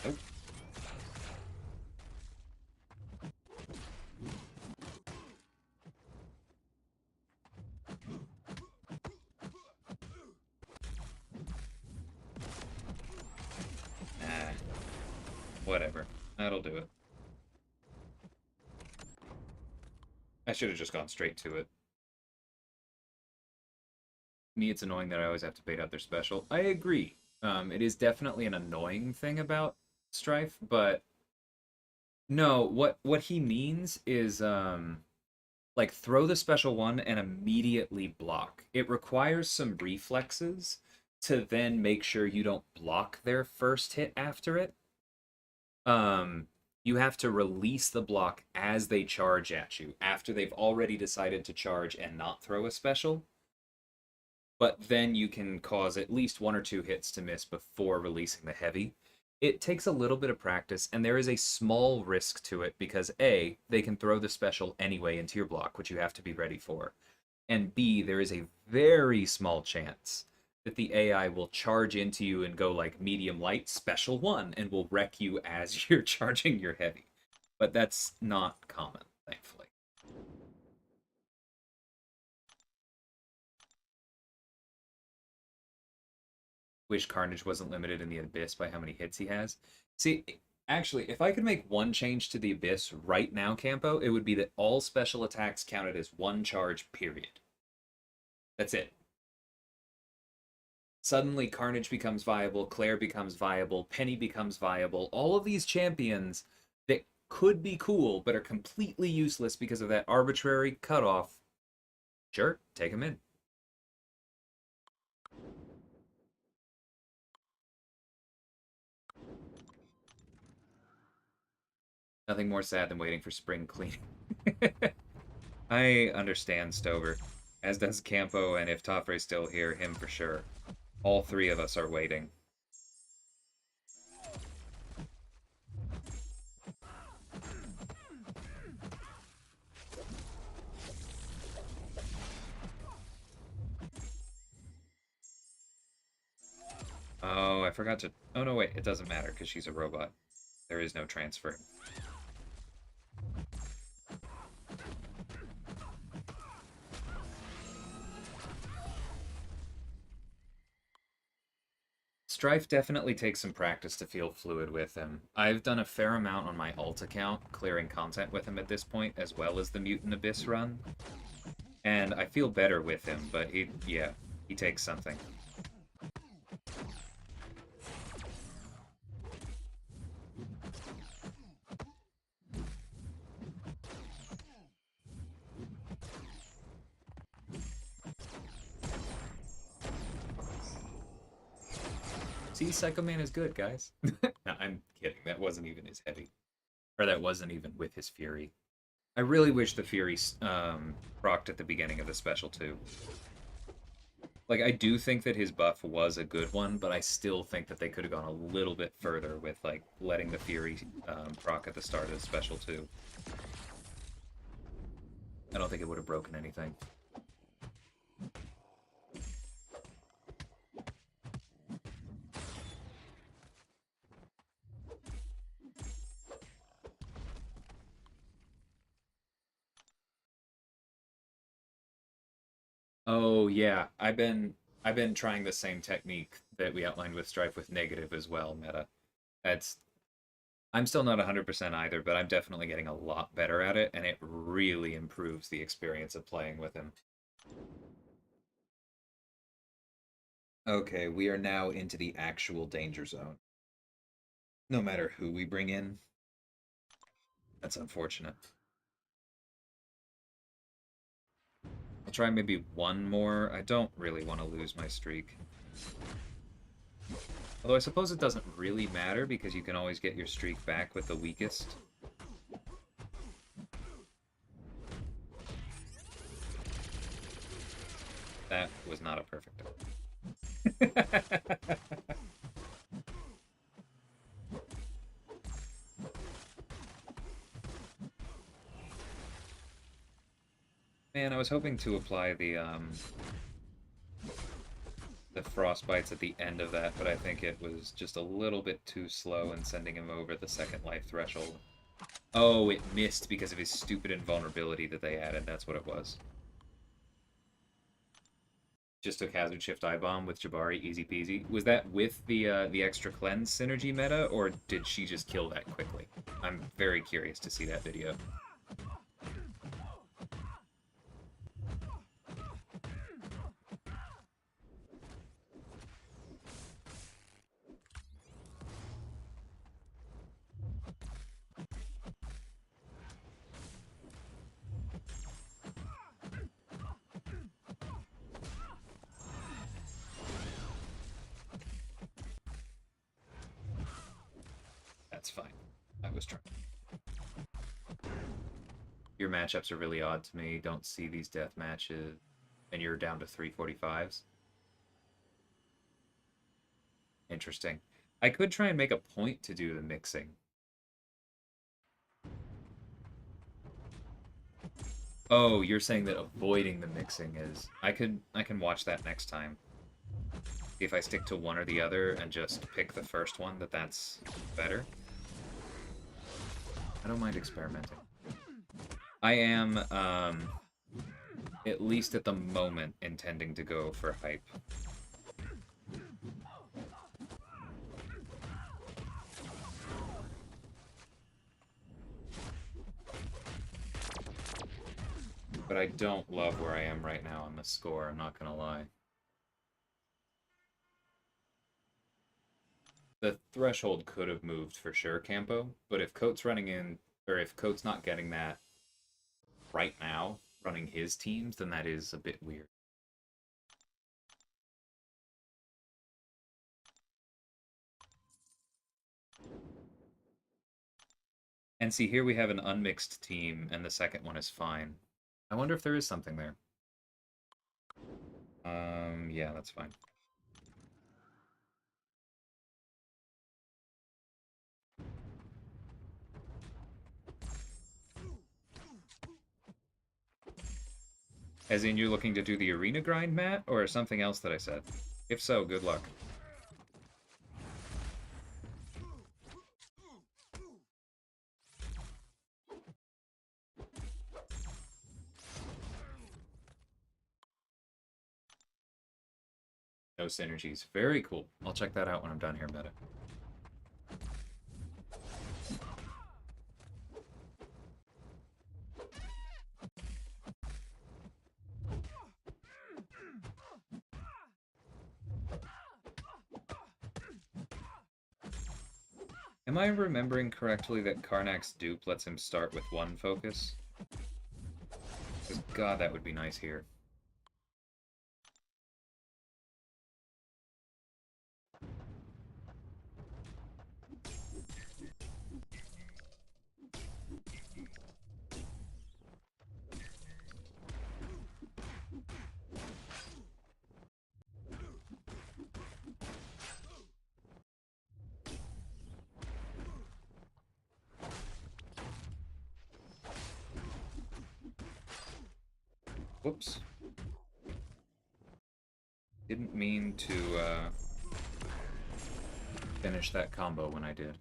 Nope. Nah. Whatever. That'll do it. I should have just gone straight to it. Me, it's annoying that I always have to bait out their special. I agree. It is definitely an annoying thing about Strife, but no, what he means is like throw the special 1 and immediately block. It requires some reflexes to then make sure you don't block their first hit after it. You have to release the block as they charge at you, after they've already decided to charge and not throw a special. But then you can cause at least 1 or 2 hits to miss before releasing the heavy. It takes a little bit of practice, and there is a small risk to it because A, they can throw the special anyway into your block, which you have to be ready for. And B, there is a very small chance that the AI will charge into you and go like medium light, special 1, and will wreck you as you're charging your heavy. But that's not common, thankfully. Wish Carnage wasn't limited in the Abyss by how many hits he has. See, actually, if I could make one change to the Abyss right now, Campo, it would be that all special attacks counted as 1 charge, period. That's it. Suddenly, Carnage becomes viable, Claire becomes viable, Penny becomes viable. All of these champions that could be cool, but are completely useless because of that arbitrary cutoff. Sure, take them in. Nothing more sad than waiting for spring cleaning. I understand Stover, as does Campo, and if Toffre's still here, him for sure. All 3 of us are waiting. Oh, I forgot to... Oh, no, wait, it doesn't matter, because she's a robot. There is no transfer. Strife definitely takes some practice to feel fluid with him. I've done a fair amount on my alt account, clearing content with him at this point, as well as the Mutant Abyss run. And I feel better with him, but he takes something. See, Psycho Man is good, guys. No, I'm kidding. That wasn't even his heavy. Or that wasn't even with his Fury. I really wish the Fury procced at the beginning of the special, too. Like, I do think that his buff was a good one, but I still think that they could have gone a little bit further with, like, letting the Fury proc at the start of the special, too. I don't think it would have broken anything. Oh yeah, I've been trying the same technique that we outlined with Strife with negative as well, meta. That's I'm still not 100% either, but I'm definitely getting a lot better at it, and it really improves the experience of playing with him. Okay, we are now into the actual danger zone. No matter who we bring in, that's unfortunate. I'll try maybe one more. I don't really want to lose my streak. Although I suppose it doesn't really matter because you can always get your streak back with the weakest. That was not a perfect. Man, I was hoping to apply the frostbites at the end of that, but I think it was just a little bit too slow in sending him over the second life threshold. Oh, it missed because of his stupid invulnerability that they added. That's what it was. Just took Hazard Shift Eye Bomb with Jabari, easy peasy. Was that with the extra cleanse synergy meta, or did she just kill that quickly? I'm very curious to see that video. That's fine. I was trying. Your matchups are really odd to me. Don't see these death matches, and you're down to 345s. Interesting. I could try and make a point to do the mixing. Oh, you're saying that avoiding the mixing is... I can watch that next time. If I stick to one or the other and just pick the first one, that's better. I don't mind experimenting. I am, at least at the moment, intending to go for hype. But I don't love where I am right now on the score, I'm not gonna lie. The threshold could have moved for sure, Campo, but if Coates running in, or if Coates not getting that right now, running his teams, then that is a bit weird. And see, here we have an unmixed team, and the second one is fine. I wonder if there is something there. Yeah, that's fine. As in, you're looking to do the arena grind, Matt, or something else that I said? If so, good luck. No synergies. Very cool. I'll check that out when I'm done here, Meta. Am I remembering correctly that Karnak's dupe lets him start with one focus? Because, God, that would be nice here. Whoops. Didn't mean to finish that combo when I did.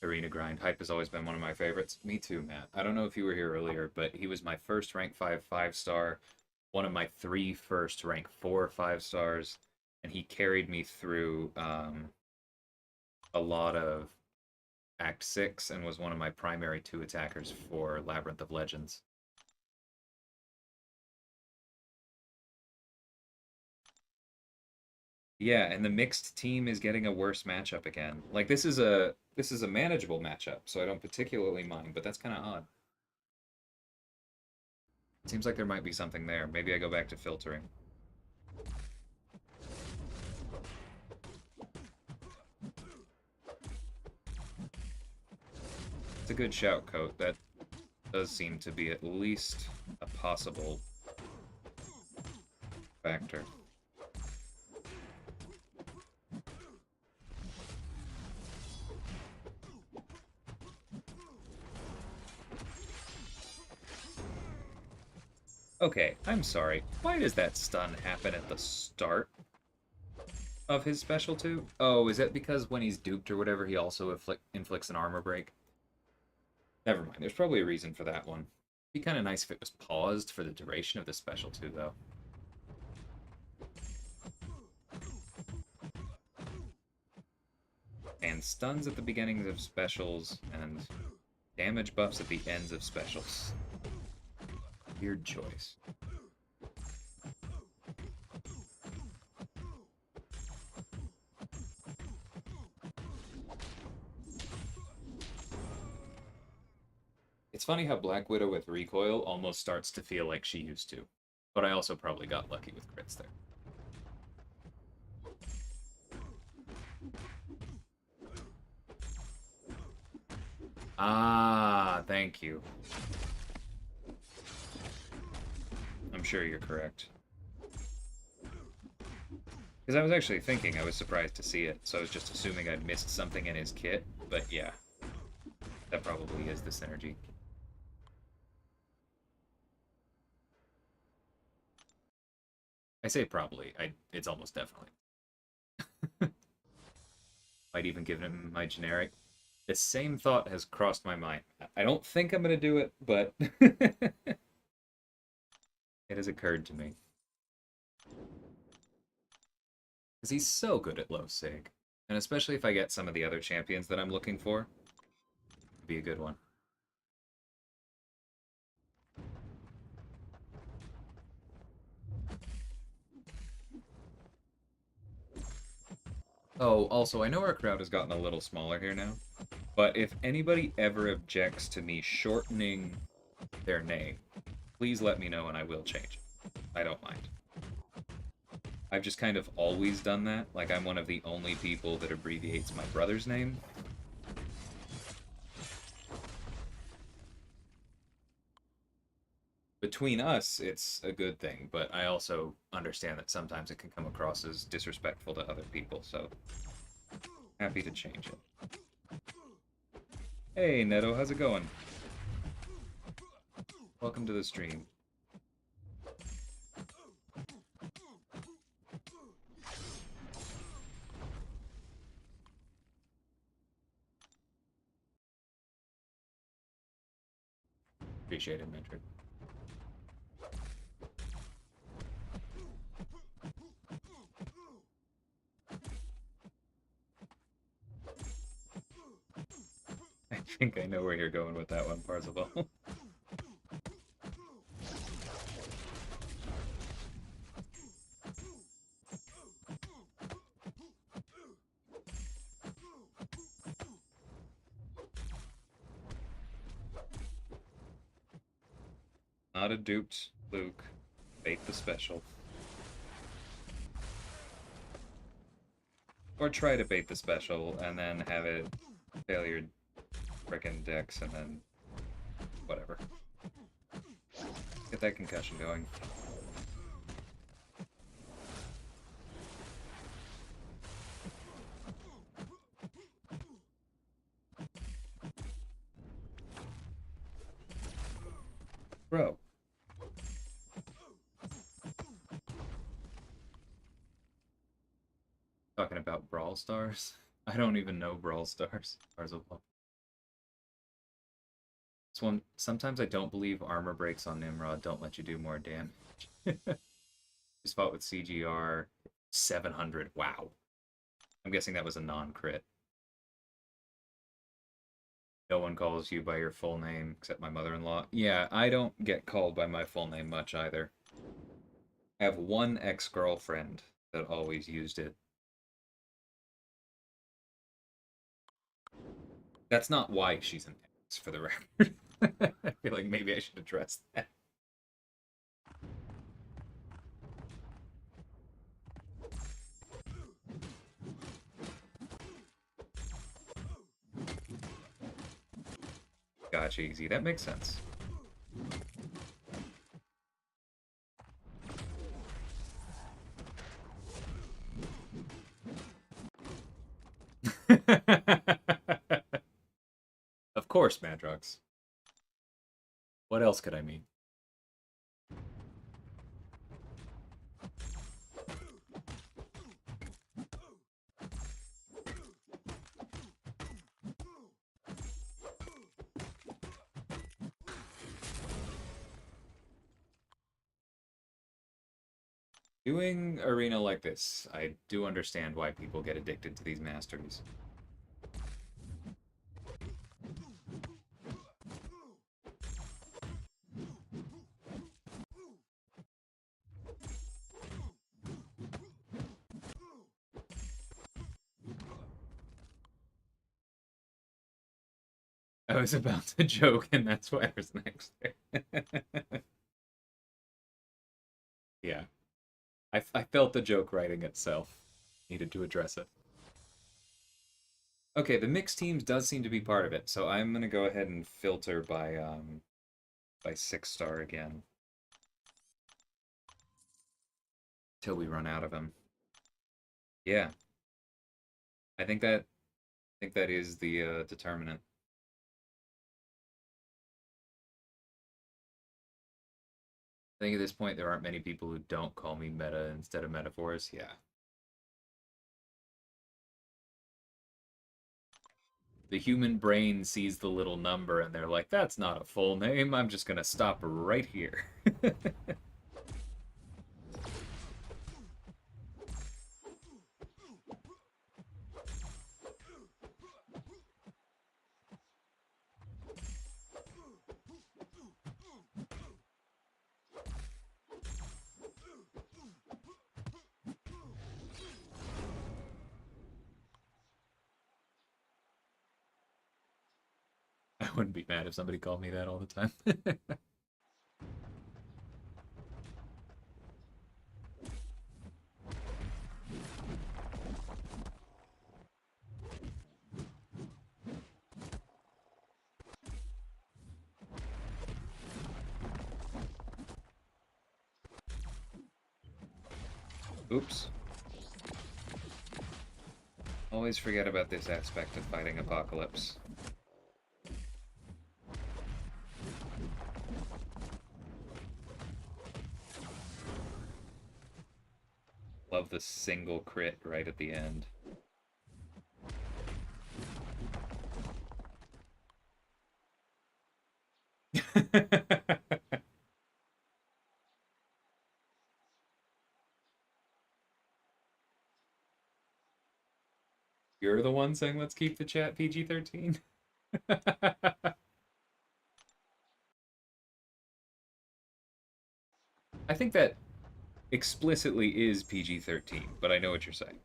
Arena grind. Hype has always been one of my favorites. Me too, Matt. I don't know if you were here earlier, but he was my first rank 5 5-star, one of my 3 first rank 4 5-stars, and he carried me through a lot of Act 6 and was one of my primary 2 attackers for Labyrinth of Legends. Yeah, and the mixed team is getting a worse matchup again. Like this is a manageable matchup, so I don't particularly mind, but that's kind of odd. Seems like there might be something there. Maybe I go back to filtering. It's a good shout, Coat. That does seem to be at least a possible factor. Okay, I'm sorry. Why does that stun happen at the start of his special too? Oh, is it because when he's duped or whatever, he also inflicts an armor break? Never mind. There's probably a reason for that one. It'd be kind of nice if it was paused for the duration of the special too, though. And stuns at the beginnings of specials, and damage buffs at the ends of specials. Weird choice. It's funny how Black Widow with recoil almost starts to feel like she used to. But I also probably got lucky with crits there. Ah, thank you. I'm sure you're correct. Because I was actually thinking I was surprised to see it, so I was just assuming I'd missed something in his kit, but yeah. That probably is the synergy. I say probably. It's almost definitely. Might even give him my generic. The same thought has crossed my mind. I don't think I'm going to do it, but it has occurred to me. Because he's so good at low sig. And especially if I get some of the other champions that I'm looking for, it'd be a good one. Oh, also, I know our crowd has gotten a little smaller here now, but if anybody ever objects to me shortening their name, please let me know and I will change it. I don't mind. I've just kind of always done that. Like, I'm one of the only people that abbreviates my brother's name. Between us, it's a good thing, but I also understand that sometimes it can come across as disrespectful to other people, so happy to change it. Hey, Neto, how's it going? Welcome to the stream. Appreciate it, Metric. I think I know where you're going with that one, Parzival. Not a duped Luke. Bait the special. Or try to bait the special and then have it fail your frickin' decks and then whatever. Get that concussion going. Bro. Talking about Brawl Stars? I don't even know Brawl Stars. Stars of Love. one, sometimes I don't believe armor breaks on Nimrod don't let you do more damage. Just fought with CGR 700. Wow. I'm guessing that was a non-crit. No one calls you by your full name except my mother-in-law. Yeah, I don't get called by my full name much either. I have one ex-girlfriend that always used it. That's not why she's an ex, for the record. I feel like maybe I should address that. Gotcha, easy. That makes sense. Of course, Madrox. What else could I mean? Doing arena like this, I do understand why people get addicted to these masteries. I was about to joke, and that's why there's an X there. Yeah. I felt the joke writing itself. Needed to address it. Okay, the mixed teams does seem to be part of it, so I'm gonna go ahead and filter by 6-star again. Till we run out of them. Yeah. I think that is the determinant. I think at this point there aren't many people who don't call me meta instead of metaphors. Yeah. The human brain sees the little number and they're like, that's not a full name. I'm just gonna stop right here. I wouldn't be mad if somebody called me that all the time. Oops. Always forget about this aspect of fighting Apocalypse. Love the single crit right at the end. You're the one saying let's keep the chat PG-13? I think that explicitly is PG-13, but I know what you're saying.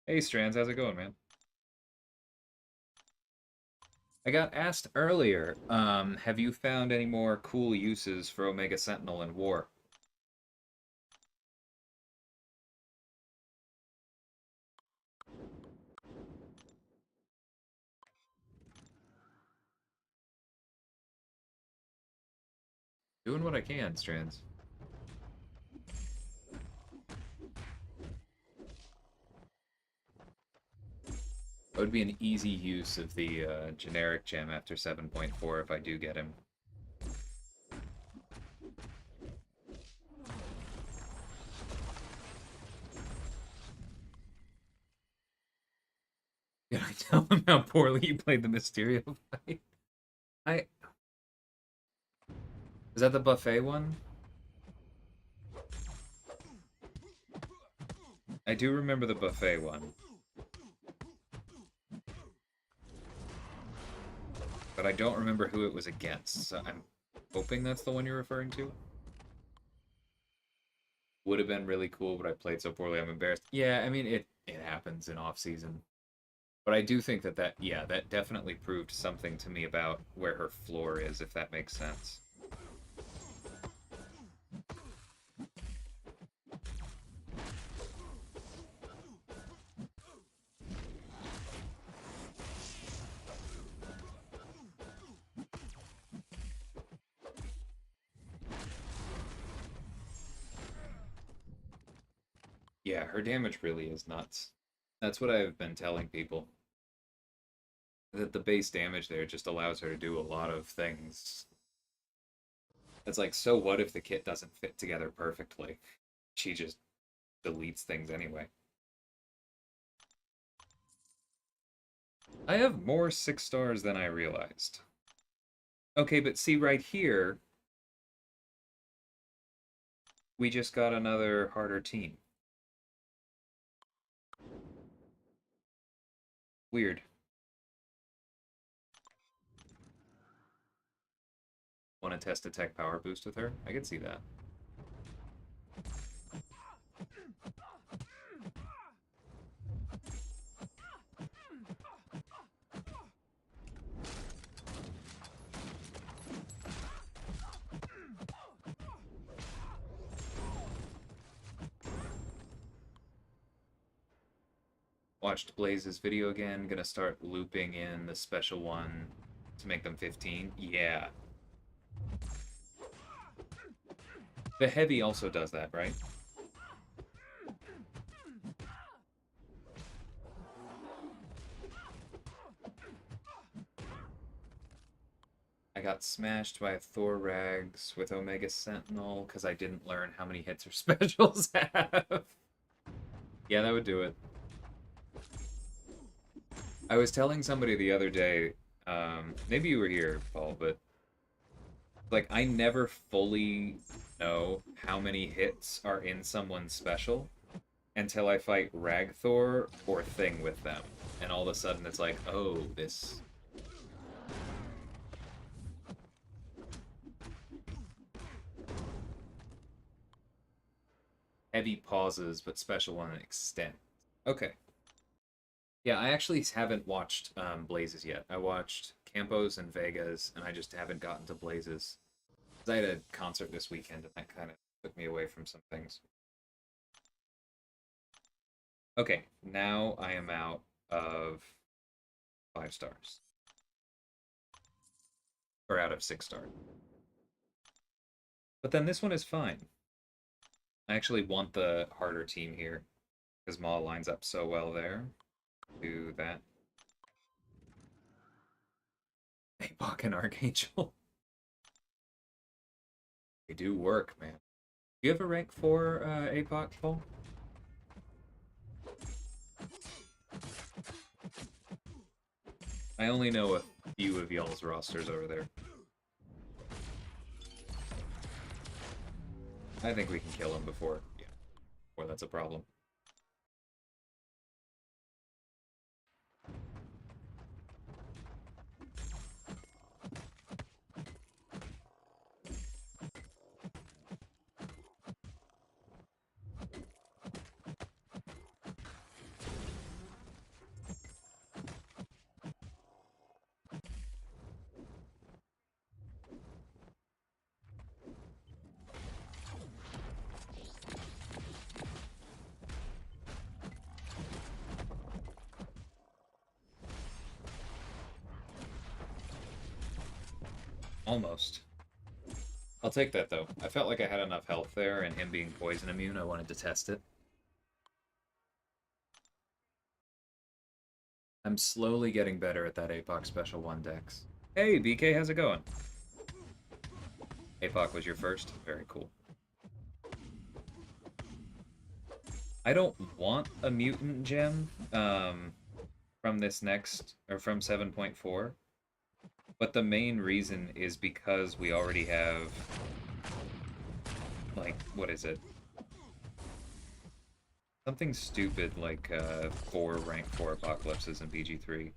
Hey Strands, how's it going, man? I got asked earlier, have you found any more cool uses for Omega Sentinel in War? Doing what I can, Strands. It would be an easy use of the generic gem after 7.4 if I do get him. Did I tell him how poorly he played the Mysterio fight? Is that the buffet one? I do remember the buffet one. But I don't remember who it was against, so I'm hoping that's the one you're referring to. Would have been really cool, but I played so poorly I'm embarrassed. Yeah, I mean, it happens in off-season. But I do think that definitely proved something to me about where her floor is, if that makes sense. Yeah, her damage really is nuts. That's what I've been telling people. That the base damage there just allows her to do a lot of things. It's like, so what if the kit doesn't fit together perfectly? She just deletes things anyway. I have more 6 stars than I realized. Okay, but see right here, we just got another harder team. Weird. Want to test a tech power boost with her? I can see that. Watched Blaze's video again. Gonna start looping in the special one to make them 15. Yeah. The heavy also does that, right? I got smashed by a Thor Rags with Omega Sentinel because I didn't learn how many hits her specials have. Yeah, that would do it. I was telling somebody the other day, maybe you were here, Paul, but like I never fully know how many hits are in someone's special until I fight Ragthor or Thing with them. And all of a sudden it's like, oh, this... Heavy pauses, but special one extent. Okay. Yeah, I actually haven't watched Blazes yet. I watched Campos and Vegas, and I just haven't gotten to Blazes. I had a concert this weekend, and that kind of took me away from some things. Okay, now I am out of 5 stars. Or out of 6 stars. But then this one is fine. I actually want the harder team here, because Maul lines up so well there. Do that. Apok and Archangel. They do work, man. Do you have a rank 4 Apok, Paul? I only know a few of y'all's rosters over there. I think we can kill him before that's a problem. Almost. I'll take that, though. I felt like I had enough health there, and him being poison immune, I wanted to test it. I'm slowly getting better at that APOC Special 1 dex. Hey, BK, how's it going? APOC was your first? Very cool. I don't want a mutant gem from this next, or from 7.4, but the main reason is because we already have, like, what is it? Something stupid like 4 rank 4 apocalypses in BG3.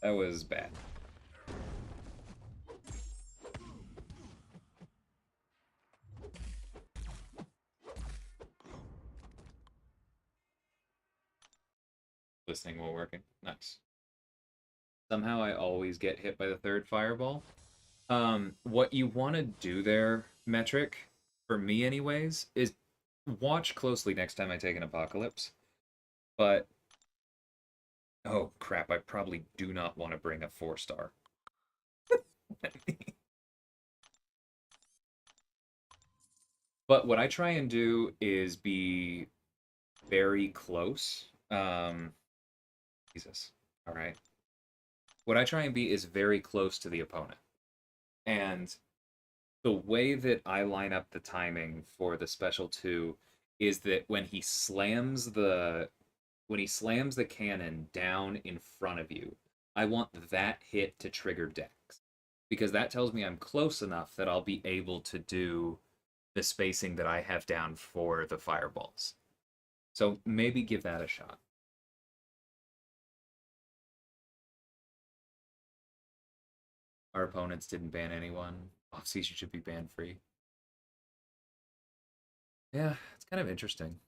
That was bad. Listening while working. Nice. Somehow I always get hit by the third fireball. What you want to do there, Metric, for me anyways, is watch closely next time I take an apocalypse. But, oh crap, I probably do not want to bring a 4-star. But what I try and do is be very close. Jesus. All right. What I try and be is very close to the opponent. And the way that I line up the timing for the special 2 is that when he slams the cannon down in front of you, I want that hit to trigger Dex. Because that tells me I'm close enough that I'll be able to do the spacing that I have down for the fireballs. So maybe give that a shot. Our opponents didn't ban anyone. Off-season should be ban-free. Yeah, it's kind of interesting.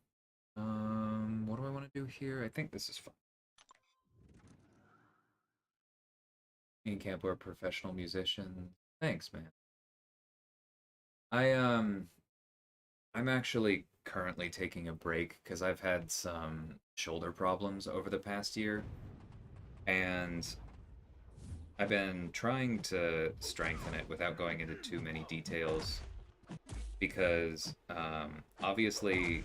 What do I want to do here? I think this is fun. Me and Camp are professional musicians. Thanks, man. I'm actually currently taking a break because I've had some shoulder problems over the past year, and I've been trying to strengthen it without going into too many details because obviously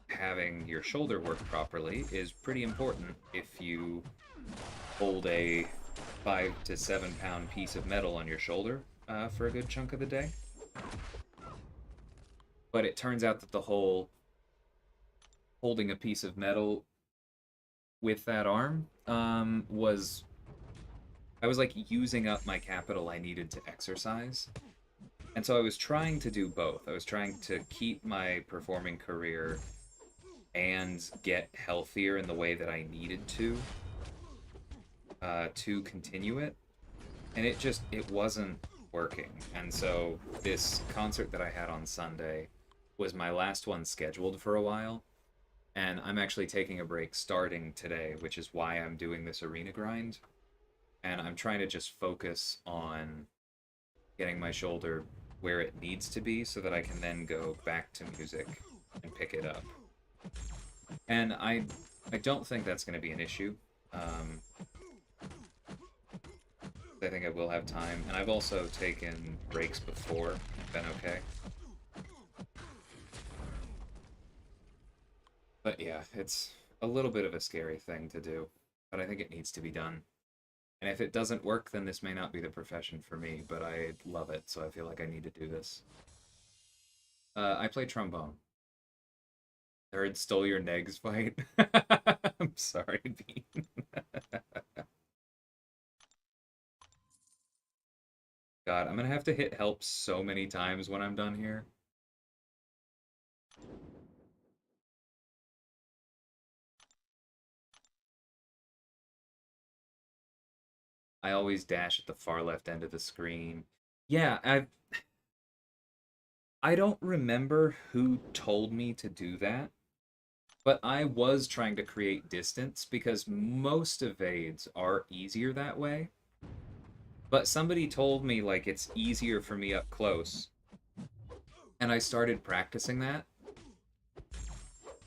having your shoulder work properly is pretty important if you hold a 5 to 7 pound piece of metal on your shoulder for a good chunk of the day. But it turns out that the whole holding a piece of metal with that arm was I was like using up my capital I needed to exercise. And so I was trying to do both. I was trying to keep my performing career and get healthier in the way that I needed to continue it. And it wasn't working. And so this concert that I had on Sunday was my last one scheduled for a while. And I'm actually taking a break starting today, which is why I'm doing this arena grind. And I'm trying to just focus on getting my shoulder where it needs to be so that I can then go back to music and pick it up. And I don't think that's going to be an issue. I think I will have time. And I've also taken breaks before, been okay. But yeah, it's a little bit of a scary thing to do, but I think it needs to be done. And if it doesn't work, then this may not be the profession for me, but I love it, so I feel like I need to do this. I play trombone. I heard stole your negs fight. I'm sorry, Bean. God, I'm gonna have to hit help so many times when I'm done here. I always dash at the far left end of the screen. Yeah, I don't remember who told me to do that, but I was trying to create distance because most evades are easier that way. But somebody told me like it's easier for me up close. And I started practicing that.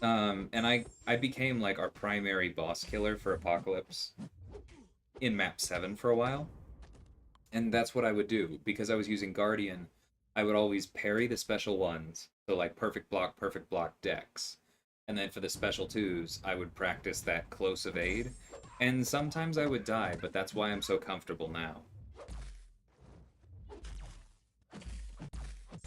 And I became like our primary boss killer for Apocalypse in map 7 for a while. And that's what I would do because I was using Guardian. I would always parry the special ones, so like perfect block decks. And then for the special twos, I would practice that close evade. And sometimes I would die, but that's why I'm so comfortable now.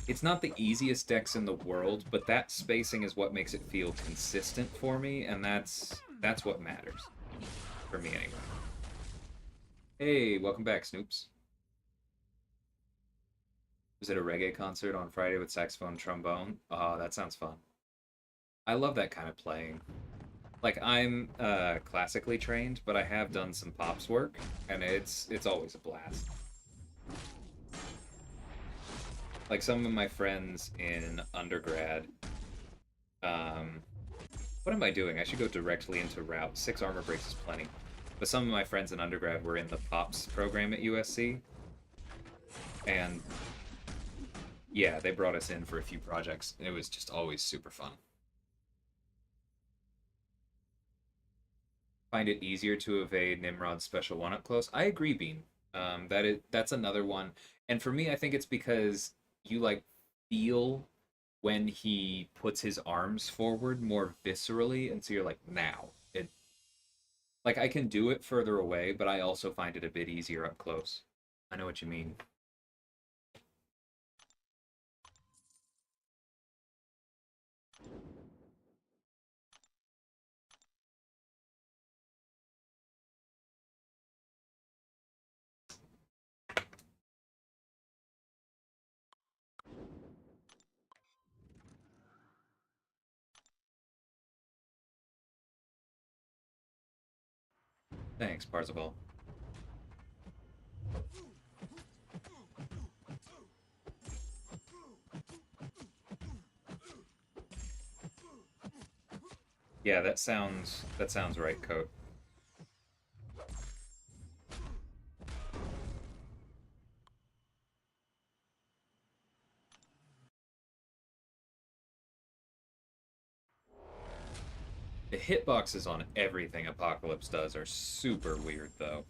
It's not the easiest decks in the world, but that spacing is what makes it feel consistent for me, and that's what matters. For me, anyway. Hey, welcome back, Snoops. Was it a reggae concert on Friday with saxophone and trombone? Oh, that sounds fun. I love that kind of playing. Like, I'm classically trained, but I have done some pops work, and it's always a blast. Like, some of my friends in undergrad, what am I doing? I should go directly into route. 6 armor breaks is plenty. But some of my friends in undergrad were in the pops program at USC, and yeah, they brought us in for a few projects, and it was just always super fun. Find it easier to evade Nimrod's special one up close. I agree, Bean. That's another one. And for me, I think it's because you like feel when he puts his arms forward more viscerally, and so you're like, now. It like I can do it further away, but I also find it a bit easier up close. I know what you mean. Thanks, Parzival. Yeah, that sounds right, Coat. The hitboxes on everything Apocalypse does are super weird, though.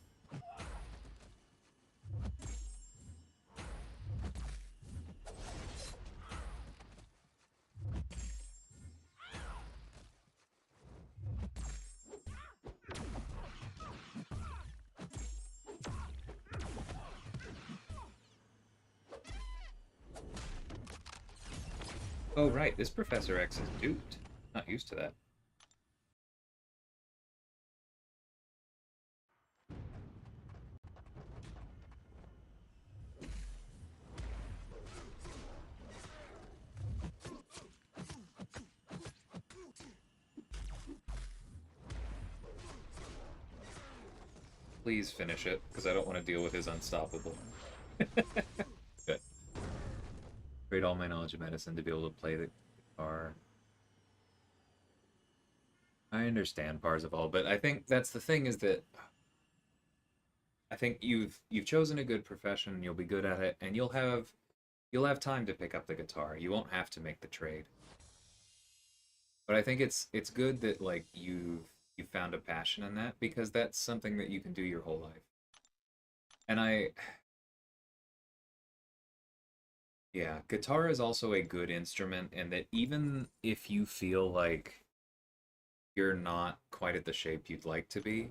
Oh, right, this Professor X is duped. Not used to that. Please finish it, because I don't want to deal with his unstoppable. Good. Trade all my knowledge of medicine to be able to play the guitar. I understand Parzival, but I think that's the thing is that I think you've chosen a good profession, you'll be good at it, and you'll have time to pick up the guitar. You won't have to make the trade. But I think it's good that like you found a passion in that because that's something that you can do your whole life. And yeah, guitar is also a good instrument and that even if you feel like you're not quite at the shape you'd like to be,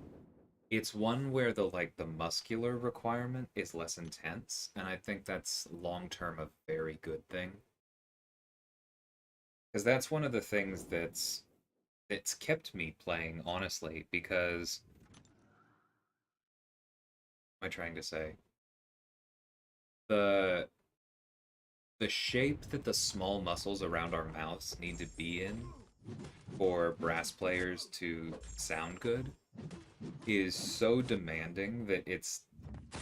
it's one where the muscular requirement is less intense, and I think that's long term a very good thing. Because that's one of the things that's kept me playing, honestly, because what am I trying to say? The the shape that the small muscles around our mouths need to be in for brass players to sound good is so demanding that it's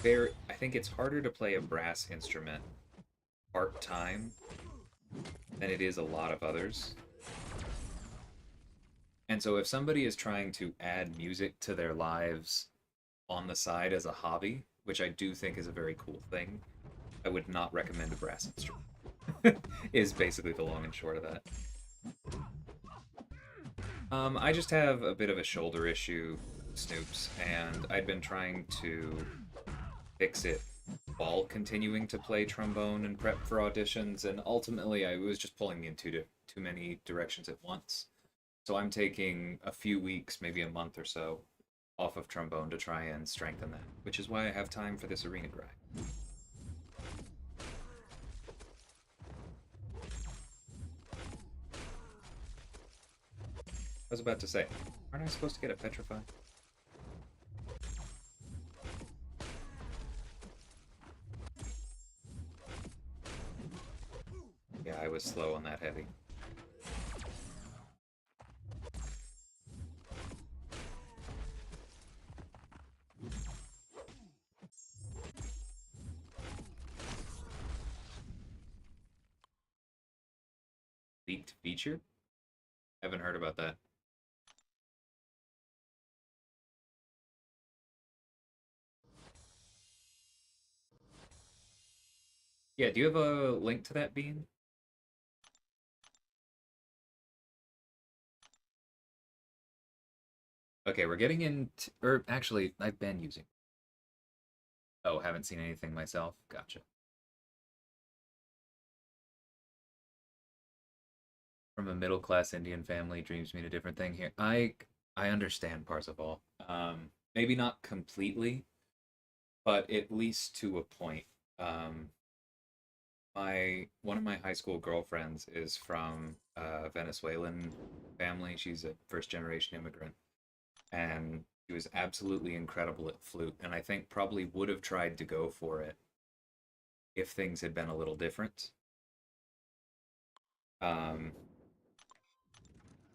very I think it's harder to play a brass instrument part-time than it is a lot of others. And so if somebody is trying to add music to their lives on the side as a hobby, which I do think is a very cool thing, I would not recommend a brass instrument. Is basically the long and short of that. I just have a bit of a shoulder issue, Snoops, and I'd been trying to fix it while continuing to play trombone and prep for auditions, and ultimately I was just pulling me in too many directions at once. So I'm taking a few weeks, maybe a month or so, off of trombone to try and strengthen that, which is why I have time for this arena grind. I was about to say, aren't I supposed to get a petrify? Yeah, I was slow on that heavy. Leaked feature? Haven't heard about that. Yeah, do you have a link to that, Bean? Okay, we're getting into, or actually, I've been using. Oh, haven't seen anything myself? Gotcha. From a middle-class Indian family, dreams mean a different thing here. I understand Parzival. Maybe not completely, but at least to a point. Um, my one of my high school girlfriends is from a Venezuelan family. She's a first-generation immigrant, and she was absolutely incredible at flute, and I think probably would have tried to go for it if things had been a little different. Um,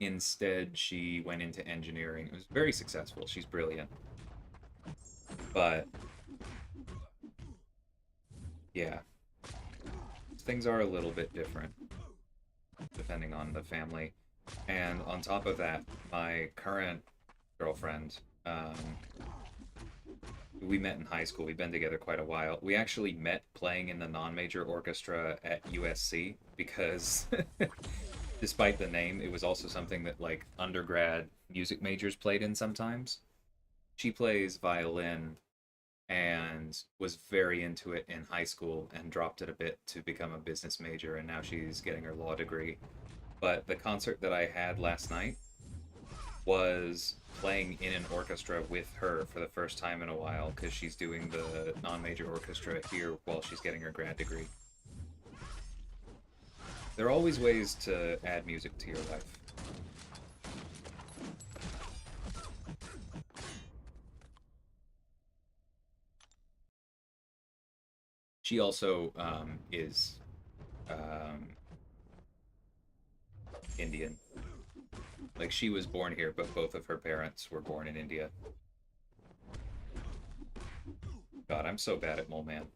Instead, she went into engineering. It was very successful. She's brilliant. But yeah, things are a little bit different depending on the family. And on top of that, my current girlfriend, we met in high school. We've been together quite a while. We actually met playing in the non-major orchestra at USC because despite the name, it was also something that like undergrad music majors played in sometimes. She plays violin and was very into it in high school and dropped it a bit to become a business major, and now she's getting her law degree. But the concert that I had last night was playing in an orchestra with her for the first time in a while because she's doing the non-major orchestra here while she's getting her grad degree. There are always ways to add music to your life. She also is um, Indian. Like, she was born here, but both of her parents were born in India. God, I'm so bad at Mole Man.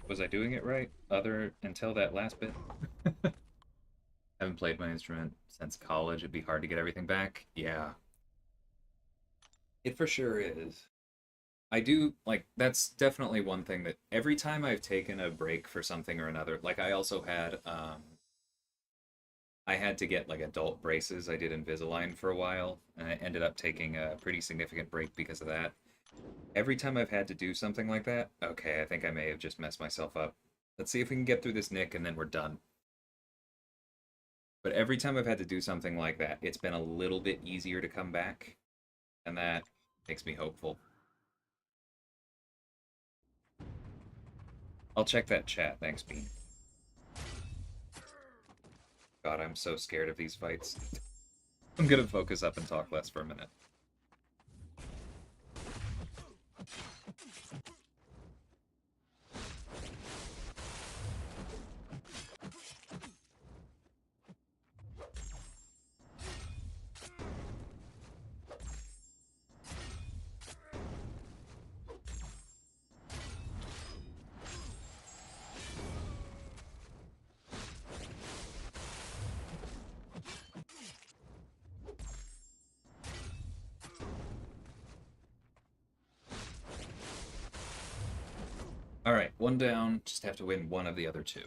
Was I doing it right? Other until that last bit? Haven't played my instrument since college. It'd be hard to get everything back. Yeah, it for sure is. I do like that's definitely one thing that every time I've taken a break for something or another, like I had to get like adult braces. I did Invisalign for a while, and I ended up taking a pretty significant break because of that. Every time I've had to do something like that, okay, I think I may have just messed myself up. Let's see if we can get through this nick and then we're done. But every time I've had to do something like that, it's been a little bit easier to come back, and that makes me hopeful. I'll check that chat. Thanks, Bean. God, I'm so scared of these fights. I'm gonna focus up and talk less for a minute. Alright, one down. Just have to win one of the other two.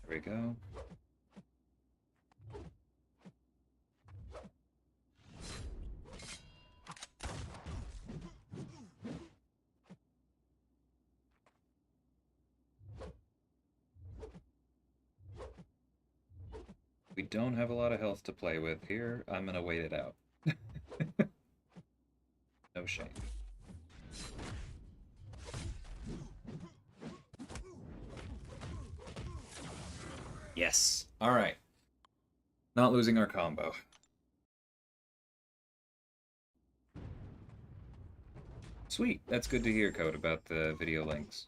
There we go. We don't have a lot of health to play with here. I'm gonna wait it out. No shame. Yes. Alright. Not losing our combo. Sweet. That's good to hear, Code, about the video links.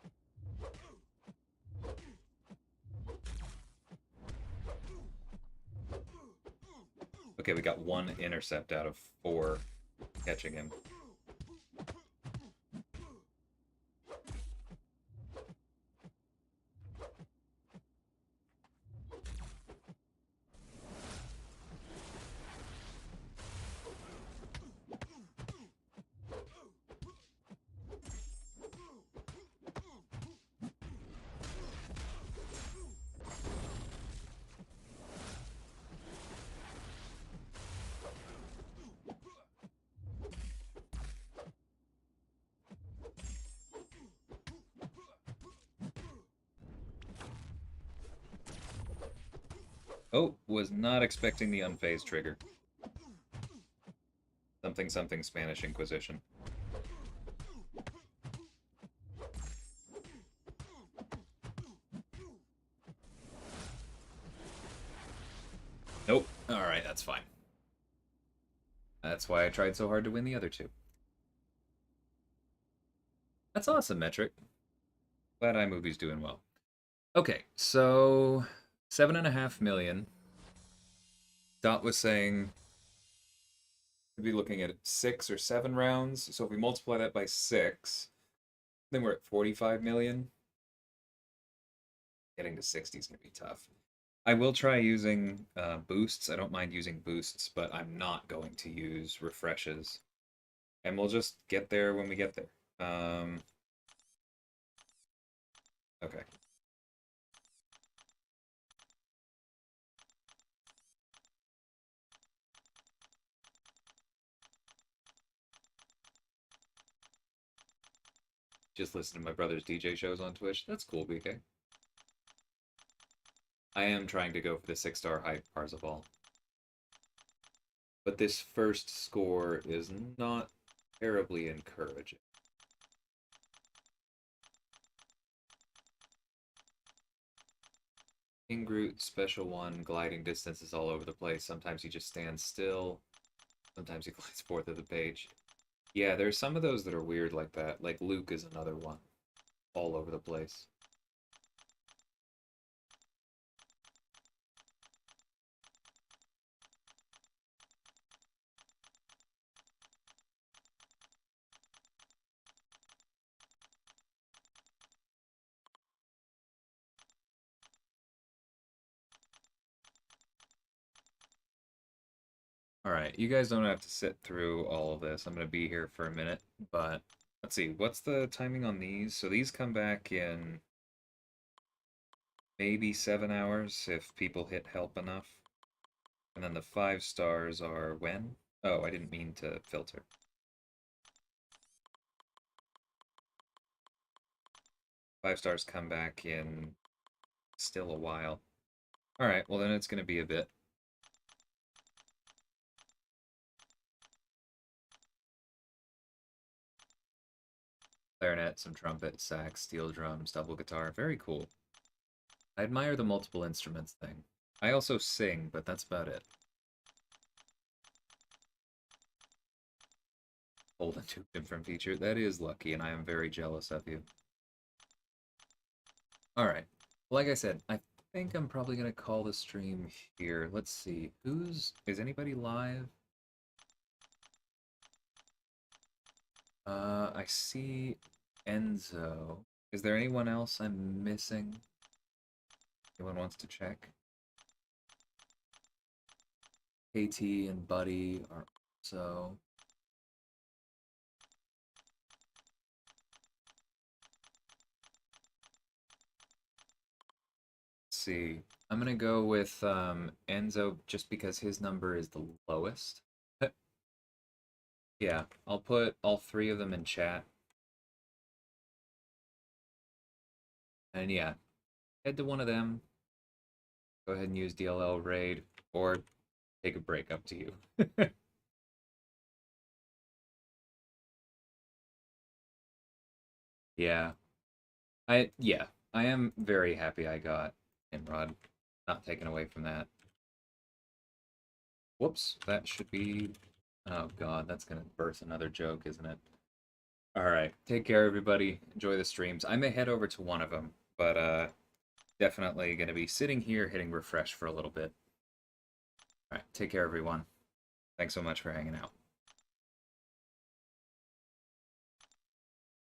Okay, we got one intercept out of 4 catching him. Oh, was not expecting the unfazed trigger. Something something Spanish Inquisition. Nope. Alright, that's fine. That's why I tried so hard to win the other two. That's awesome, Metric. Glad iMovie's doing well. Okay, so 7.5 million. Dot was saying we'd be looking at 6 or 7 rounds. So if we multiply that by 6, then we're at 45 million. Getting to 60 is going to be tough. I will try using boosts. I don't mind using boosts, but I'm not going to use refreshes. And we'll just get there when we get there. Okay. Just listen to my brother's DJ shows on Twitch. That's cool, BK. I am trying to go for the 6-star hype Parzival. But this first score is not terribly encouraging. King Groot, special 1, gliding distances all over the place. Sometimes he just stands still. Sometimes he glides forth of the page. Yeah, there's some of those that are weird like that. Like Luke is another one. All over the place. Alright, you guys don't have to sit through all of this. I'm going to be here for a minute, but let's see. What's the timing on these? So these come back in maybe 7 hours if people hit help enough. And then the 5 stars are when? Oh, I didn't mean to filter. 5 stars come back in still a while. Alright, well then it's going to be a bit. Clarinet, some trumpet, sax, steel drums, double guitar. Very cool. I admire the multiple instruments thing. I also sing, but that's about it. Hold into a different feature. That is lucky, and I am very jealous of you. Alright. Like I said, I think I'm probably going to call the stream here. Let's see. Is anybody live? I see Enzo. Is there anyone else I'm missing? Anyone wants to check? KT and Buddy are also. Let's see. I'm gonna go with Enzo just because his number is the lowest. Yeah, I'll put all 3 of them in chat. And yeah, head to one of them. Go ahead and use DLL raid or take a break, up to you. Yeah. I am very happy I got Nimrod. Not taken away from that. Whoops, that should be... Oh god, that's gonna birth another joke, isn't it? Alright, take care everybody. Enjoy the streams. I may head over to one of them, but definitely gonna be sitting here hitting refresh for a little bit. Alright, take care everyone. Thanks so much for hanging out.